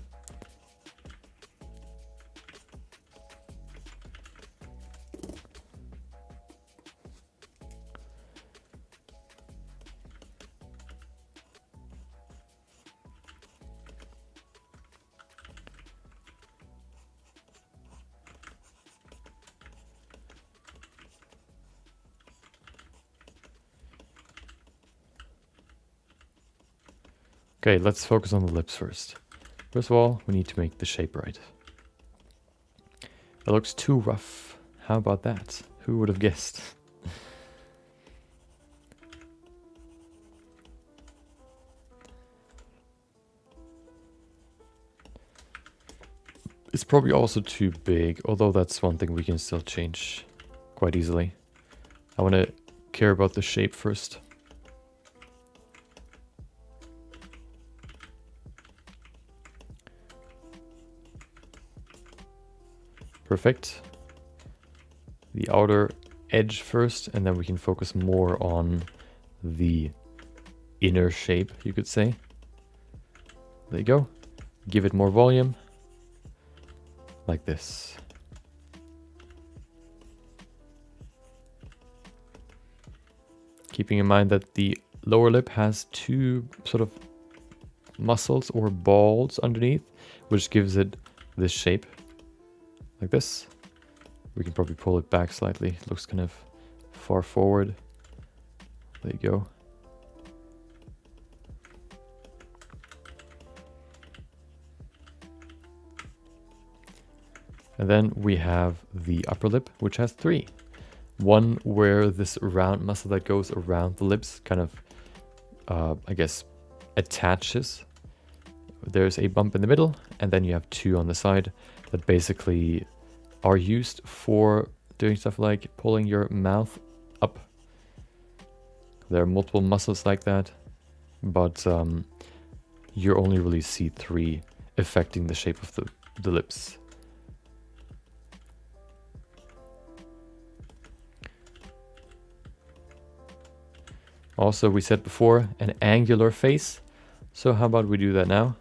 Speaker 1: Okay, let's focus on the lips first. First of all, we need to make the shape right. It looks too rough. How about that? Who would have guessed? It's probably also too big, although that's one thing we can still change quite easily. I want to care about the shape first. Perfect. The outer edge first, and then we can focus more on the inner shape, you could say. There you go. Give it more volume. Like this. Keeping in mind that the lower lip has two sort of muscles or balls underneath, which gives it this shape. Like this. We can probably pull it back slightly. It looks kind of far forward. There you go. And then we have the upper lip, which has three. One where this round muscle that goes around the lips kind of, I guess, attaches. There's a bump in the middle, and then you have two on the side that basically are used for doing stuff like pulling your mouth up. There are multiple muscles like that, but you only really see three affecting the shape of the lips. Also, we said before, an angular face. So how about we do that now?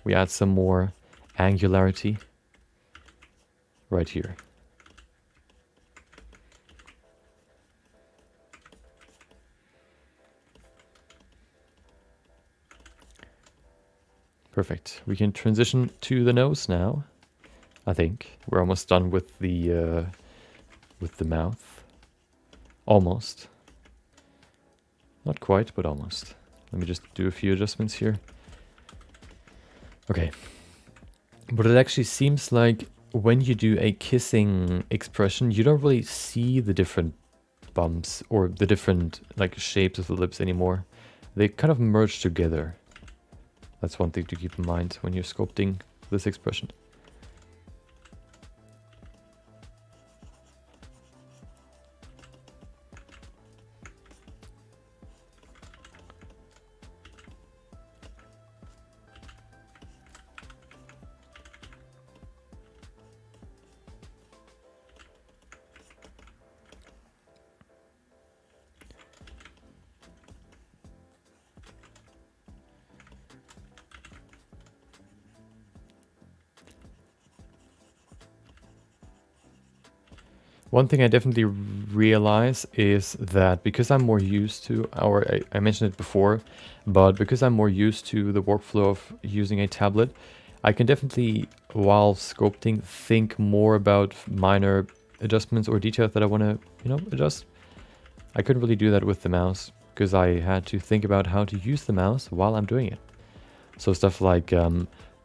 Speaker 1: We add some more angularity right here. Perfect. We can transition to the nose now. I think we're almost done with the mouth. Almost. Not quite, but almost. Let me just do a few adjustments here. Okay. But it actually seems like when you do a kissing expression, you don't really see the different bumps or the different like shapes of the lips anymore. They kind of merge together. That's one thing to keep in mind when you're sculpting this expression. One thing I definitely realize is that because I'm more used to, or I mentioned it before, but because I'm more used to the workflow of using a tablet, I can definitely, while sculpting, think more about minor adjustments or details that I want to, adjust. I couldn't really do that with the mouse because I had to think about how to use the mouse while I'm doing it. So stuff like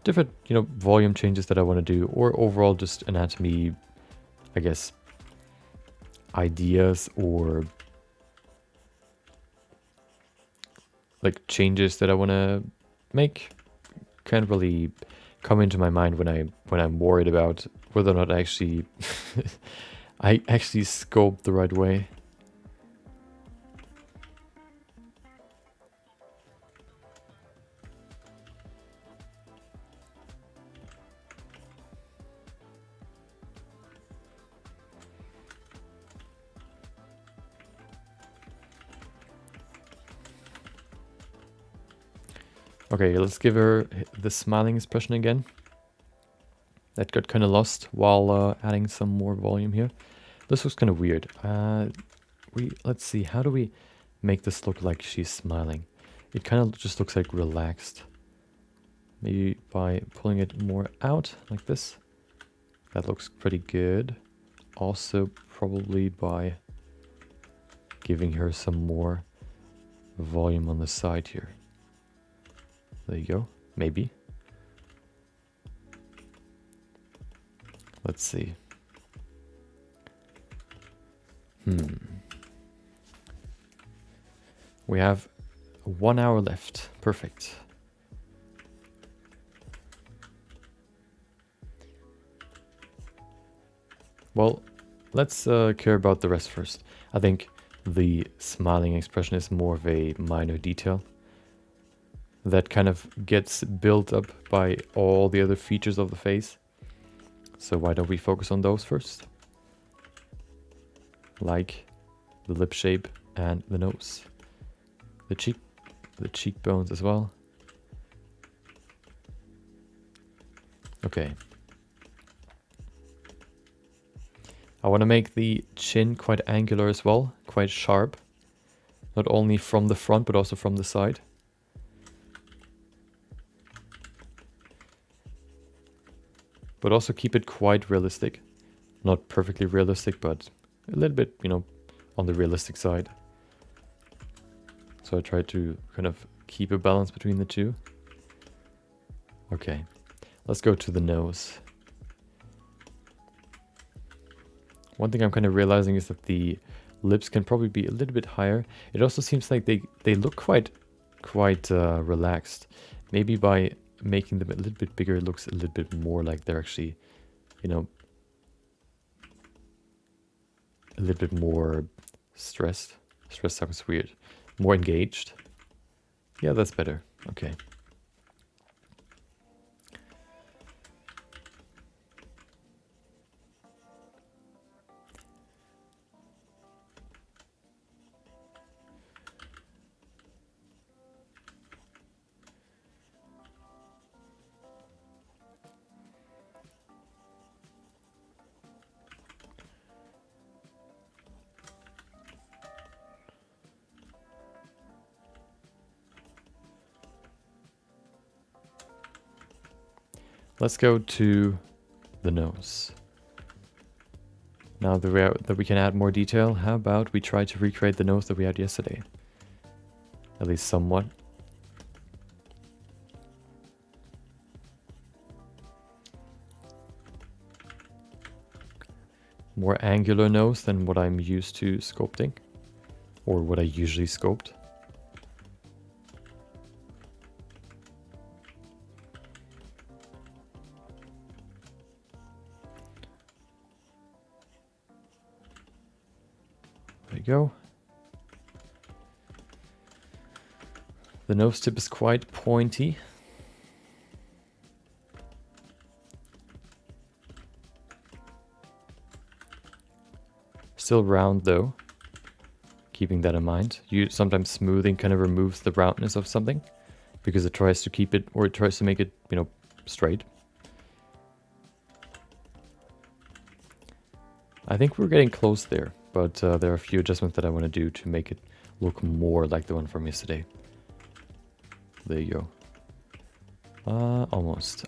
Speaker 1: different, volume changes that I want to do, or overall just anatomy, I guess, ideas or like changes that I want to make can't really come into my mind when I'm worried about whether or not I actually sculpt the right way. Okay, let's give her the smiling expression again. That got kind of lost while adding some more volume here. This looks kind of weird. Let's see, how do we make this look like she's smiling? It kind of just looks like relaxed. Maybe by pulling it more out like this. That looks pretty good. Also probably by giving her some more volume on the side here. There you go. Maybe. Let's see. We have 1 hour left. Perfect. Well, let's care about the rest first. I think the smiling expression is more of a minor detail that kind of gets built up by all the other features of the face. So why don't we focus on those first? Like the lip shape and the nose. The cheekbones as well. Okay. I want to make the chin quite angular as well, quite sharp. Not only from the front, but also from the side. But also keep it quite realistic. Not perfectly realistic, but a little bit, on the realistic side. So I try to kind of keep a balance between the two. Okay, let's go to the nose. One thing I'm kind of realizing is that the lips can probably be a little bit higher. It also seems like they look quite relaxed. Maybe by making them a little bit bigger, it looks a little bit more like they're actually, a little bit more stressed. Stressed sounds weird. More engaged. Yeah, that's better. Okay. Let's go to the nose. Now that we can add more detail, how about we try to recreate the nose that we had yesterday? At least somewhat. More angular nose than what I'm used to sculpting, or what I usually sculpt. There you go. The nose tip is quite pointy. Still round though, keeping that in mind. Sometimes smoothing kind of removes the roundness of something because it tries to keep it, or it tries to make it, you know, straight. I think we're getting close there, but there are a few adjustments that I want to do to make it look more like the one from yesterday. There you go. Almost.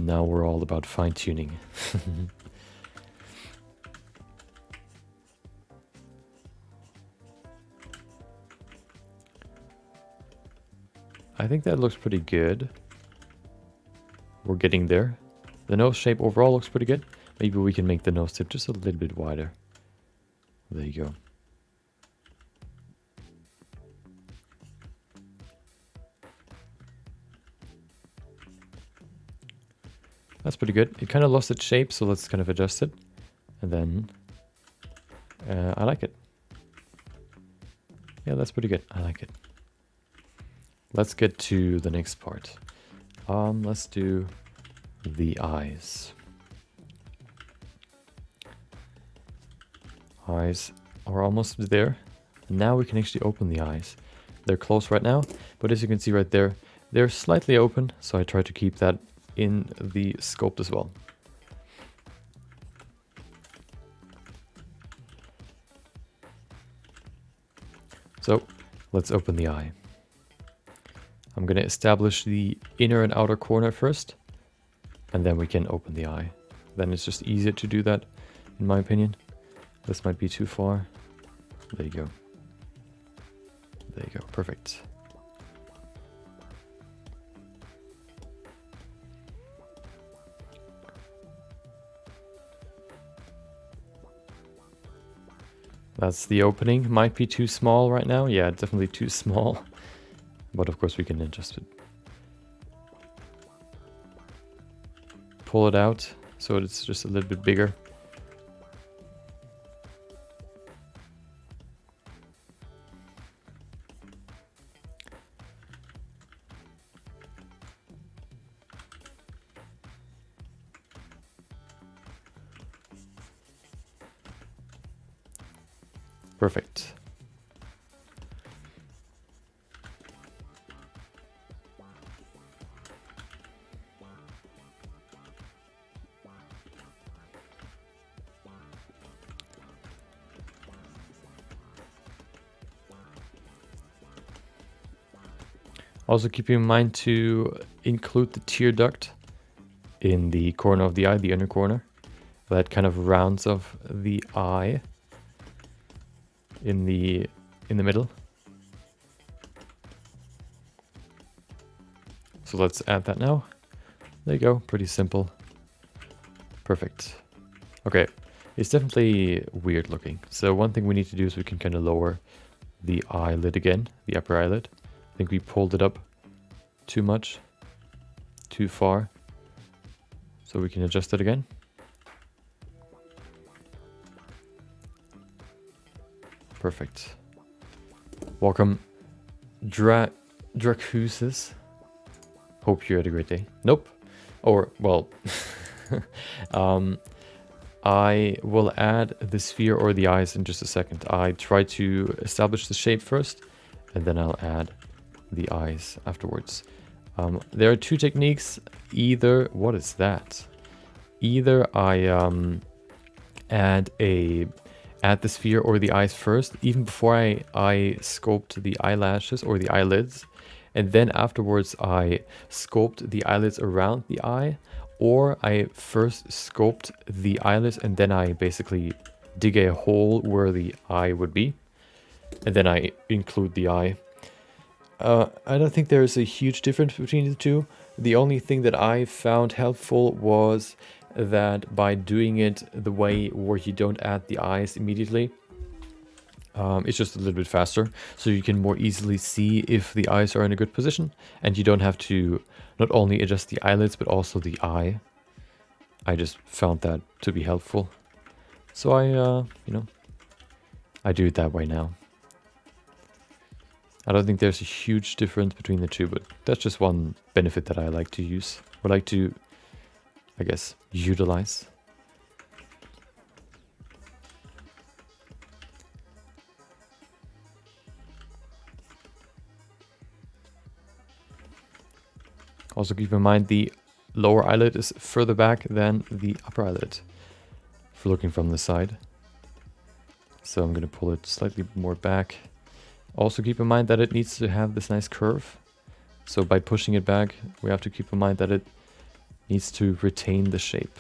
Speaker 1: Now we're all about fine-tuning. I think that looks pretty good. We're getting there. The nose shape overall looks pretty good. Maybe we can make the nose tip just a little bit wider. There you go. That's pretty good. It kind of lost its shape, so let's kind of adjust it. And then I like it. Yeah, that's pretty good. I like it. Let's get to the next part. Let's do the eyes. Eyes are almost there. Now we can actually open the eyes. They're closed right now, but as you can see right there, they're slightly open, so I try to keep that in the sculpt as well. So let's open the eye. I'm going to establish the inner and outer corner first, and then we can open the eye. Then it's just easier to do that, in my opinion. This might be too far. There you go. There you go. Perfect. That's the opening. Might be too small right now. Yeah, definitely too small. But of course we can adjust it. Pull it out so it's just a little bit bigger. Perfect. Also keep in mind to include the tear duct in the corner of the eye, the inner corner. That kind of rounds off the eye in the middle. So let's add that now. There you go, pretty simple. Perfect. Okay, it's definitely weird looking. So one thing we need to do is we can kind of lower the eyelid again, the upper eyelid. I think we pulled it up too much, too far. So we can adjust it again. Perfect. Welcome, Dracusis. Hope you had a great day. Nope. Or, well, I will add the sphere or the eyes in just a second. I try to establish the shape first, and then I'll add the eyes afterwards. There are two techniques. Either, what is that? Either I add the sphere or the eyes first, even before I sculpt the eyelashes or the eyelids, and then afterwards I sculpt the eyelids around the eye, or I first sculpt the eyelids and then I basically dig a hole where the eye would be, and then I include the eye. I don't think there's a huge difference between the two. The only thing that I found helpful was that by doing it the way where you don't add the eyes immediately, it's just a little bit faster, so you can more easily see if the eyes are in a good position, and you don't have to not only adjust the eyelids but also the eye. I just found that to be helpful, so I do it that way now. I don't think there's a huge difference between the two, but that's just one benefit that I like to use, or like to, I guess, utilize. Also keep in mind the lower eyelid is further back than the upper eyelid if you're looking from the side. So I'm going to pull it slightly more back. Also keep in mind that it needs to have this nice curve. So by pushing it back, we have to keep in mind that it needs to retain the shape.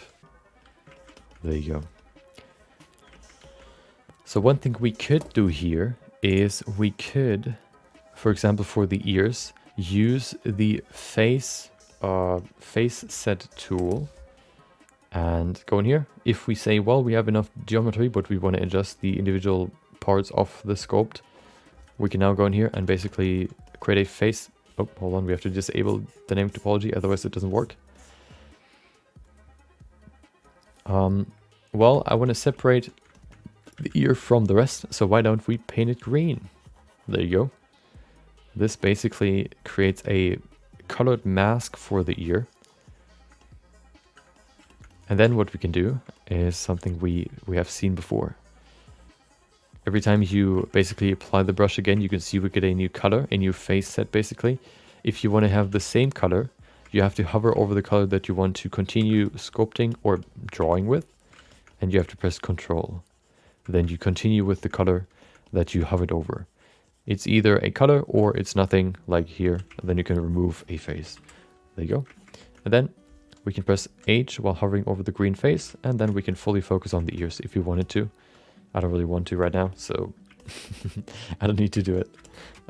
Speaker 1: There you go. So one thing we could do here is we could, for example, for the ears, use the face set tool and go in here. If we say, well, we have enough geometry, but we want to adjust the individual parts of the sculpt, we can now go in here and basically create a face. Oh, hold on, we have to disable dynamic topology, otherwise it doesn't work. Well, I want to separate the ear from the rest, so why don't we paint it green? There you go. This basically creates a colored mask for the ear. And then what we can do is something we have seen before. Every time you basically apply the brush again, you can see we get a new color, a new face set basically. If you want to have the same color, you have to hover over the color that you want to continue sculpting or drawing with, and you have to press Control. Then you continue with the color that you hovered over. It's either a color or it's nothing, like here. Then you can remove a face. There you go. And then we can press H while hovering over the green face, and then we can fully focus on the ears if you wanted to. I don't really want to right now, so I don't need to do it.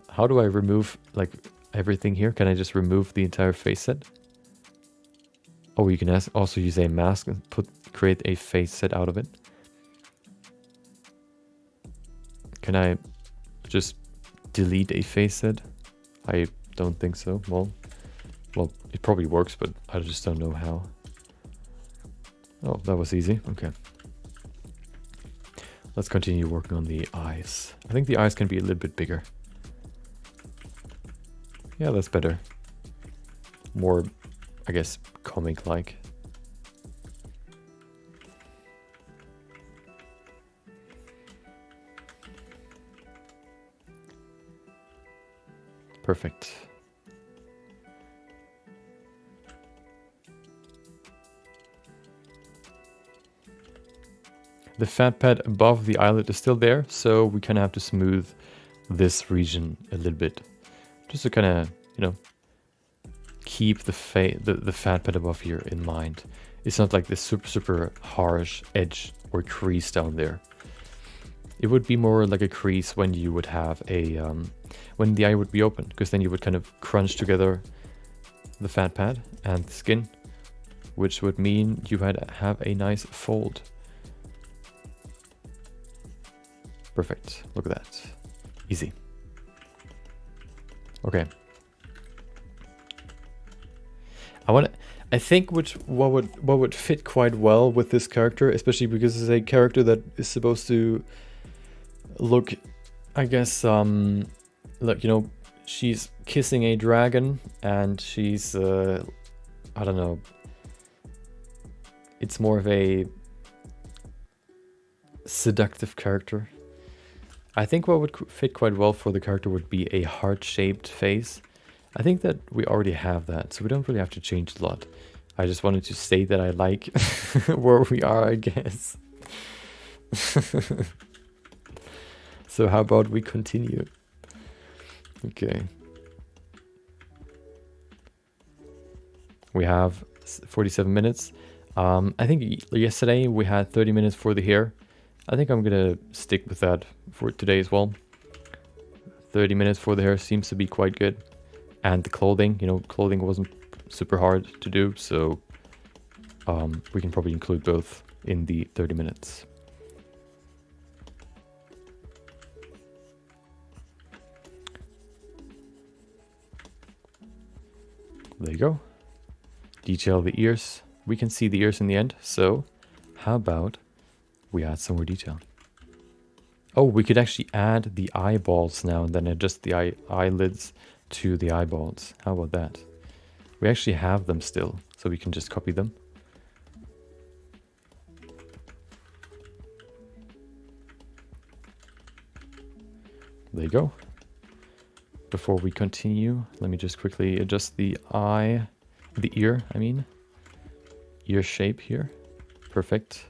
Speaker 1: How do I remove like everything here? Can I just remove the entire face set? Oh, you can also use a mask and create a face set out of it. Can I just delete a face set? I don't think so. Well, it probably works, but I just don't know how. Oh, that was easy. Okay. Let's continue working on the eyes. I think the eyes can be a little bit bigger. Yeah, that's better. More, I guess, comic-like. Perfect. The fat pad above the eyelid is still there, so we kind of have to smooth this region a little bit, just to kind of, you know, keep the fat pad above here in mind. It's not like this super harsh edge or crease down there. It would be more like a crease when you would have a when the eye would be open, because then you would kind of crunch together the fat pad and the skin, which would mean you had have a nice fold. Perfect. Look at that. Easy. Okay. I think what would fit quite well with this character, especially because it's a character that is supposed to look, I guess, like, you know, she's kissing a dragon and she's I don't know. It's more of a seductive character. I think what would fit quite well for the character would be a heart-shaped face. I think that we already have that, so we don't really have to change a lot. I just wanted to say that I like where we are, I guess. So how about we continue? Okay. We have 47 minutes. I think yesterday we had 30 minutes for the hair. I think I'm gonna stick with that for today as well. 30 minutes for the hair seems to be quite good. And the clothing, you know, clothing wasn't super hard to do, so we can probably include both in the 30 minutes. There you go. Detail the ears. We can see the ears in the end, so how about we add some more detail? Oh, we could actually add the eyeballs now and then adjust the eyelids to the eyeballs. How about that? We actually have them still, so we can just copy them. There you go. Before we continue, let me just quickly adjust the ear, ear shape here. Perfect.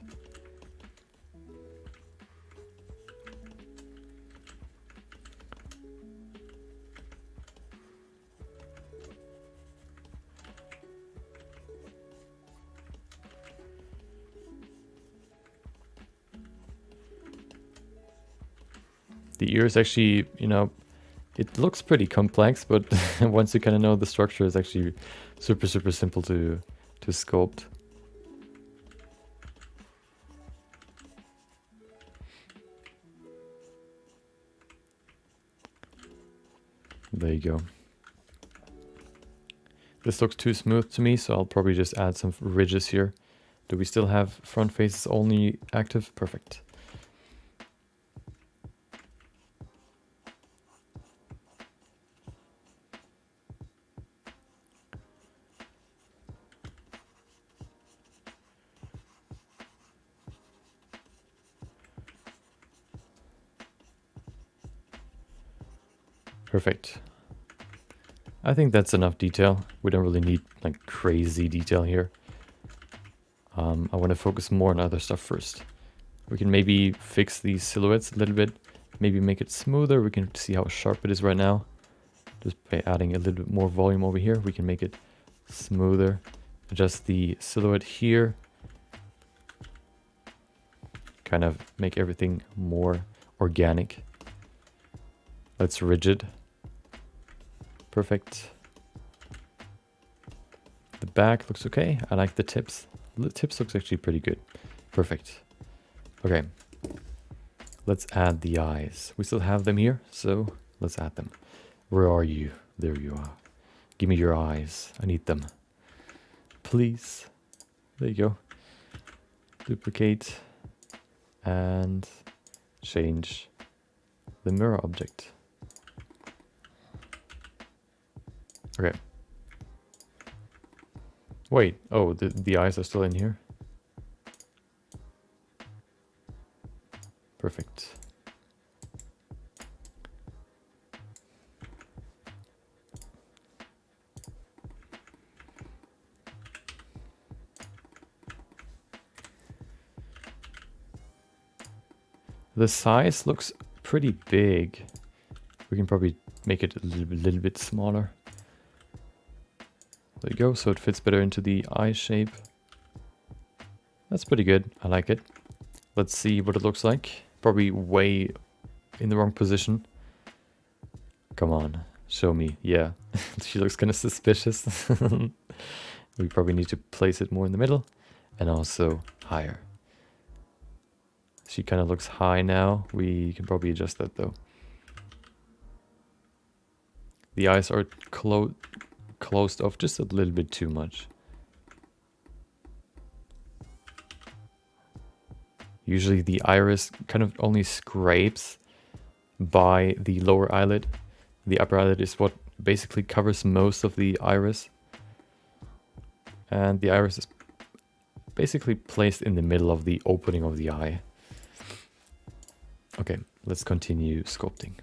Speaker 1: The ear is actually, you know, it looks pretty complex, but once you kind of know the structure, it's actually super simple to sculpt. There you go. This looks too smooth to me, so I'll probably just add some ridges here. Do we still have front faces only active? Perfect. Perfect. I think that's enough detail. We don't really need like crazy detail here. I want to focus more on other stuff first. We can maybe fix these silhouettes a little bit. Maybe make it smoother. We can see how sharp it is right now. Just by adding a little bit more volume over here, we can make it smoother. Adjust the silhouette here. Kind of make everything more organic. That's rigid. Perfect. The back looks okay. I like the tips. The tips looks actually pretty good. Perfect. Okay. Let's add the eyes. We still have them here, so let's add them. Where are you? There you are. Give me your eyes. I need them. Please. There you go. Duplicate and change the mirror object. Okay. Wait, oh, the eyes are still in here? Perfect. The size looks pretty big. We can probably make it a little bit smaller. There you go, so it fits better into the eye shape. That's pretty good, I like it. Let's see what it looks like. Probably way in the wrong position. Come on, show me. Yeah, she looks kind of suspicious. We probably need to place it more in the middle and also higher. She kind of looks high now. We can probably adjust that though. The eyes are closed off just a little bit too much. Usually the iris kind of only scrapes by the lower eyelid. The upper eyelid is what basically covers most of the iris. And the iris is basically placed in the middle of the opening of the eye. Okay, let's continue sculpting.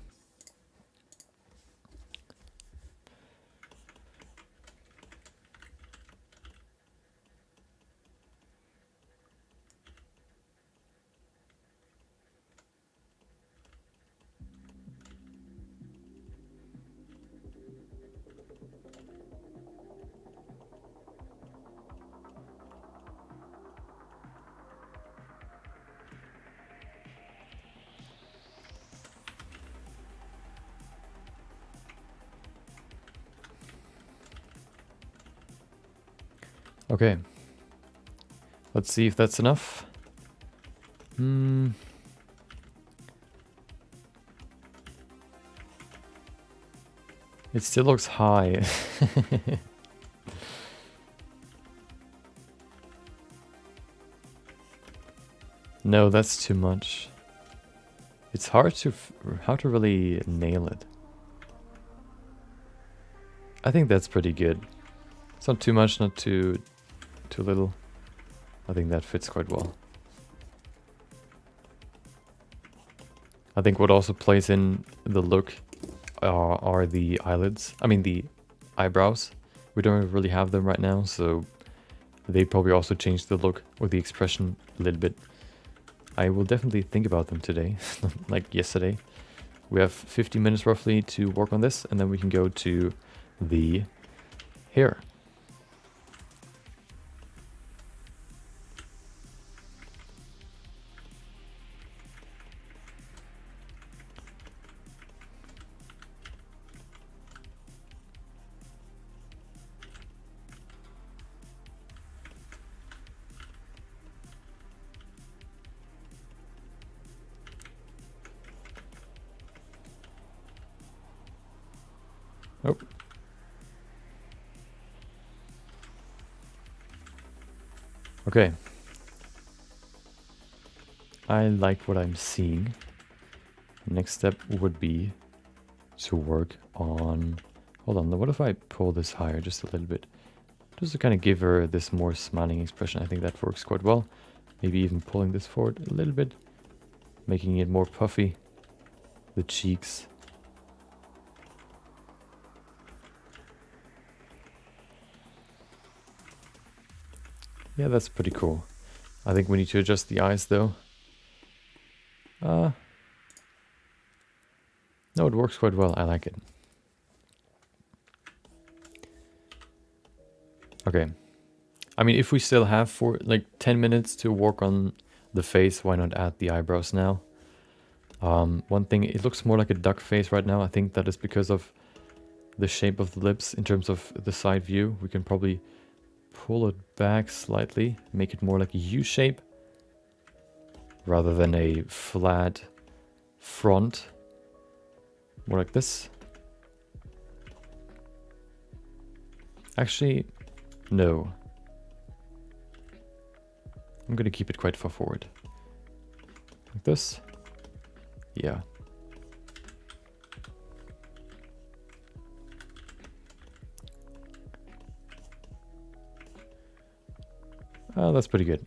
Speaker 1: Okay. Let's see if that's enough. It still looks high. No, that's too much. It's hard to how to really nail it. I think that's pretty good. It's not too much, not too little. I think that fits quite well. I think what also plays in the look are the eyelids. I mean the eyebrows. We don't really have them right now, so they probably also change the look or the expression a little bit. I will definitely think about them today, like yesterday. We have 50 minutes roughly to work on this, and then we can go to the hair. Oh. Okay. I like what I'm seeing. Next step would be to work on... Hold on, what if I pull this higher just a little bit? Just to kind of give her this more smiling expression. I think that works quite well. Maybe even pulling this forward a little bit. Making it more puffy. The cheeks. Yeah, that's pretty cool. I think we need to adjust the eyes though. No, it works quite well. I like it. Okay. I mean, if we still have 10 minutes to work on the face, why not add the eyebrows now? One thing, it looks more like a duck face right now. I think that is because of the shape of the lips in terms of the side view. We can probably pull it back slightly, make it more like a U shape rather than a flat front, more like this. Actually, no. I'm gonna keep it quite far forward. Like this. Yeah. That's pretty good.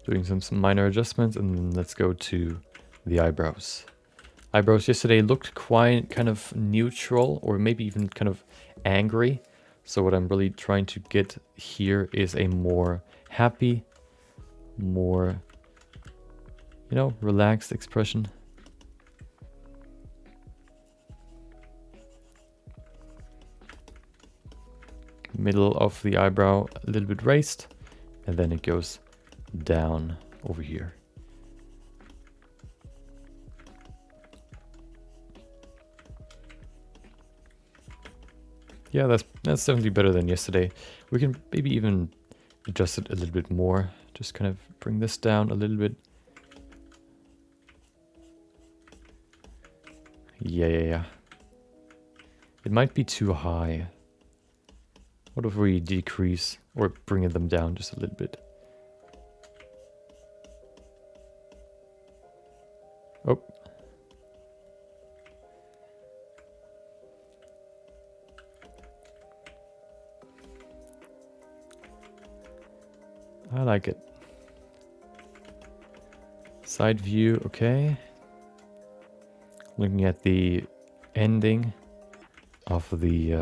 Speaker 1: Doing some minor adjustments, and then let's go to the eyebrows. Eyebrows yesterday looked quite kind of neutral, or maybe even kind of angry. So what I'm really trying to get here is a more happy, more, you know, relaxed expression. Middle of the eyebrow a little bit raised, and then it goes down over here. Yeah, that's definitely better than yesterday. We can maybe even adjust it a little bit more. Just kind of bring this down a little bit. Yeah. It might be too high. What if we decrease or bring them down just a little bit? Oh. I like it. Side view, okay. Looking at the ending of the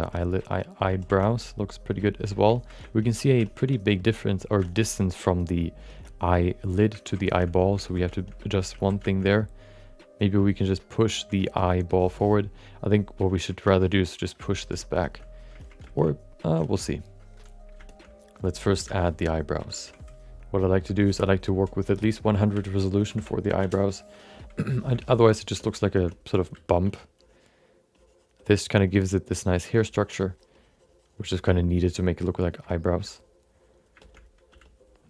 Speaker 1: eyebrows, looks pretty good as well. We can see a pretty big difference or distance from the eyelid to the eyeball, so we have to adjust one thing there. Maybe we can just push the eyeball forward. I think what we should rather do is just push this back, or we'll see. Let's first add the eyebrows. What I like to do is I like to work with at least 100 resolution for the eyebrows. Otherwise it just looks like a sort of bump. This kind of gives it this nice hair structure. which is kind of needed to make it look like eyebrows.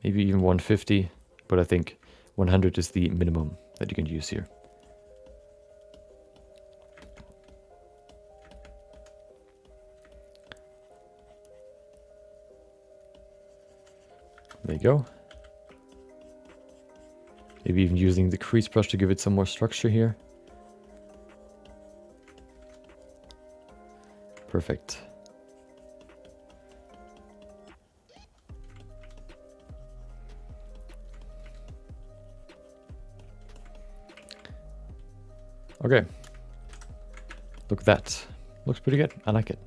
Speaker 1: Maybe even 150, but I think 100 is the minimum that you can use here. There you go. Maybe even using the crease brush to give it some more structure here. Perfect. Okay. Look at that. Looks pretty good. I like it.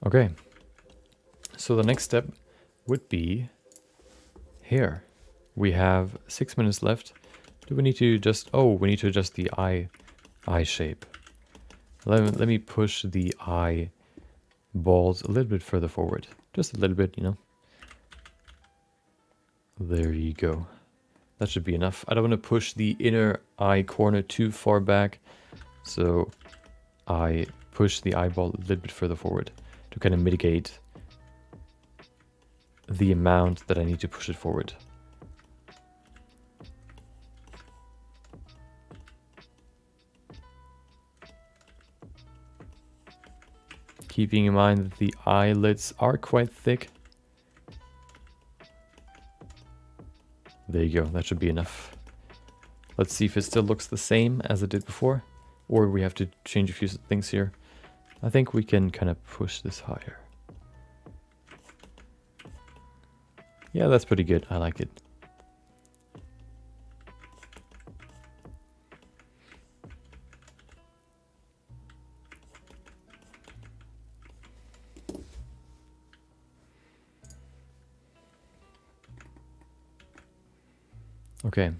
Speaker 1: Okay, so the next step would be hair. We have 6 minutes left. Do we need to adjust? Oh, we need to adjust the eye shape. Let me push the eye balls a little bit further forward. Just a little bit, you know. There you go. That should be enough. I don't want to push the inner eye corner too far back. So I push the eyeball a little bit further forward to kind of mitigate the amount that I need to push it forward. Keeping in mind that the eyelids are quite thick. There you go, that should be enough. Let's see if it still looks the same as it did before, or we have to change a few things here. I think we can kind of push this higher. Yeah, that's pretty good. I like it. Okay.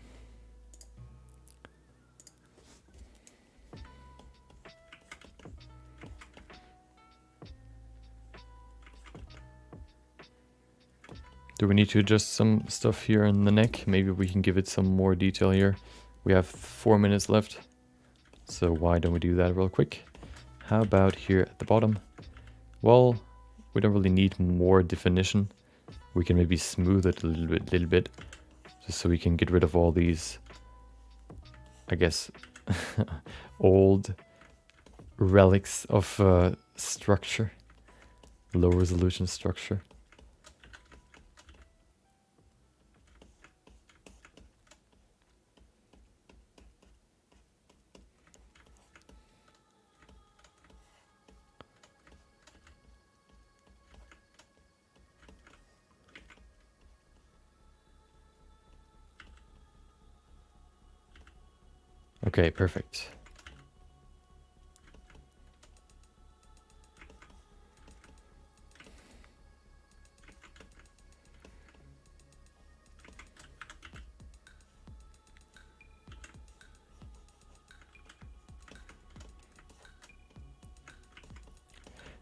Speaker 1: Do we need to adjust some stuff here in the neck? Maybe we can give it some more detail here. We have 4 minutes left, so why don't we do that real quick? How about here at the bottom? Well, we don't really need more definition. We can maybe smooth it a little bit, just so we can get rid of all these, I guess, old relics of structure, low resolution structure. Okay, perfect.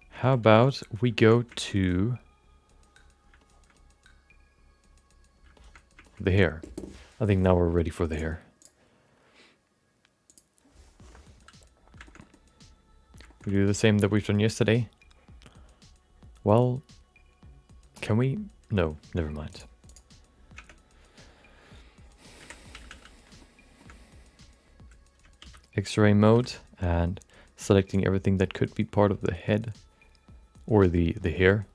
Speaker 1: How about we go to the hair? I think now we're ready for the hair. We do the same that we've done yesterday. Well, can we? No, never mind. X-ray mode and selecting everything that could be part of the head or the hair.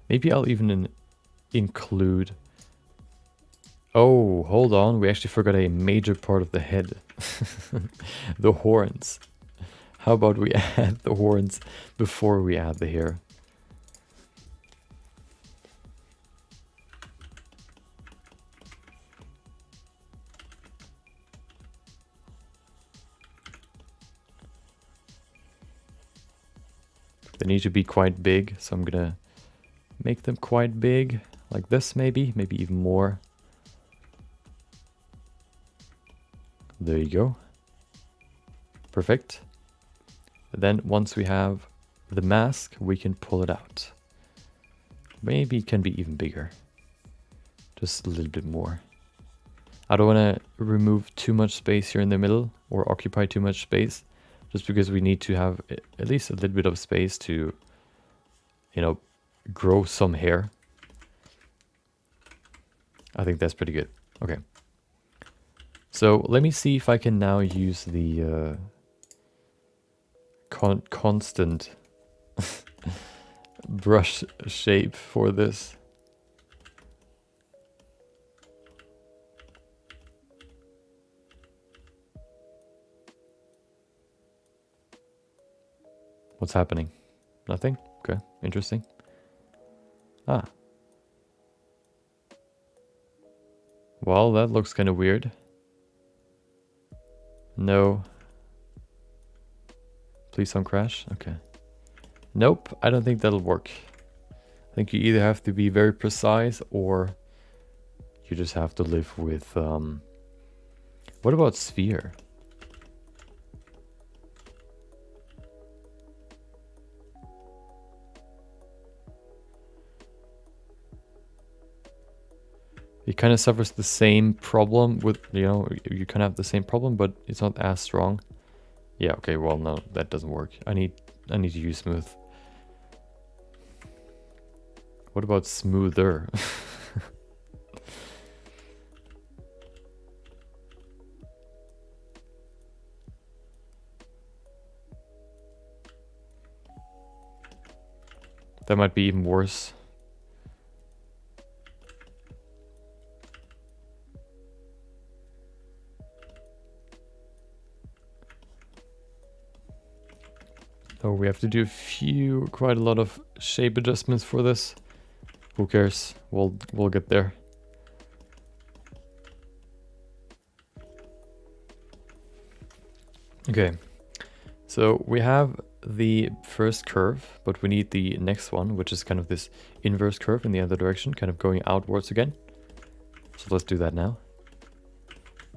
Speaker 1: Maybe I'll even include... Oh, hold on. We actually forgot a major part of the head. The horns. How about we add the horns before we add the hair? They need to be quite big, so I'm gonna make them quite big, like this maybe even more. There you go. Perfect. Then once we have the mask, we can pull it out. Maybe it can be even bigger. Just a little bit more. I don't want to remove too much space here in the middle or occupy too much space, just because we need to have at least a little bit of space to, you know, grow some hair. I think that's pretty good. Okay. So let me see if I can now use the constant brush shape for this. What's happening? Nothing? Okay, interesting. Ah. Well, that looks kind of weird. No. Please don't crash. Okay. Nope, I don't think that'll work. I think you either have to be very precise or you just have to live with... What about sphere? It kind of suffers the same problem with, you know, you kind of have the same problem, but it's not as strong. Yeah, okay, well, no, that doesn't work. I need to use smooth. What about smoother? That might be even worse. Oh, we have to do quite a lot of shape adjustments for this. Who cares? We'll get there. Okay, so we have the first curve, but we need the next one, which is kind of this inverse curve in the other direction, kind of going outwards again. So let's do that now.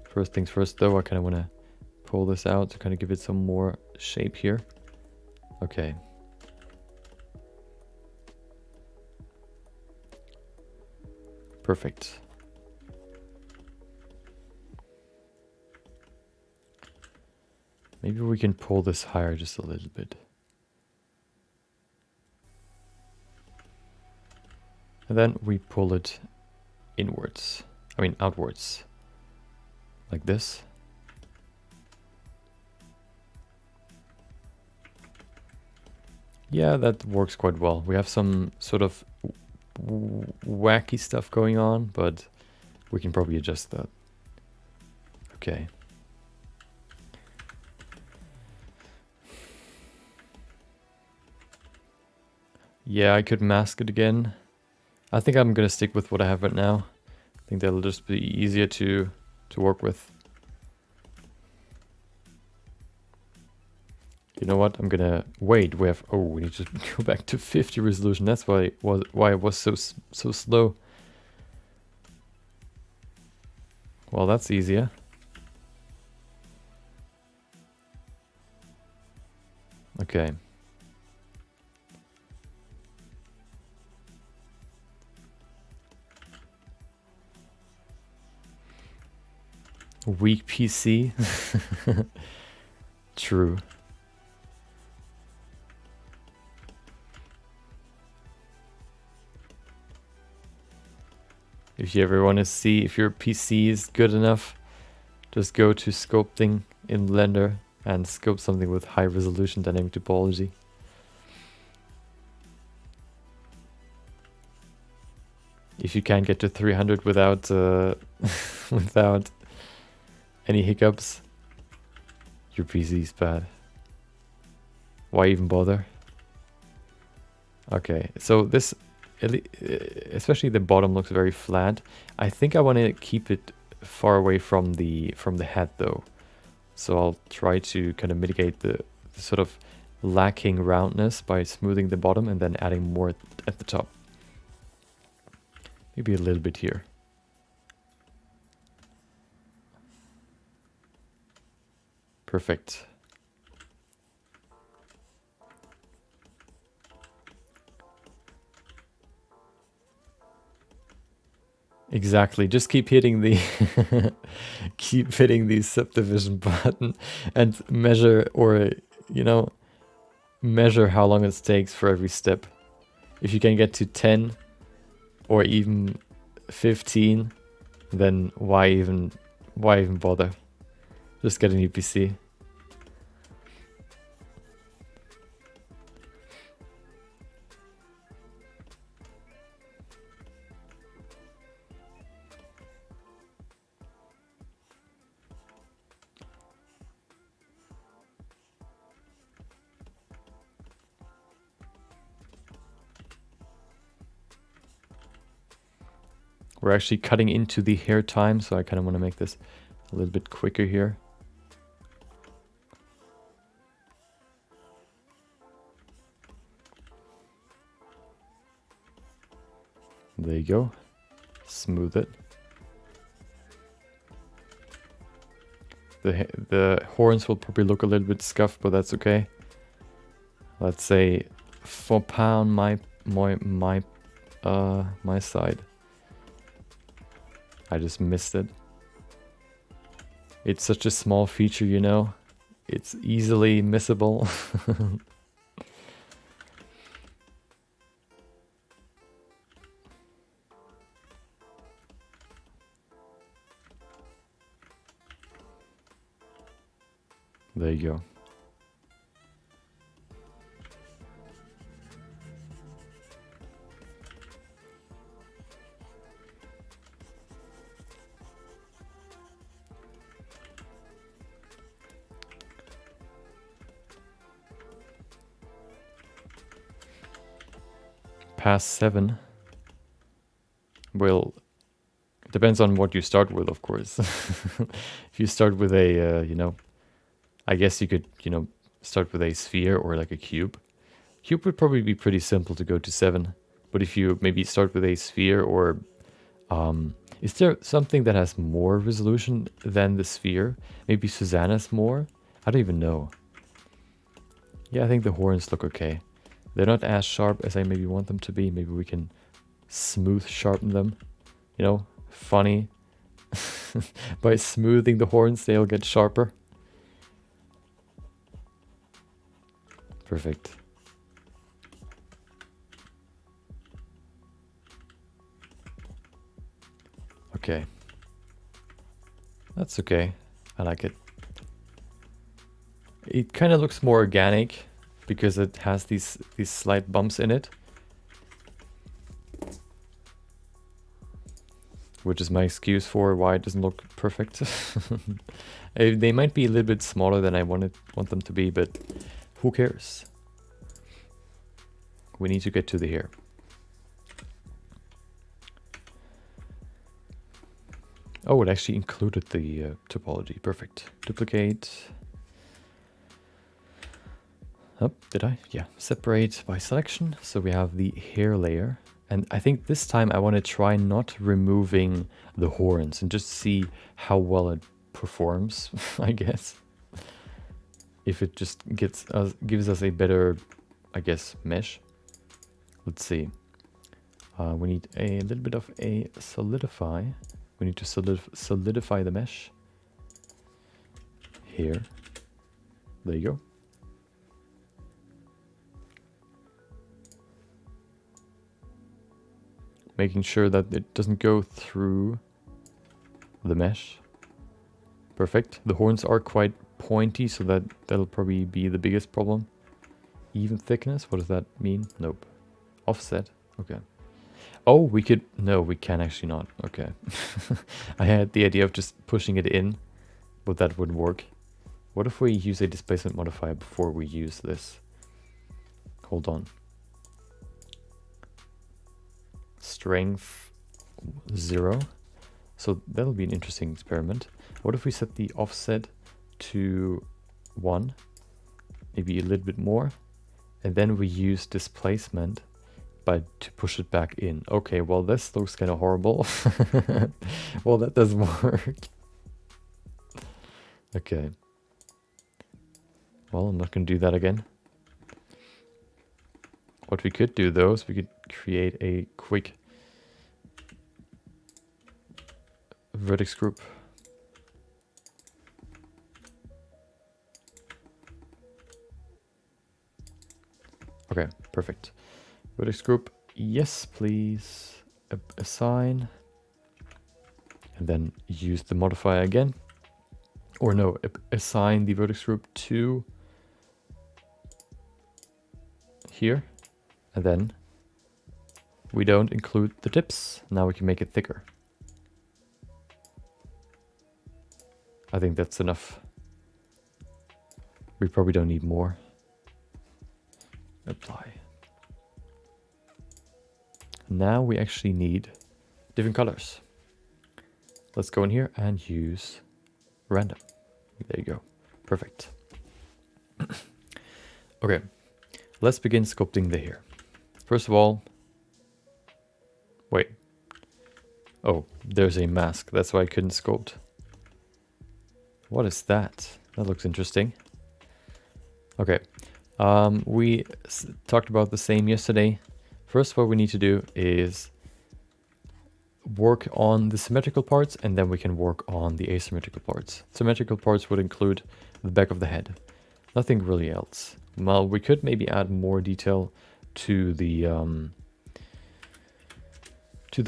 Speaker 1: First things first though, I kind of want to pull this out to kind of give it some more shape here. Okay. Perfect. Maybe we can pull this higher just a little bit. And then we pull it inwards. I mean outwards. Like this. Yeah, that works quite well. We have some sort of wacky stuff going on, but we can probably adjust that. Okay. Yeah, I could mask it again. I think I'm gonna stick with what I have right now. I think that'll just be easier to work with. You know what? I'm gonna wait. We need to go back to 50 resolution. That's why it was so slow. Well, that's easier. Okay. Weak PC. True. If you ever want to see if your PC is good enough, just go to sculpting in Blender and sculpt something with high resolution dynamic topology. If you can't get to 300 without without any hiccups, your PC is bad. Why even bother? Okay, so this, especially the bottom, looks very flat. I think I want to keep it far away from the head though. So I'll try to kind of mitigate the sort of lacking roundness by smoothing the bottom and then adding more at the top. Maybe a little bit here. Perfect. Exactly. Just keep hitting the keep hitting the subdivision button and measure, or you know, measure how long it takes for every step. If you can get to 10 or even 15, then why even bother? Just get an EPC. We're actually cutting into the hair time, so I kind of want to make this a little bit quicker here. There you go. Smooth it. The horns will probably look a little bit scuffed, but that's okay. Let's say £4 my side. I just missed it. It's such a small feature, you know. It's easily missable. There you go. Past 7. Well, depends on what you start with, of course. If you start with a, you know, I guess you could, you know, start with a sphere or like a cube. Cube would probably be pretty simple to go to 7. But if you maybe start with a sphere, or is there something that has more resolution than the sphere? Maybe Susanna's more? I don't even know. Yeah, I think the horns look okay. They're not as sharp as I maybe want them to be. Maybe we can smooth sharpen them. You know, funny. By smoothing the horns, they'll get sharper. Perfect. Okay. That's okay. I like it. It kind of looks more organic because it has these slight bumps in it. Which is my excuse for why it doesn't look perfect. They might be a little bit smaller than I want them to be, but who cares? We need to get to the hair. Oh, it actually included the topology. Perfect. Duplicate. Oh, did I? Yeah. Separate by selection. So we have the hair layer. And I think this time I want to try not removing the horns and just see how well it performs, I guess. If it just gives us a better, I guess, mesh. Let's see. We need a little bit of a solidify. We need to solidify the mesh. Here. There you go. Making sure that it doesn't go through the mesh. Perfect. The horns are quite pointy, so that'll probably be the biggest problem. Even thickness, what does that mean? Nope. Offset, okay. Oh, we could, no, we can actually not, okay. I had the idea of just pushing it in, but that wouldn't work. What if we use a displacement modifier before we use this? Hold on. Strength 0. So that'll be an interesting experiment. What if we set the offset to 1, maybe a little bit more, and then we use displacement to push it back in. Okay, well this looks kind of horrible. Well, that doesn't work. Okay. Well, I'm not going to do that again. What we could do though is we could create a quick vertex group. Okay, perfect. Vertex group, yes, please. Assign. And then use the modifier again. Or no, assign the vertex group to here. And then we don't include the tips. Now we can make it thicker. I think that's enough. We probably don't need more. Apply. Now we actually need different colors. Let's go in here and use random. There you go. Perfect. Okay, let's begin sculpting the hair. First of all, wait. Oh, there's a mask. That's why I couldn't sculpt. What is that? That looks interesting. Okay, we talked about the same yesterday. First, what we need to do is work on the symmetrical parts, and then we can work on the asymmetrical parts. Symmetrical parts would include the back of the head. Nothing really else. Well, we could maybe add more detail to the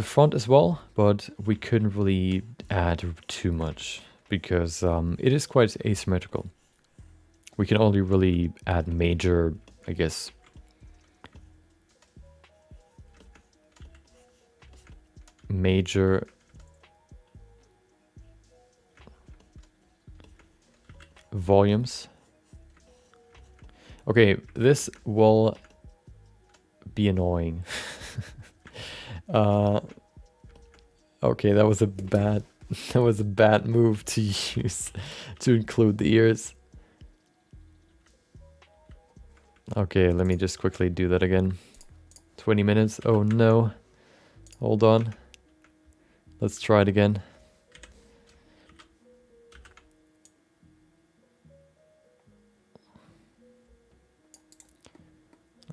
Speaker 1: front as well, but we couldn't really add too much because it is quite asymmetrical. We can only really add major, I guess, major volumes. Okay, this will be annoying. Okay, that was a bad move to use to include the ears. Okay, let me just quickly do that again. 20 minutes. Oh no. Hold on. Let's try it again.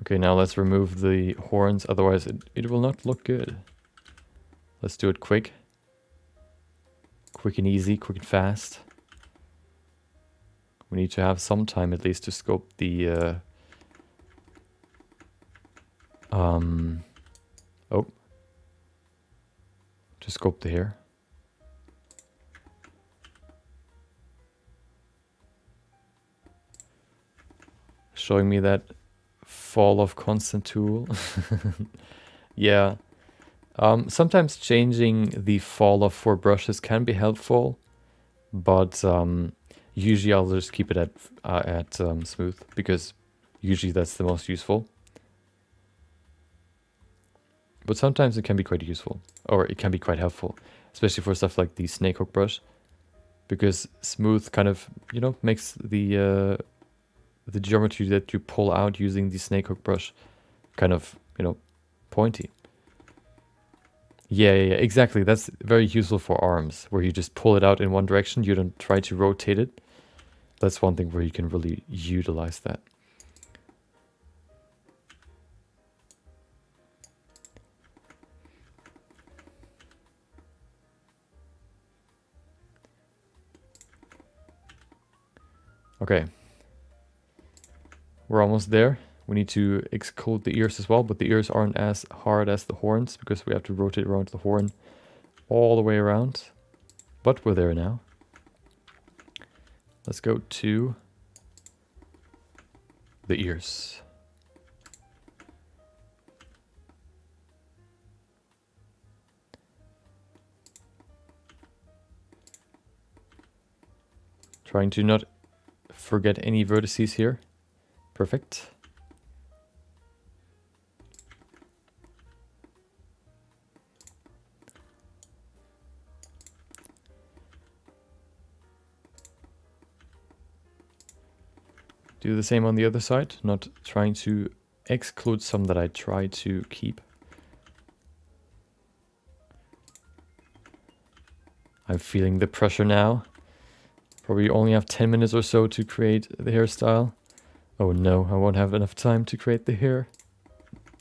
Speaker 1: Okay, now let's remove the horns, otherwise it will not look good. Let's do it quick. Quick and easy, quick and fast. We need to have some time at least to sculpt the to sculpt the hair. Showing me that fall off constant tool. Yeah. Sometimes changing the fall off for brushes can be helpful, but usually I'll just keep it at smooth because usually that's the most useful. But sometimes it can be quite useful, or it can be quite helpful, especially for stuff like the snake hook brush, because smooth kind of, you know, makes the geometry that you pull out using the snake hook brush kind of, you know, pointy. Yeah, exactly. That's very useful for arms, where you just pull it out in one direction. You don't try to rotate it. That's one thing where you can really utilize that. Okay. We're almost there. We need to exclude the ears as well, but the ears aren't as hard as the horns because we have to rotate around the horn all the way around. But we're there now. Let's go to the ears. Trying to not forget any vertices here. Perfect. Do the same on the other side, not trying to exclude some that I try to keep. I'm feeling the pressure now. Probably only have 10 minutes or so to create the hairstyle. Oh no, I won't have enough time to create the hair.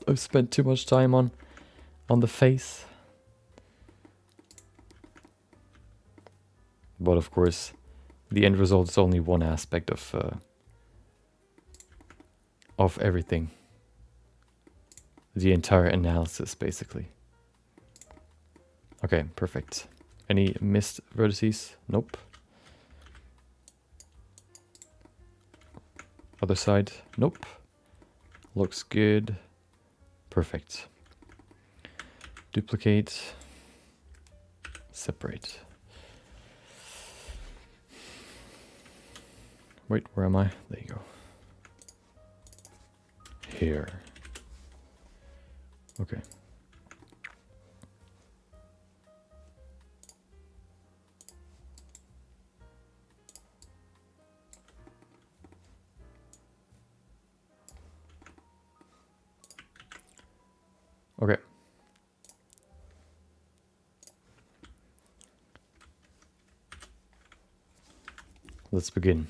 Speaker 1: I've spent too much time on the face. But of course, the end result is only one aspect of everything. The entire analysis, basically. Okay, perfect. Any missed vertices? Nope. Other side? Nope. Looks good. Perfect. Duplicate. Separate. Wait, where am I? There you go. Here. Okay. Okay. Let's begin.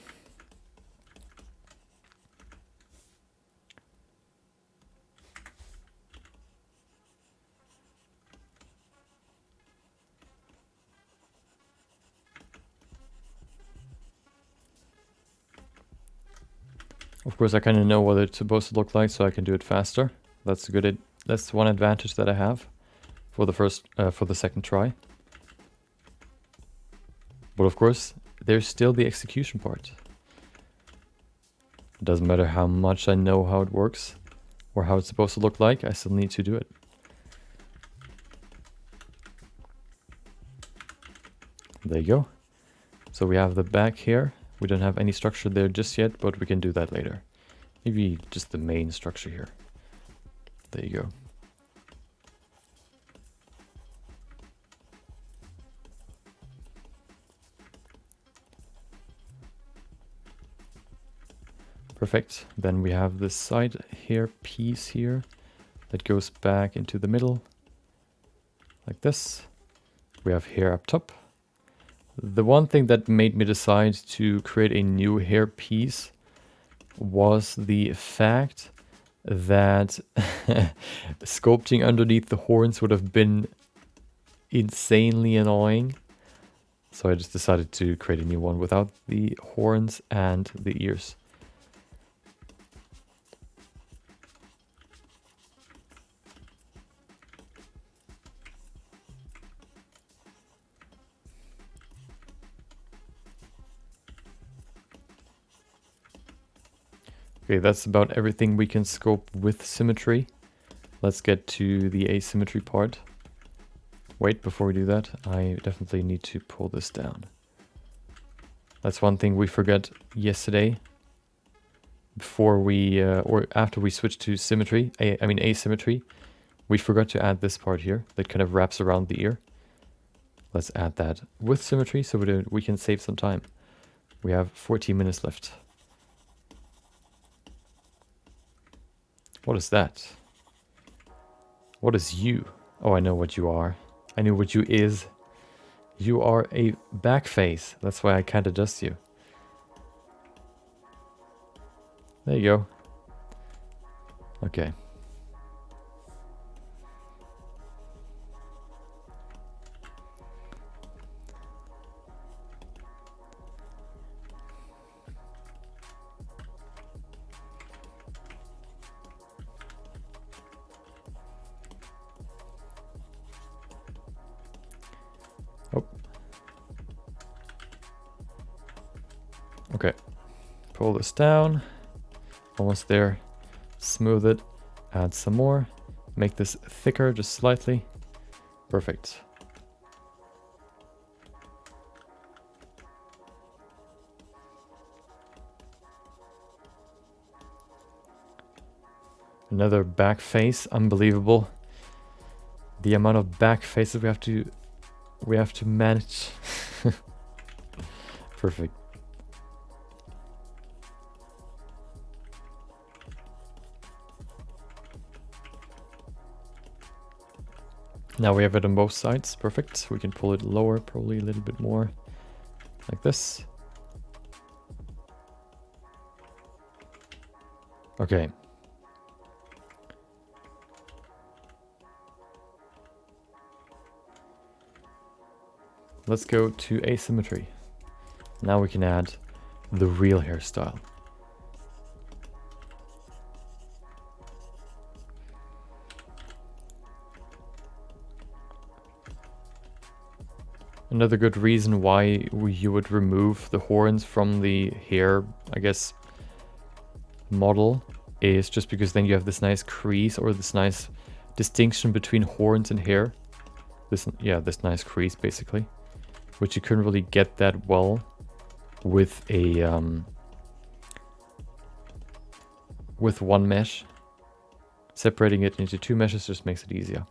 Speaker 1: Of course, I kind of know what it's supposed to look like, so I can do it faster. That's good. That's one advantage that I have for the second try. But of course, there's still the execution part. It doesn't matter how much I know how it works or how it's supposed to look like, I still need to do it. There you go. So we have the back here. We don't have any structure there just yet, but we can do that later. Maybe just the main structure here. There you go. Perfect. Then we have this side here, piece here, that goes back into the middle, like this. We have hair up top. The one thing that made me decide to create a new hair piece was the fact that sculpting underneath the horns would have been insanely annoying. So I just decided to create a new one without the horns and the ears. Okay, that's about everything we can sculpt with symmetry. Let's get to the asymmetry part. Wait, before we do that, I definitely need to pull this down. That's one thing we forgot yesterday. Before we, or after we switched to symmetry, I mean asymmetry, we forgot to add this part here that kind of wraps around the ear. Let's add that with symmetry so we can save some time. We have 14 minutes left. What is that? What is you? Oh, I know what you are. I knew what you is. You are a back face. That's why I can't adjust you. There you go. Okay. Oh. Okay. Pull this down. Almost there. Smooth it. Add some more. Make this thicker just slightly. Perfect. Another back face. Unbelievable. The amount of back faces we have to manage. Perfect. Now we have it on both sides. Perfect. We can pull it lower, probably a little bit more, like this. Okay. Let's go to asymmetry. Now we can add the real hairstyle. Another good reason why you would remove the horns from the hair, I guess, model is just because then you have this nice crease or this nice distinction between horns and hair. This nice crease basically, which you couldn't really get that well with a with one mesh. Separating it into two meshes just makes it easier.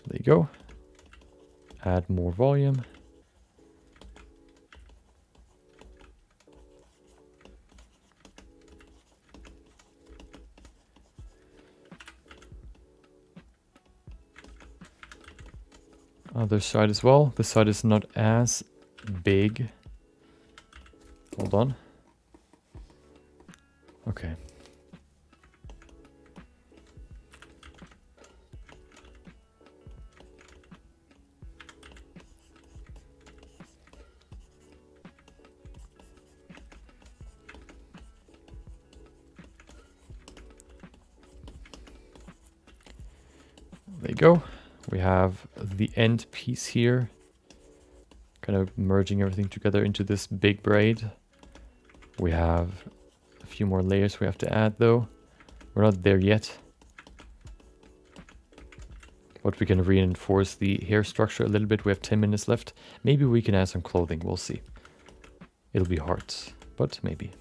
Speaker 1: There you go. Add more volume. Other side as well. This side is not as big. Hold on. Okay. There you go. We have the end piece here, kind of merging everything together into this big braid. We have a few more layers we have to add though. We're not there yet. But we can reinforce the hair structure a little bit. We have 10 minutes left. Maybe we can add some clothing. We'll see. It'll be hard, but maybe.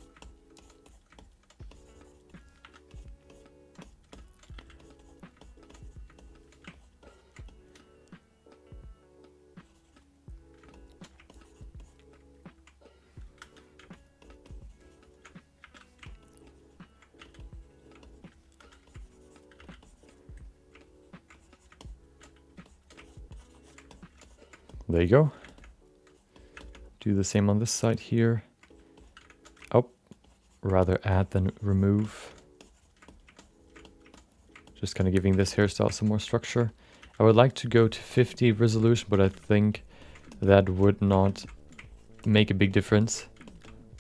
Speaker 1: There you go. Do the same on this side here. Oh, rather add than remove. Just kind of giving this hairstyle some more structure. I would like to go to 50 resolution, but I think that would not make a big difference.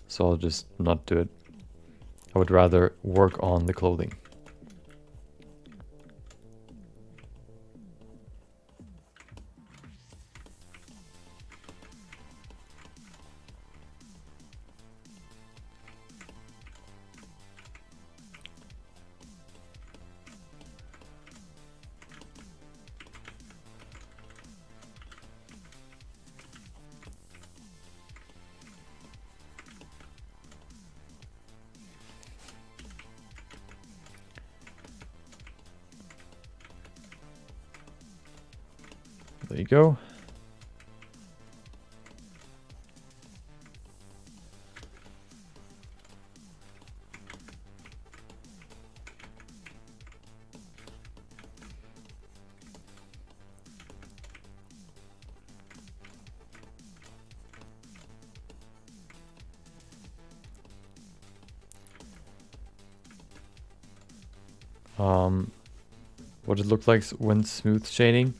Speaker 1: So I'll just not do it. I would rather work on the clothing. There you go. What it looks like when smooth shading.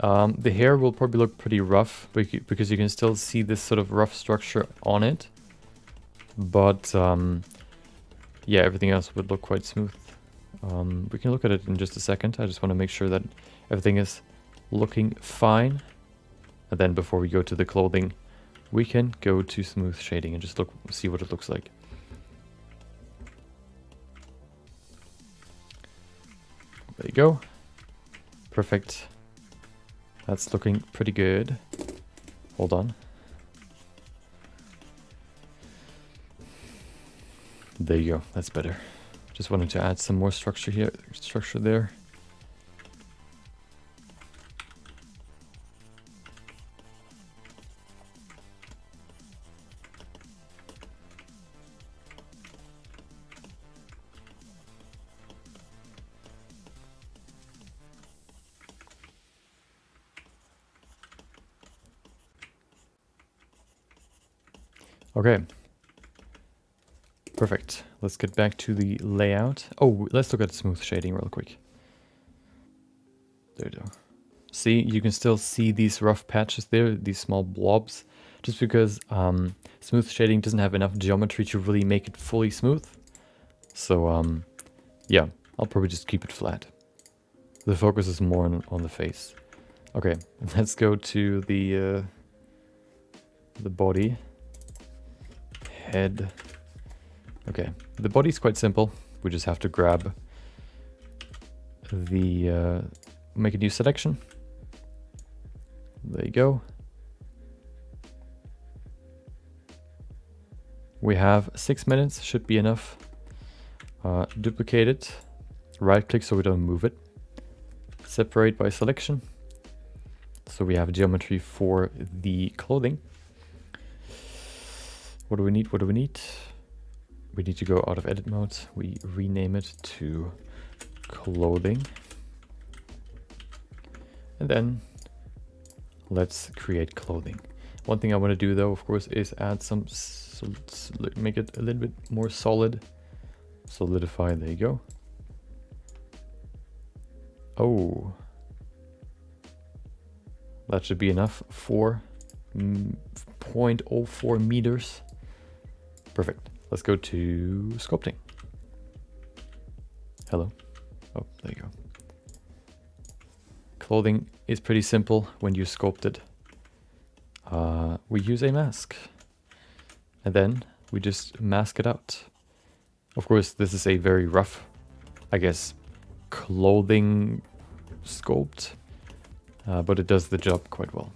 Speaker 1: The hair will probably look pretty rough because you can still see this sort of rough structure on it. But yeah, everything else would look quite smooth. We can look at it in just a second. I just want to make sure that everything is looking fine. And then before we go to the clothing, we can go to smooth shading and just see what it looks like. There you go. Perfect. That's looking pretty good. Hold on. There you go. That's better. Just wanted to add some more structure here, there. Okay. Perfect. Let's get back to the layout. Oh, let's look at smooth shading real quick. There you go. See, you can still see these rough patches there, these small blobs, just because smooth shading doesn't have enough geometry to really make it fully smooth. So yeah, I'll probably just keep it flat. The focus is more on the face. Okay, let's go to the body, head. Okay, the body's quite simple. We just have to grab the make a new selection. There you go. We have 6 minutes, should be enough. Duplicate it, right click so we don't move it. Separate by selection. So we have geometry for the clothing. What do we need? What do we need? We need to go out of edit mode. We rename it to clothing. And then let's create clothing. One thing I want to do though, of course, is add some, make it a little bit more solid. Solidify, there you go. Oh, that should be enough. 4.04 meters. Perfect. Let's go to sculpting. Hello. Oh, there you go. Clothing is pretty simple when you sculpt it. We use a mask. And then we just mask it out. Of course, this is a very rough, I guess, clothing sculpt. But it does the job quite well.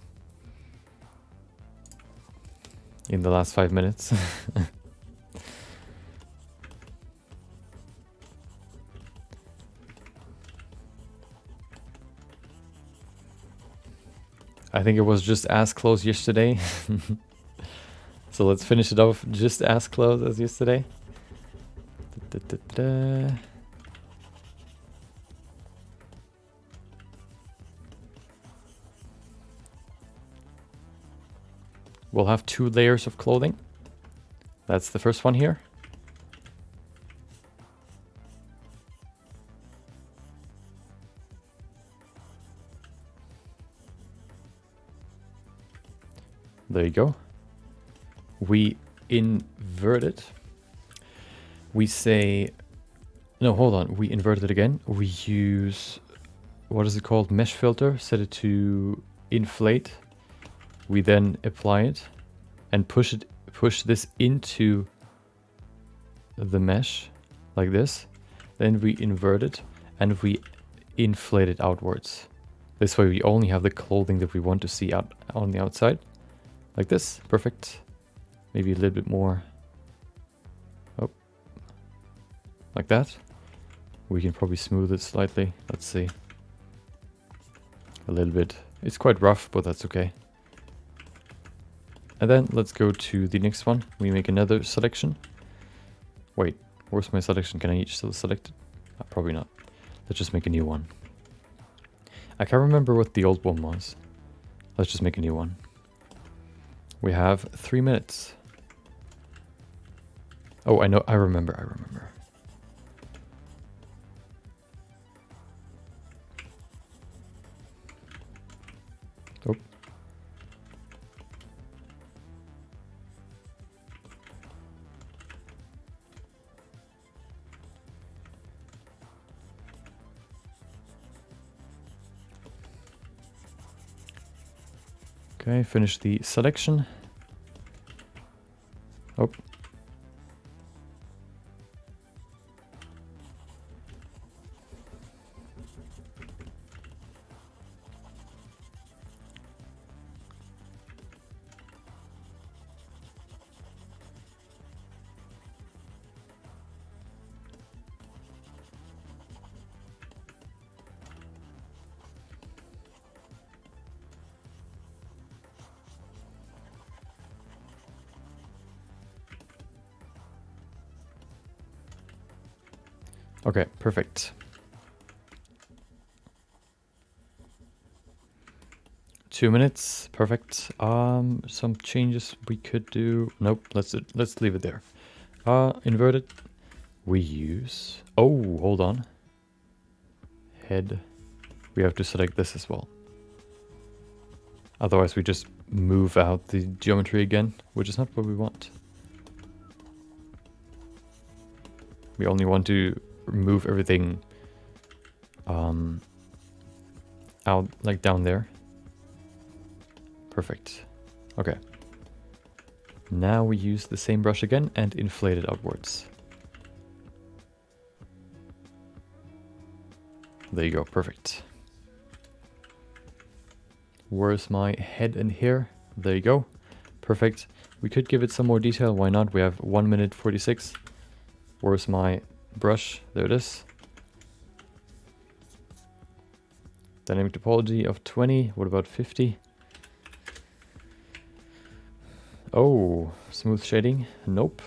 Speaker 1: In the last 5 minutes. I think it was just as close yesterday. So let's finish it off just as close as yesterday. We'll have 2 layers of clothing. That's the first one here. There you go. We invert it. We say, no, hold on. We invert it again. We use, what is it called? Mesh filter. Set it to inflate. We then apply it and push this into the mesh like this. Then we invert it and we inflate it outwards. This way we only have the clothing that we want to see out on the outside. Like this. Perfect. Maybe a little bit more. Oh. Like that. We can probably smooth it slightly. Let's see. A little bit. It's quite rough, but that's okay. And then let's go to the next one. We make another selection. Wait, where's my selection? Can I still select it? Probably not. Let's just make a new one. I can't remember what the old one was. Let's just make a new one. We have 3 minutes. Oh, I know. I remember. Oh. Okay, finish the selection. Oh. Okay, perfect. 2 minutes, perfect. Some changes we could do. Nope, let's leave it there. Invert it. We use. Oh, hold on. Head. we have to select this as well. Otherwise we just move out the geometry again, which is not what we want. We only want to move everything out, like down there. Perfect. Okay. Now we use the same brush again and inflate it upwards. There you go, perfect. Where's my head and hair? There you go. Perfect. We could give it some more detail, why not? We have 1 minute 46. Where's my brush? There it is. Dynamic topology of 20. What about 50? Oh, smooth shading? Nope.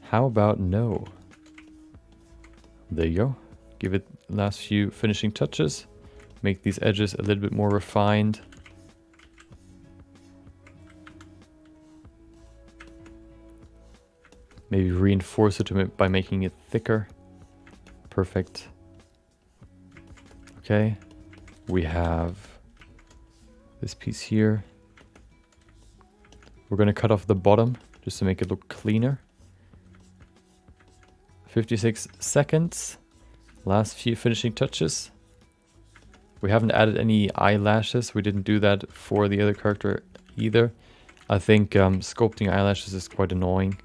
Speaker 1: How about no? There you go. Give it last few finishing touches. Make these edges a little bit more refined. Maybe reinforce it by making it thicker. Perfect. Okay. We have this piece here. We're going to cut off the bottom just to make it look cleaner. 56 seconds. Last few finishing touches. We haven't added any eyelashes. We didn't do that for the other character either. I think sculpting eyelashes is quite annoying.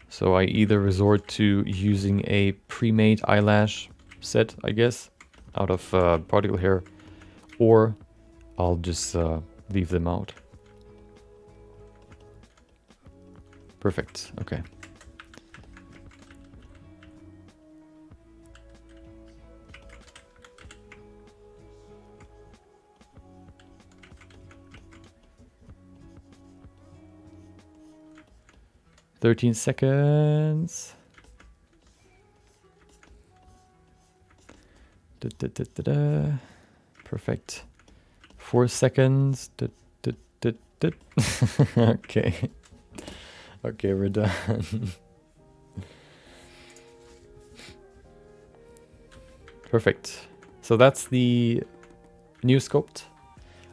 Speaker 1: So I either resort to using a pre-made eyelash set, I guess, out of particle hair, or I'll just leave them out. Perfect, okay. "13 seconds. Da, da, da, da, da. Perfect. 4 seconds. Da, da, da, da. Okay. Okay, we're done. Perfect. So that's the new sculpt.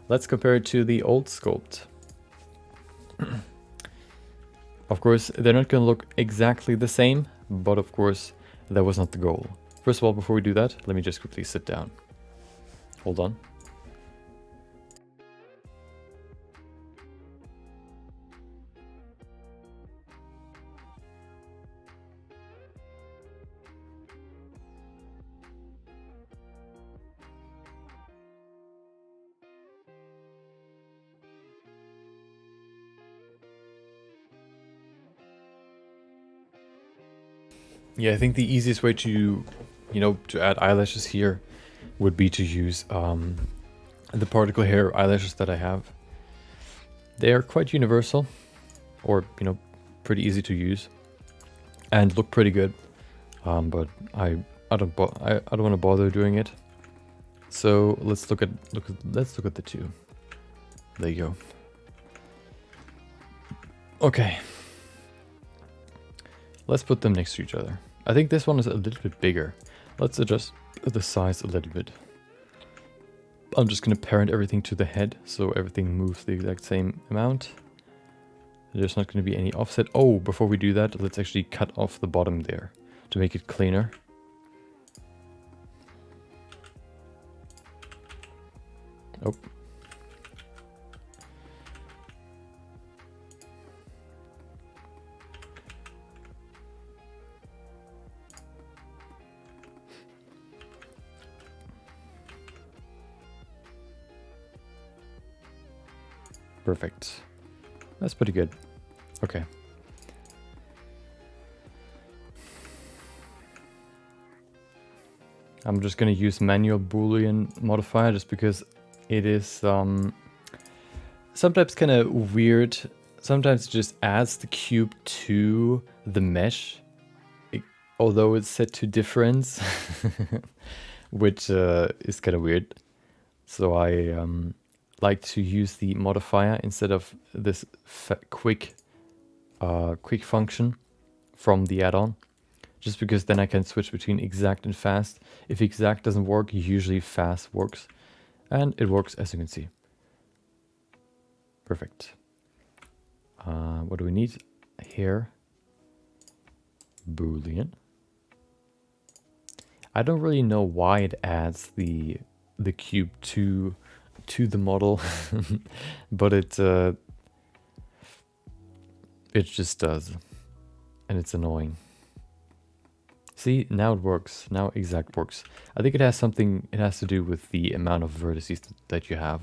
Speaker 1: Let's compare it to the old sculpt. Of course, they're not going to look exactly the same, but of course, that was not the goal. First of all, before we do that, let me just quickly sit down. Hold on. Yeah, I think the easiest way to, to add eyelashes here would be to use the particle hair eyelashes that I have. They are quite universal, or, pretty easy to use, and look pretty good. But I don't want to bother doing it. So let's look at the two. There you go. Okay. Let's put them next to each other. I think this one is a little bit bigger. Let's adjust the size a little bit. I'm just going to parent everything to the head, so everything moves the exact same amount. There's not going to be any offset. Oh, before we do that, let's actually cut off the bottom there to make it cleaner. Oh. Perfect. That's pretty good. Okay. I'm just going to use manual Boolean modifier just because it is sometimes kind of weird. Sometimes it just adds the cube to the mesh, although it's set to difference, which is kind of weird. So I like to use the modifier instead of this quick function from the add-on, just because then I can switch between exact and fast. If exact doesn't work, usually fast works, and it works, as you can see. Perfect. What do we need here? Boolean. I don't really know why it adds the cube to the model, but it just does, and it's annoying. See, now it works. Now exact works. I think it has something. It has to do with the amount of vertices that you have.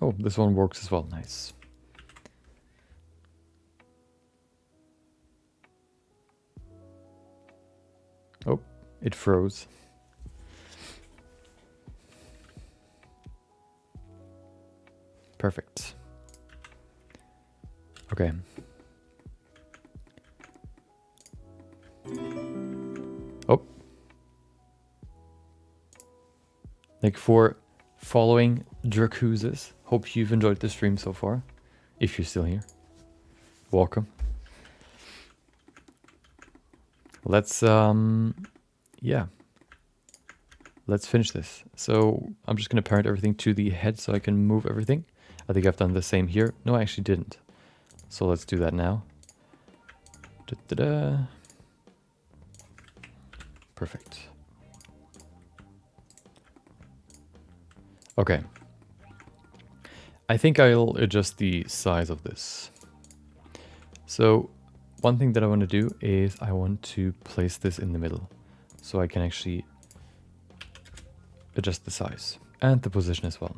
Speaker 1: Oh, this one works as well. Nice. Oh, it froze. Perfect. Okay. Oh. Like for following Dracuses. Hope you've enjoyed the stream so far. If you're still here, welcome. Let's yeah, let's finish this. So I'm just gonna parent everything to the head so I can move everything. I think I've done the same here. No, I actually didn't. So let's do that now. Da-da-da. Perfect. Okay. I think I'll adjust the size of this. So one thing that I want to do is I want to place this in the middle so I can actually adjust the size and the position as well.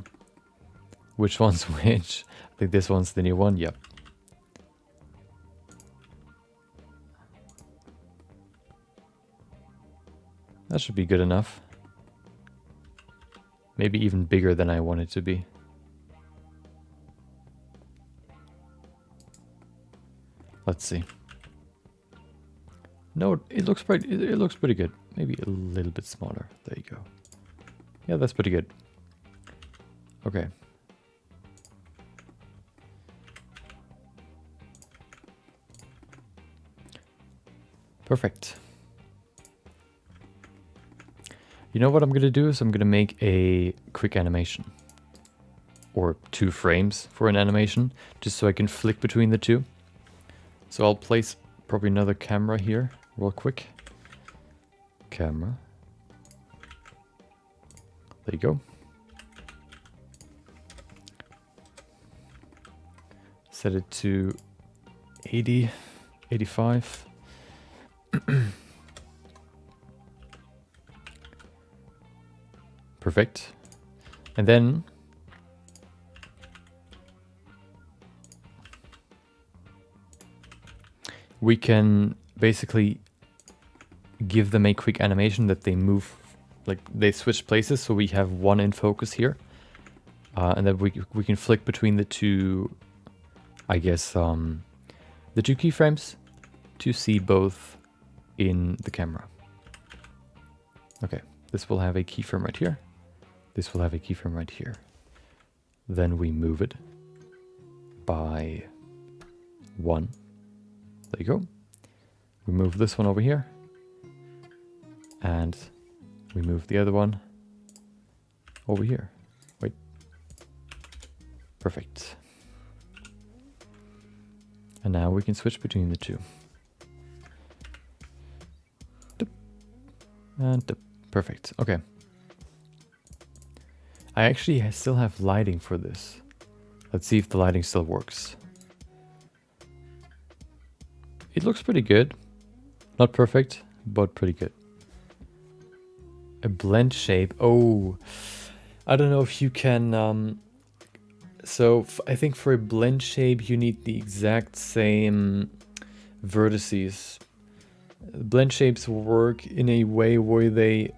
Speaker 1: Which one's which? I think this one's the new one. Yep. That should be good enough. Maybe even bigger than I want it to be. Let's see. No, it looks pretty good. Maybe a little bit smaller. There you go. Yeah, that's pretty good. Okay. Perfect. You know what I'm gonna do is I'm gonna make a quick animation. Or 2 frames for an animation, just so I can flick between the two. So I'll place probably another camera here, real quick. Camera. There you go. Set it to 80, 85. Perfect. And then we can basically give them a quick animation that they move, like they switch places. So we have one in focus here, and then we can flick between the two, I guess, the 2 keyframes to see both in the camera. Okay, this will have a keyframe right here. This will have a keyframe right here. Then we move it by 1. There you go. We move this one over here. And we move the other one over here. Wait. Perfect. And now we can switch between the two. And perfect. Okay. I actually still have lighting for this. Let's see if the lighting still works. It looks pretty good. Not perfect, but pretty good. A blend shape. Oh, I don't know if you can... so I think for a blend shape, you need the exact same vertices. Blend shapes work in a way where they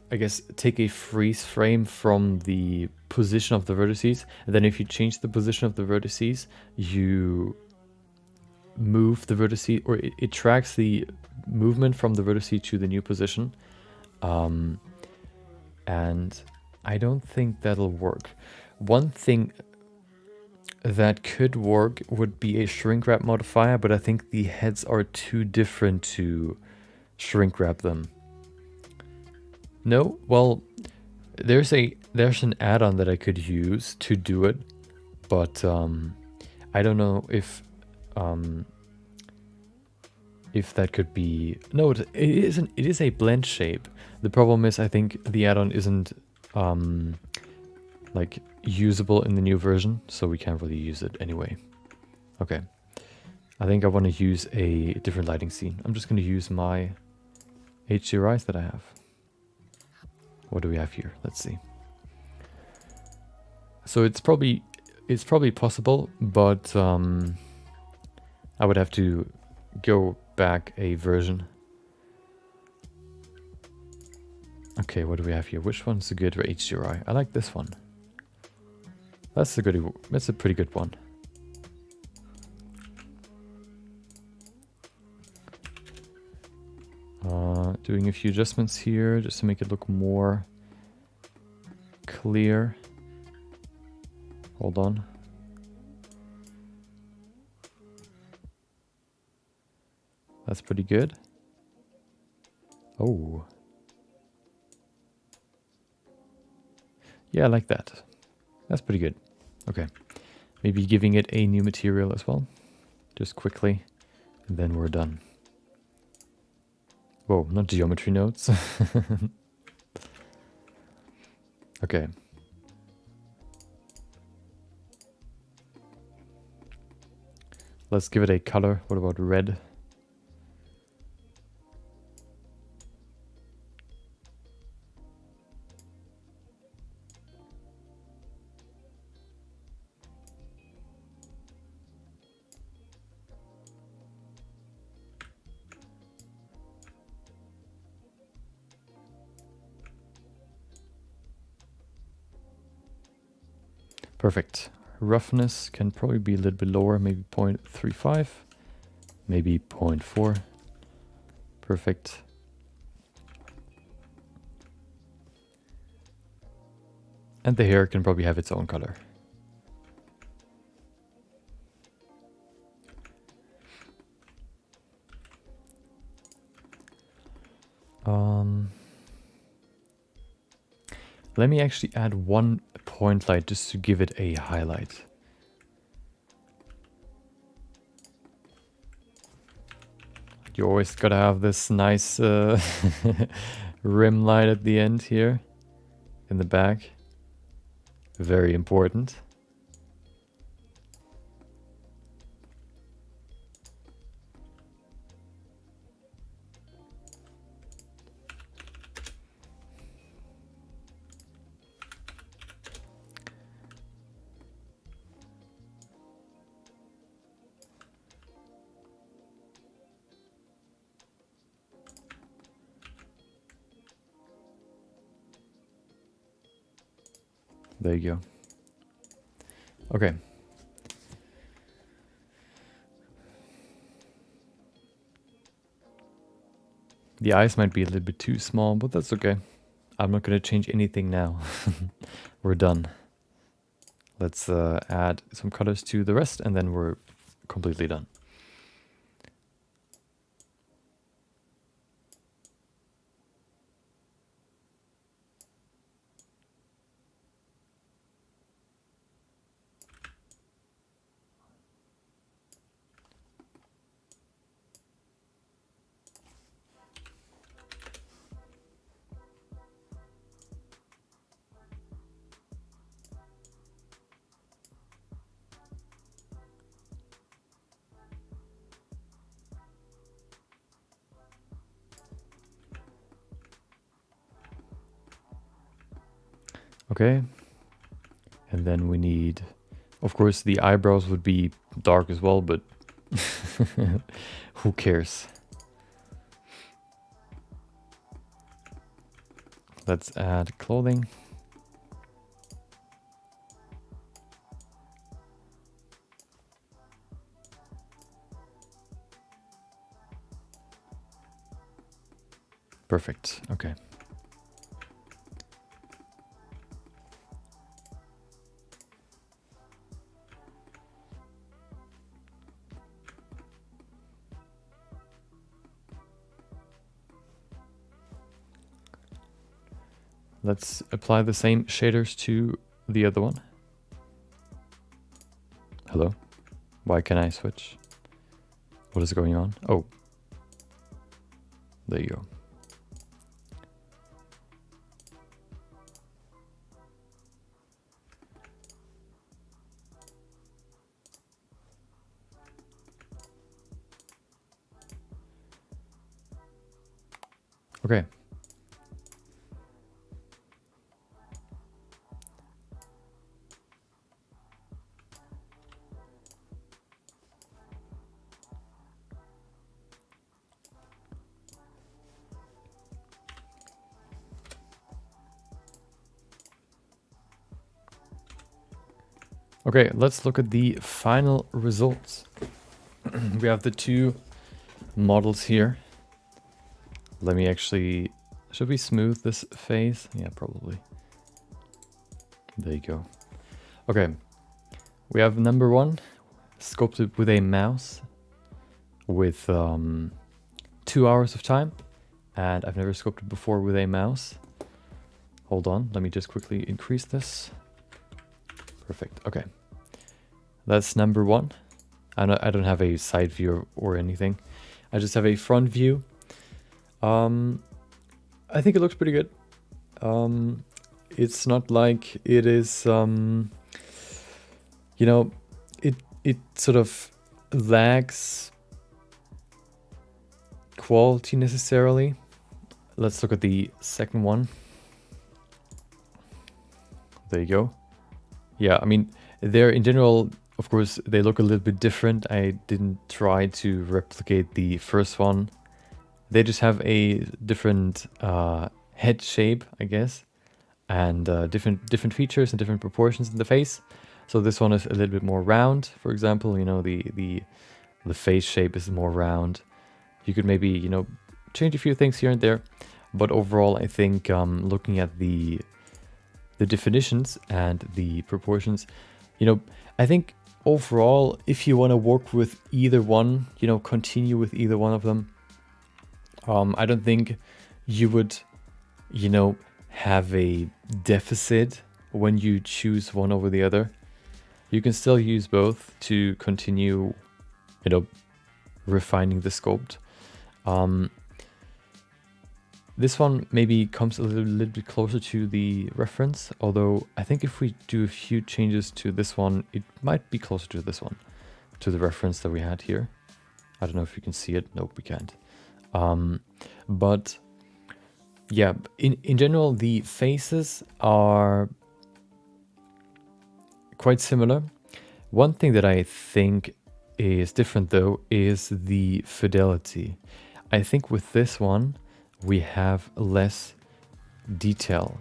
Speaker 1: I guess take a freeze frame from the position of the vertices, and then if you change the position of the vertices, you move the vertice, or it tracks the movement from the vertice to the new position. And I don't think that'll work. One thing that could work would be a shrink wrap modifier, but I think the heads are too different to shrink wrap them. No? Well, there's an add-on that I could use to do it, but I don't know if that could be... No, it isn't. It is a blend shape. The problem is I think the add-on isn't like usable in the new version, so we can't really use it anyway. Okay. I think I want to use a different lighting scene. I'm just going to use my HDRIs that I have. What do we have here? Let's see. So it's probably possible, but I would have to go back a version. Okay, what do we have here? Which one's a good HDRI? I like this one. That's a pretty good one. Doing a few adjustments here just to make it look more clear. Hold on. That's pretty good. Oh. Yeah, I like that. That's pretty good. Okay. Maybe giving it a new material as well. Just quickly. And then we're done. Whoa, not geometry nodes. Okay. Let's give it a color. What about red? Perfect. Roughness can probably be a little bit lower, maybe 0.35, maybe 0.4. Perfect. And the hair can probably have its own color. Let me actually add one point light just to give it a highlight. You always gotta have this nice rim light at the end here in the back. Very important. There you go. Okay. The eyes might be a little bit too small, but that's okay. I'm not going to change anything now. We're done. Let's add some colors to the rest and then we're completely done. Okay. And then we need, of course, the eyebrows would be dark as well, but who cares? Let's add clothing. Perfect. Okay. Let's apply the same shaders to the other one. Hello? Why can't I switch? What is going on? Oh. There you go. Okay. Okay, let's look at the final results. We have the two models here. Let me actually... Should we smooth this face? Yeah, probably. There you go. Okay. We have number one, sculpted with a mouse with 2 hours of time. And I've never sculpted before with a mouse. Hold on, let me just quickly increase this. Perfect, okay. That's number one. I don't have a side view or anything. I just have a front view. I think it looks pretty good. It's not like it is, you know, it sort of lacks quality necessarily. Let's look at the second one. There you go. Yeah, I mean, they're in general, of course, they look a little bit different. I didn't try to replicate the first one. They just have a different head shape, I guess, and different features and different proportions in the face. So this one is a little bit more round, for example. You know, the face shape is more round. You could maybe, you know, change a few things here and there, but overall, I think looking at the definitions and the proportions, you know, I think overall, if you want to work with either one, you know, continue with either one of them. I don't think you would, you know, have a deficit when you choose one over the other. You can still use both to continue, you know, refining the sculpt. This one maybe comes a little bit closer to the reference, although I think if we do a few changes to this one, it might be closer to this one, to the reference that we had here. I don't know if you can see it. Nope, we can't. But yeah, in general, the faces are quite similar. One thing that I think is different though is the fidelity. I think with this one, we have less detail.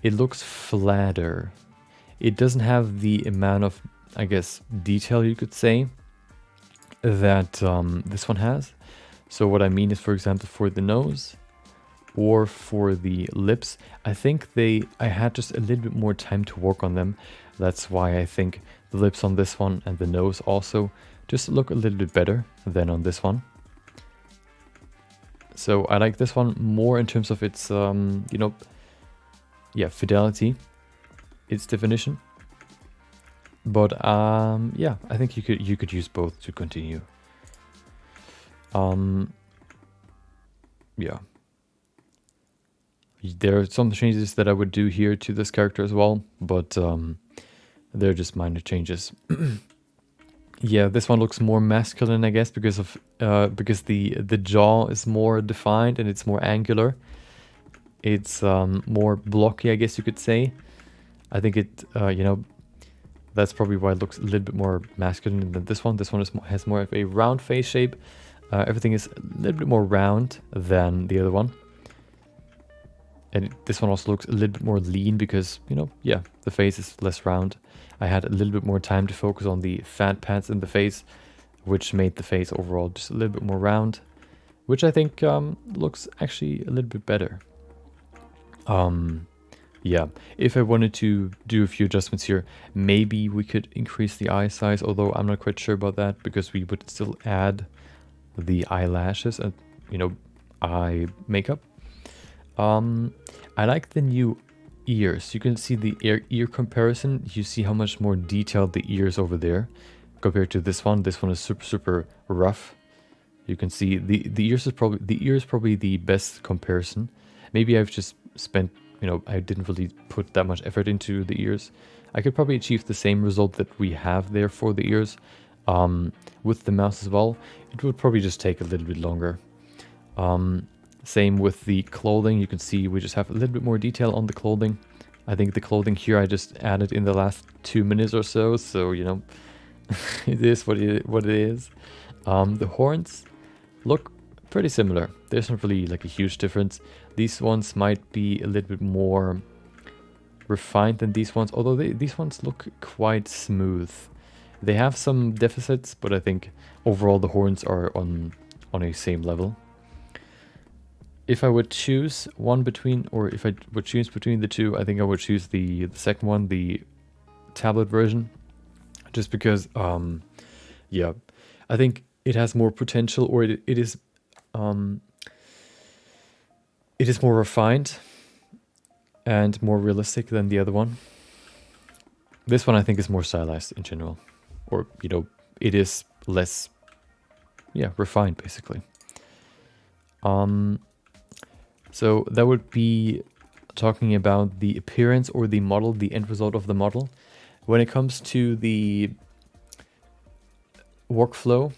Speaker 1: It looks flatter. It doesn't have the amount of, I guess, detail you could say that this one has. So what I mean is, for example, for the nose or for the lips, I think I had just a little bit more time to work on them. That's why I think the lips on this one and the nose also just look a little bit better than on this one. So I like this one more in terms of its, you know, yeah, fidelity, its definition. But yeah, I think you could use both to continue. Yeah. There are some changes that I would do here to this character as well, but they're just minor changes. Yeah, this one looks more masculine, I guess, because of because the jaw is more defined and it's more angular. It's more blocky, I guess you could say. I think it, you know, that's probably why it looks a little bit more masculine than this one. This one has more of a round face shape. Everything is a little bit more round than the other one. And this one also looks a little bit more lean because, you know, yeah, the face is less round. I had a little bit more time to focus on the fat pads in the face, which made the face overall just a little bit more round. which I think looks actually a little bit better. Yeah, if I wanted to do a few adjustments here, maybe we could increase the eye size, although I'm not quite sure about that because we would still add the eyelashes and, you know, eye makeup. I like the new ears. You can see the ear comparison. You see how much more detailed the ears over there compared to this one. This one is super rough. You can see the ears is probably the best comparison. Maybe I've just spent, you know, I didn't really put that much effort into the ears. I could probably achieve the same result that we have there for the ears with the mouse as well. It would probably just take a little bit longer. Same with the clothing. You can see we just have a little bit more detail on the clothing. I think the clothing here I just added in the last 2 minutes or so. So, you know, it is what it is. The horns look pretty similar. There's not really like a huge difference. These ones might be a little bit more refined than these ones, although these ones look quite smooth. They have some deficits, but I think overall the horns are on a same level. If I would choose one between, or if I would choose between the two, I think I would choose the second one, the tablet version, just because, yeah, I think it has more potential, or it is more refined and more realistic than the other one. This one I think is more stylized in general, or, you know, it is less, yeah, refined basically. So that would be talking about the appearance or the model, the end result of the model. When it comes to the workflow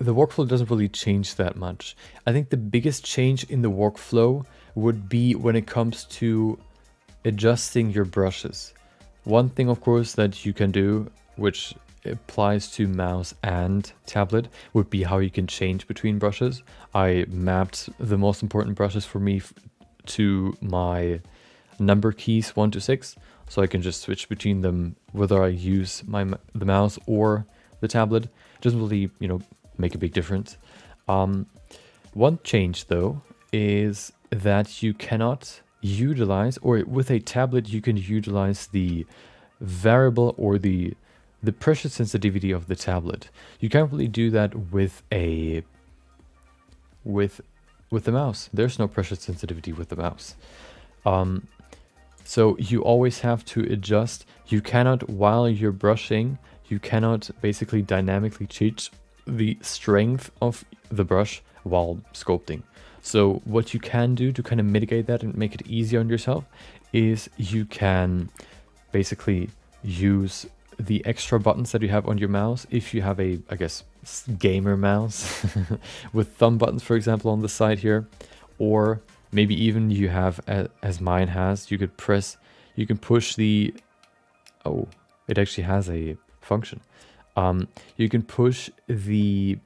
Speaker 1: doesn't really change that much. I think the biggest change in the workflow would be when it comes to adjusting your brushes. One thing, of course, that you can do, which applies to mouse and tablet, would be how you can change between brushes. I mapped the most important brushes for me to my number keys 1 to 6, so I can just switch between them whether I use the mouse or the tablet. It doesn't really, you know, make a big difference. One change though is that you cannot utilize, or with a tablet you can utilize the variable or the pressure sensitivity of the tablet. You can't really do that with the mouse. There's no pressure sensitivity with the mouse. So you always have to adjust. You cannot, while you're brushing, you cannot basically dynamically change the strength of the brush while sculpting. So what you can do to kind of mitigate that and make it easier on yourself is you can basically use the extra buttons that you have on your mouse. If you have a, I guess, gamer mouse with thumb buttons, for example, on the side here, or maybe even you have, as mine has, you can push the, oh, it actually has a function. You can push the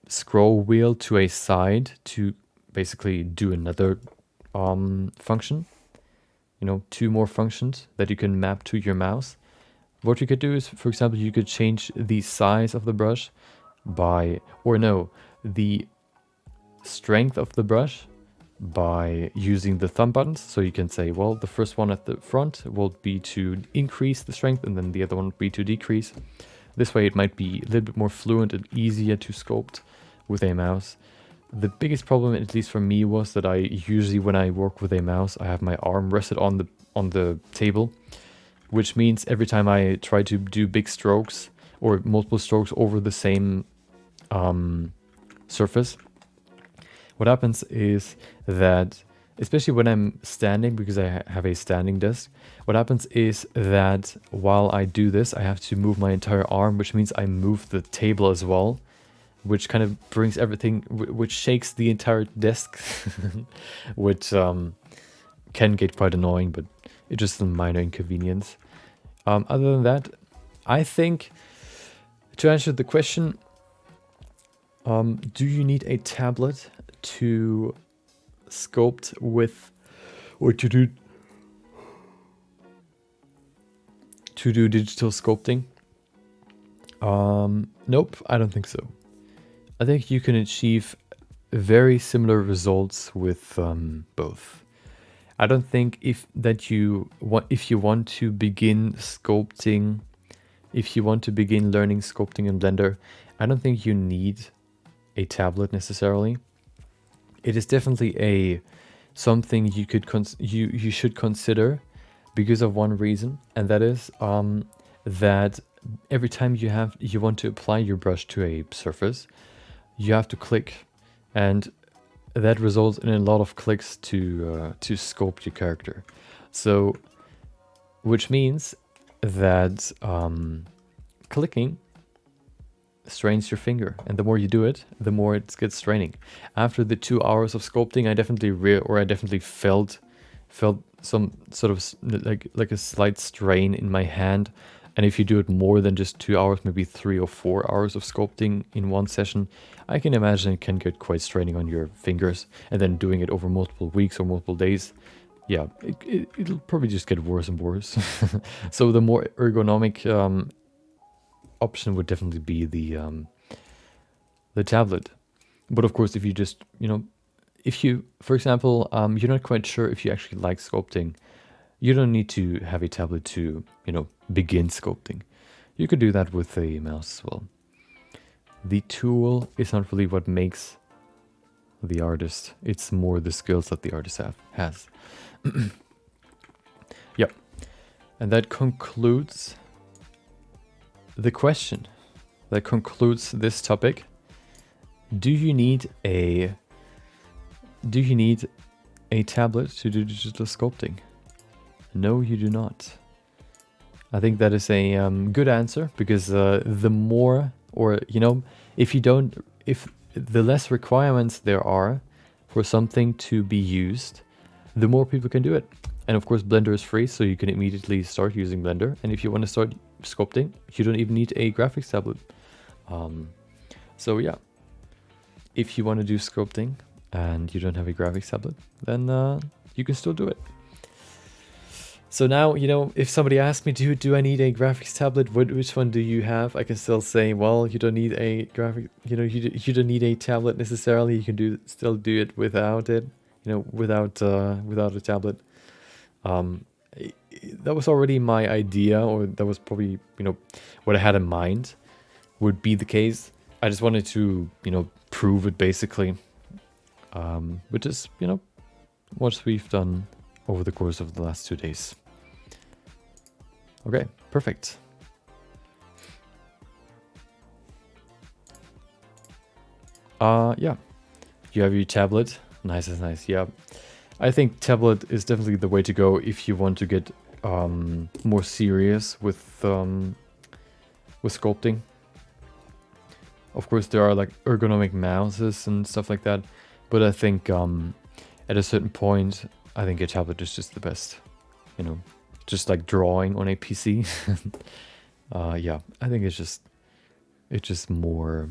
Speaker 1: scroll wheel to a side to basically do another function. You know, 2 more functions that you can map to your mouse. What you could do is, for example, you could change the size of the brush by, or no, the strength of the brush by using the thumb buttons. So you can say, well, the first one at the front will be to increase the strength, and then the other one will be to decrease. This way it might be a little bit more fluent and easier to sculpt with a mouse. The biggest problem, at least for me, was that I usually, when I work with a mouse, I have my arm rested on the table, which means every time I try to do big strokes or multiple strokes over the same surface, what happens is that, especially when I'm standing, because I have a standing desk, what happens is that while I do this, I have to move my entire arm, which means I move the table as well, which kind of brings everything, which shakes the entire desk, which can get quite annoying, but it's just a minor inconvenience. Other than that, I think, to answer the question, do you need a tablet to sculpt with, or to do digital sculpting? Nope, I don't think so. I think you can achieve very similar results with both. I don't think if you want to begin sculpting, if you want to begin learning sculpting in Blender, I don't think you need a tablet necessarily. It is definitely something you could you should consider because of one reason, and that is that every time you want to apply your brush to a surface, you have to click, and that results in a lot of clicks to sculpt your character. So, which means that clicking strains your finger, and the more you do it, the more it gets straining. After the 2 hours of sculpting, I definitely felt some sort of like a slight strain in my hand. And if you do it more than just 2 hours, maybe 3 or 4 hours of sculpting in one session, I can imagine it can get quite straining on your fingers. And then doing it over multiple weeks or multiple days, yeah, it'll probably just get worse and worse. So the more ergonomic option would definitely be the tablet. But of course, if you just, if you, for example, you're not quite sure if you actually like sculpting, you don't need to have a tablet to, begin sculpting. You could do that with a mouse as well. The tool is not really what makes the artist. It's more the skills that the artist has. Yep. And that concludes the question. That concludes this topic. Do you need a tablet to do digital sculpting? No, you do not. I think that is a good answer, because the more, or if the less requirements there are for something to be used, the more people can do it. And of course, Blender is free, so you can immediately start using Blender. And if you want to start sculpting, you don't even need a graphics tablet. So yeah, if you want to do sculpting and you don't have a graphics tablet, then you can still do it. So now, if somebody asks me, do I need a graphics tablet? Which one do you have? I can still say, well, you don't need a graphic, you don't need a tablet necessarily. You can still do it without it, without a tablet. That was already my idea, or that was probably, what I had in mind would be the case. I just wanted to, prove it basically, which is, what we've done over the course of the last 2 days. Okay, perfect. Yeah, you have your tablet. Nice, is nice. Yeah, I think tablet is definitely the way to go if you want to get more serious with sculpting. Of course, there are like ergonomic mouses and stuff like that, but I think at a certain point, I think a tablet is just the best. Just like drawing on a PC. Yeah, I think it's just more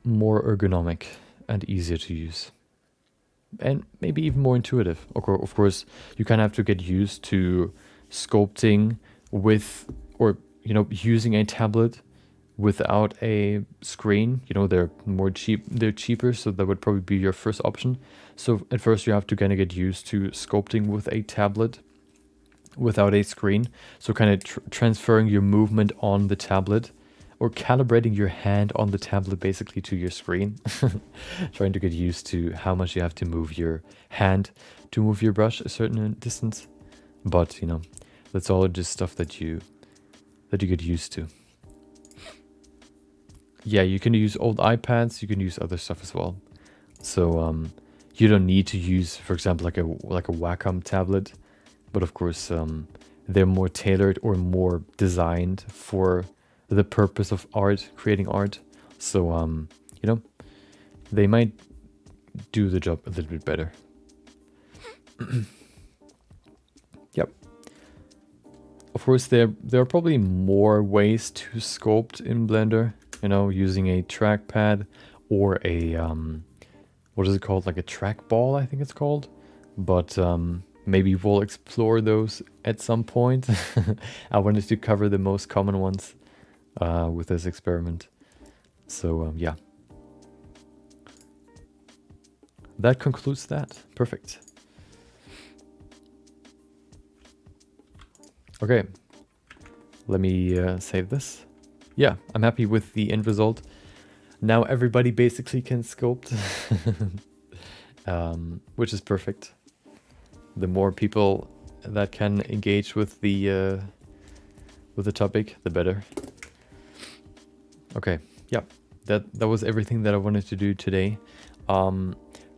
Speaker 1: ergonomic and easier to use, and maybe even more intuitive. Of course, you kind of have to get used to sculpting with, or using a tablet without a screen. They're cheaper, so that would probably be your first option. So at first you have to kind of get used to sculpting with a tablet without a screen. So kind of transferring your movement on the tablet, or calibrating your hand on the tablet basically to your screen. Trying to get used to how much you have to move your hand to move your brush a certain distance. But that's all just stuff that you get used to. Yeah, you can use old iPads, you can use other stuff as well. So you don't need to use, for example, like a Wacom tablet, but of course they're more tailored or more designed for the purpose of creating art. So they might do the job a little bit better. Yep. Of course, there are probably more ways to sculpt in Blender. Using a trackpad or a what is it called? Like a trackball, I think it's called. But maybe we'll explore those at some point. I wanted to cover the most common ones. with this experiment. So yeah, that concludes that. Perfect. Okay, let me save this. Yeah, I'm happy with the end result. Now everybody basically can sculpt, which is perfect. The more people that can engage with the topic, the better. Okay, yeah, that was everything that I wanted to do today.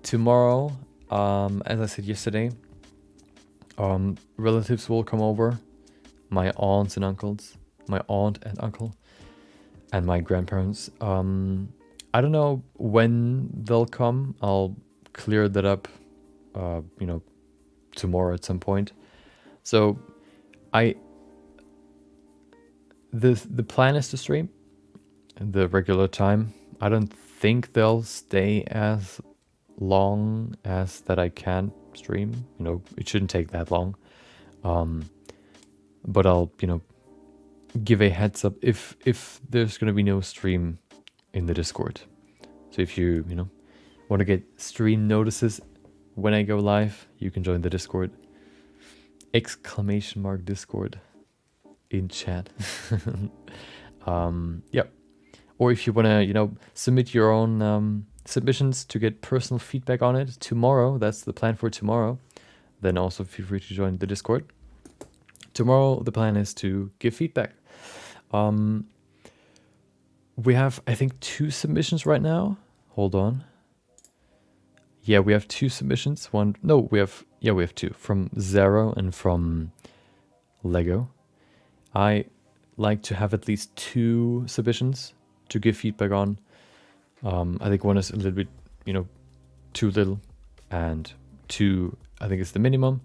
Speaker 1: Tomorrow, as I said yesterday, relatives will come over. My aunts and uncles, my aunt and uncle, and my grandparents. I don't know when they'll come. I'll clear that up, tomorrow at some point. So the plan is to stream the regular time. I don't think they'll stay as long as that I can stream. It shouldn't take that long. But I'll, give a heads up if there's going to be no stream in the Discord. So if you, want to get stream notices when I go live, you can join the Discord. !Discord in chat. Yeah. Or if you want to, submit your own submissions to get personal feedback on it tomorrow, that's the plan for tomorrow, then also feel free to join the Discord. Tomorrow, the plan is to give feedback. We have, I think, 2 submissions right now. Hold on. Yeah, we have 2 submissions. We have 2 from Zero and from Lego. I like to have at least 2 submissions to give feedback on. I think one is a little bit, too little, and 2, I think, is the minimum.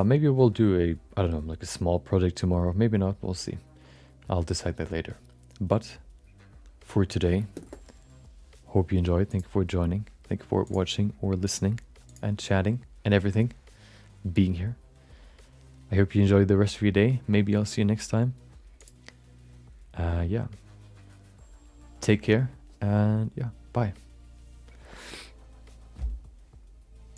Speaker 1: Maybe we'll do like a small project tomorrow. Maybe not, we'll see. I'll decide that later. But for today, hope you enjoyed. Thank you for joining. Thank you for watching or listening and chatting and everything, being here. I hope you enjoy the rest of your day. Maybe I'll see you next time. Yeah. Take care, and yeah, bye.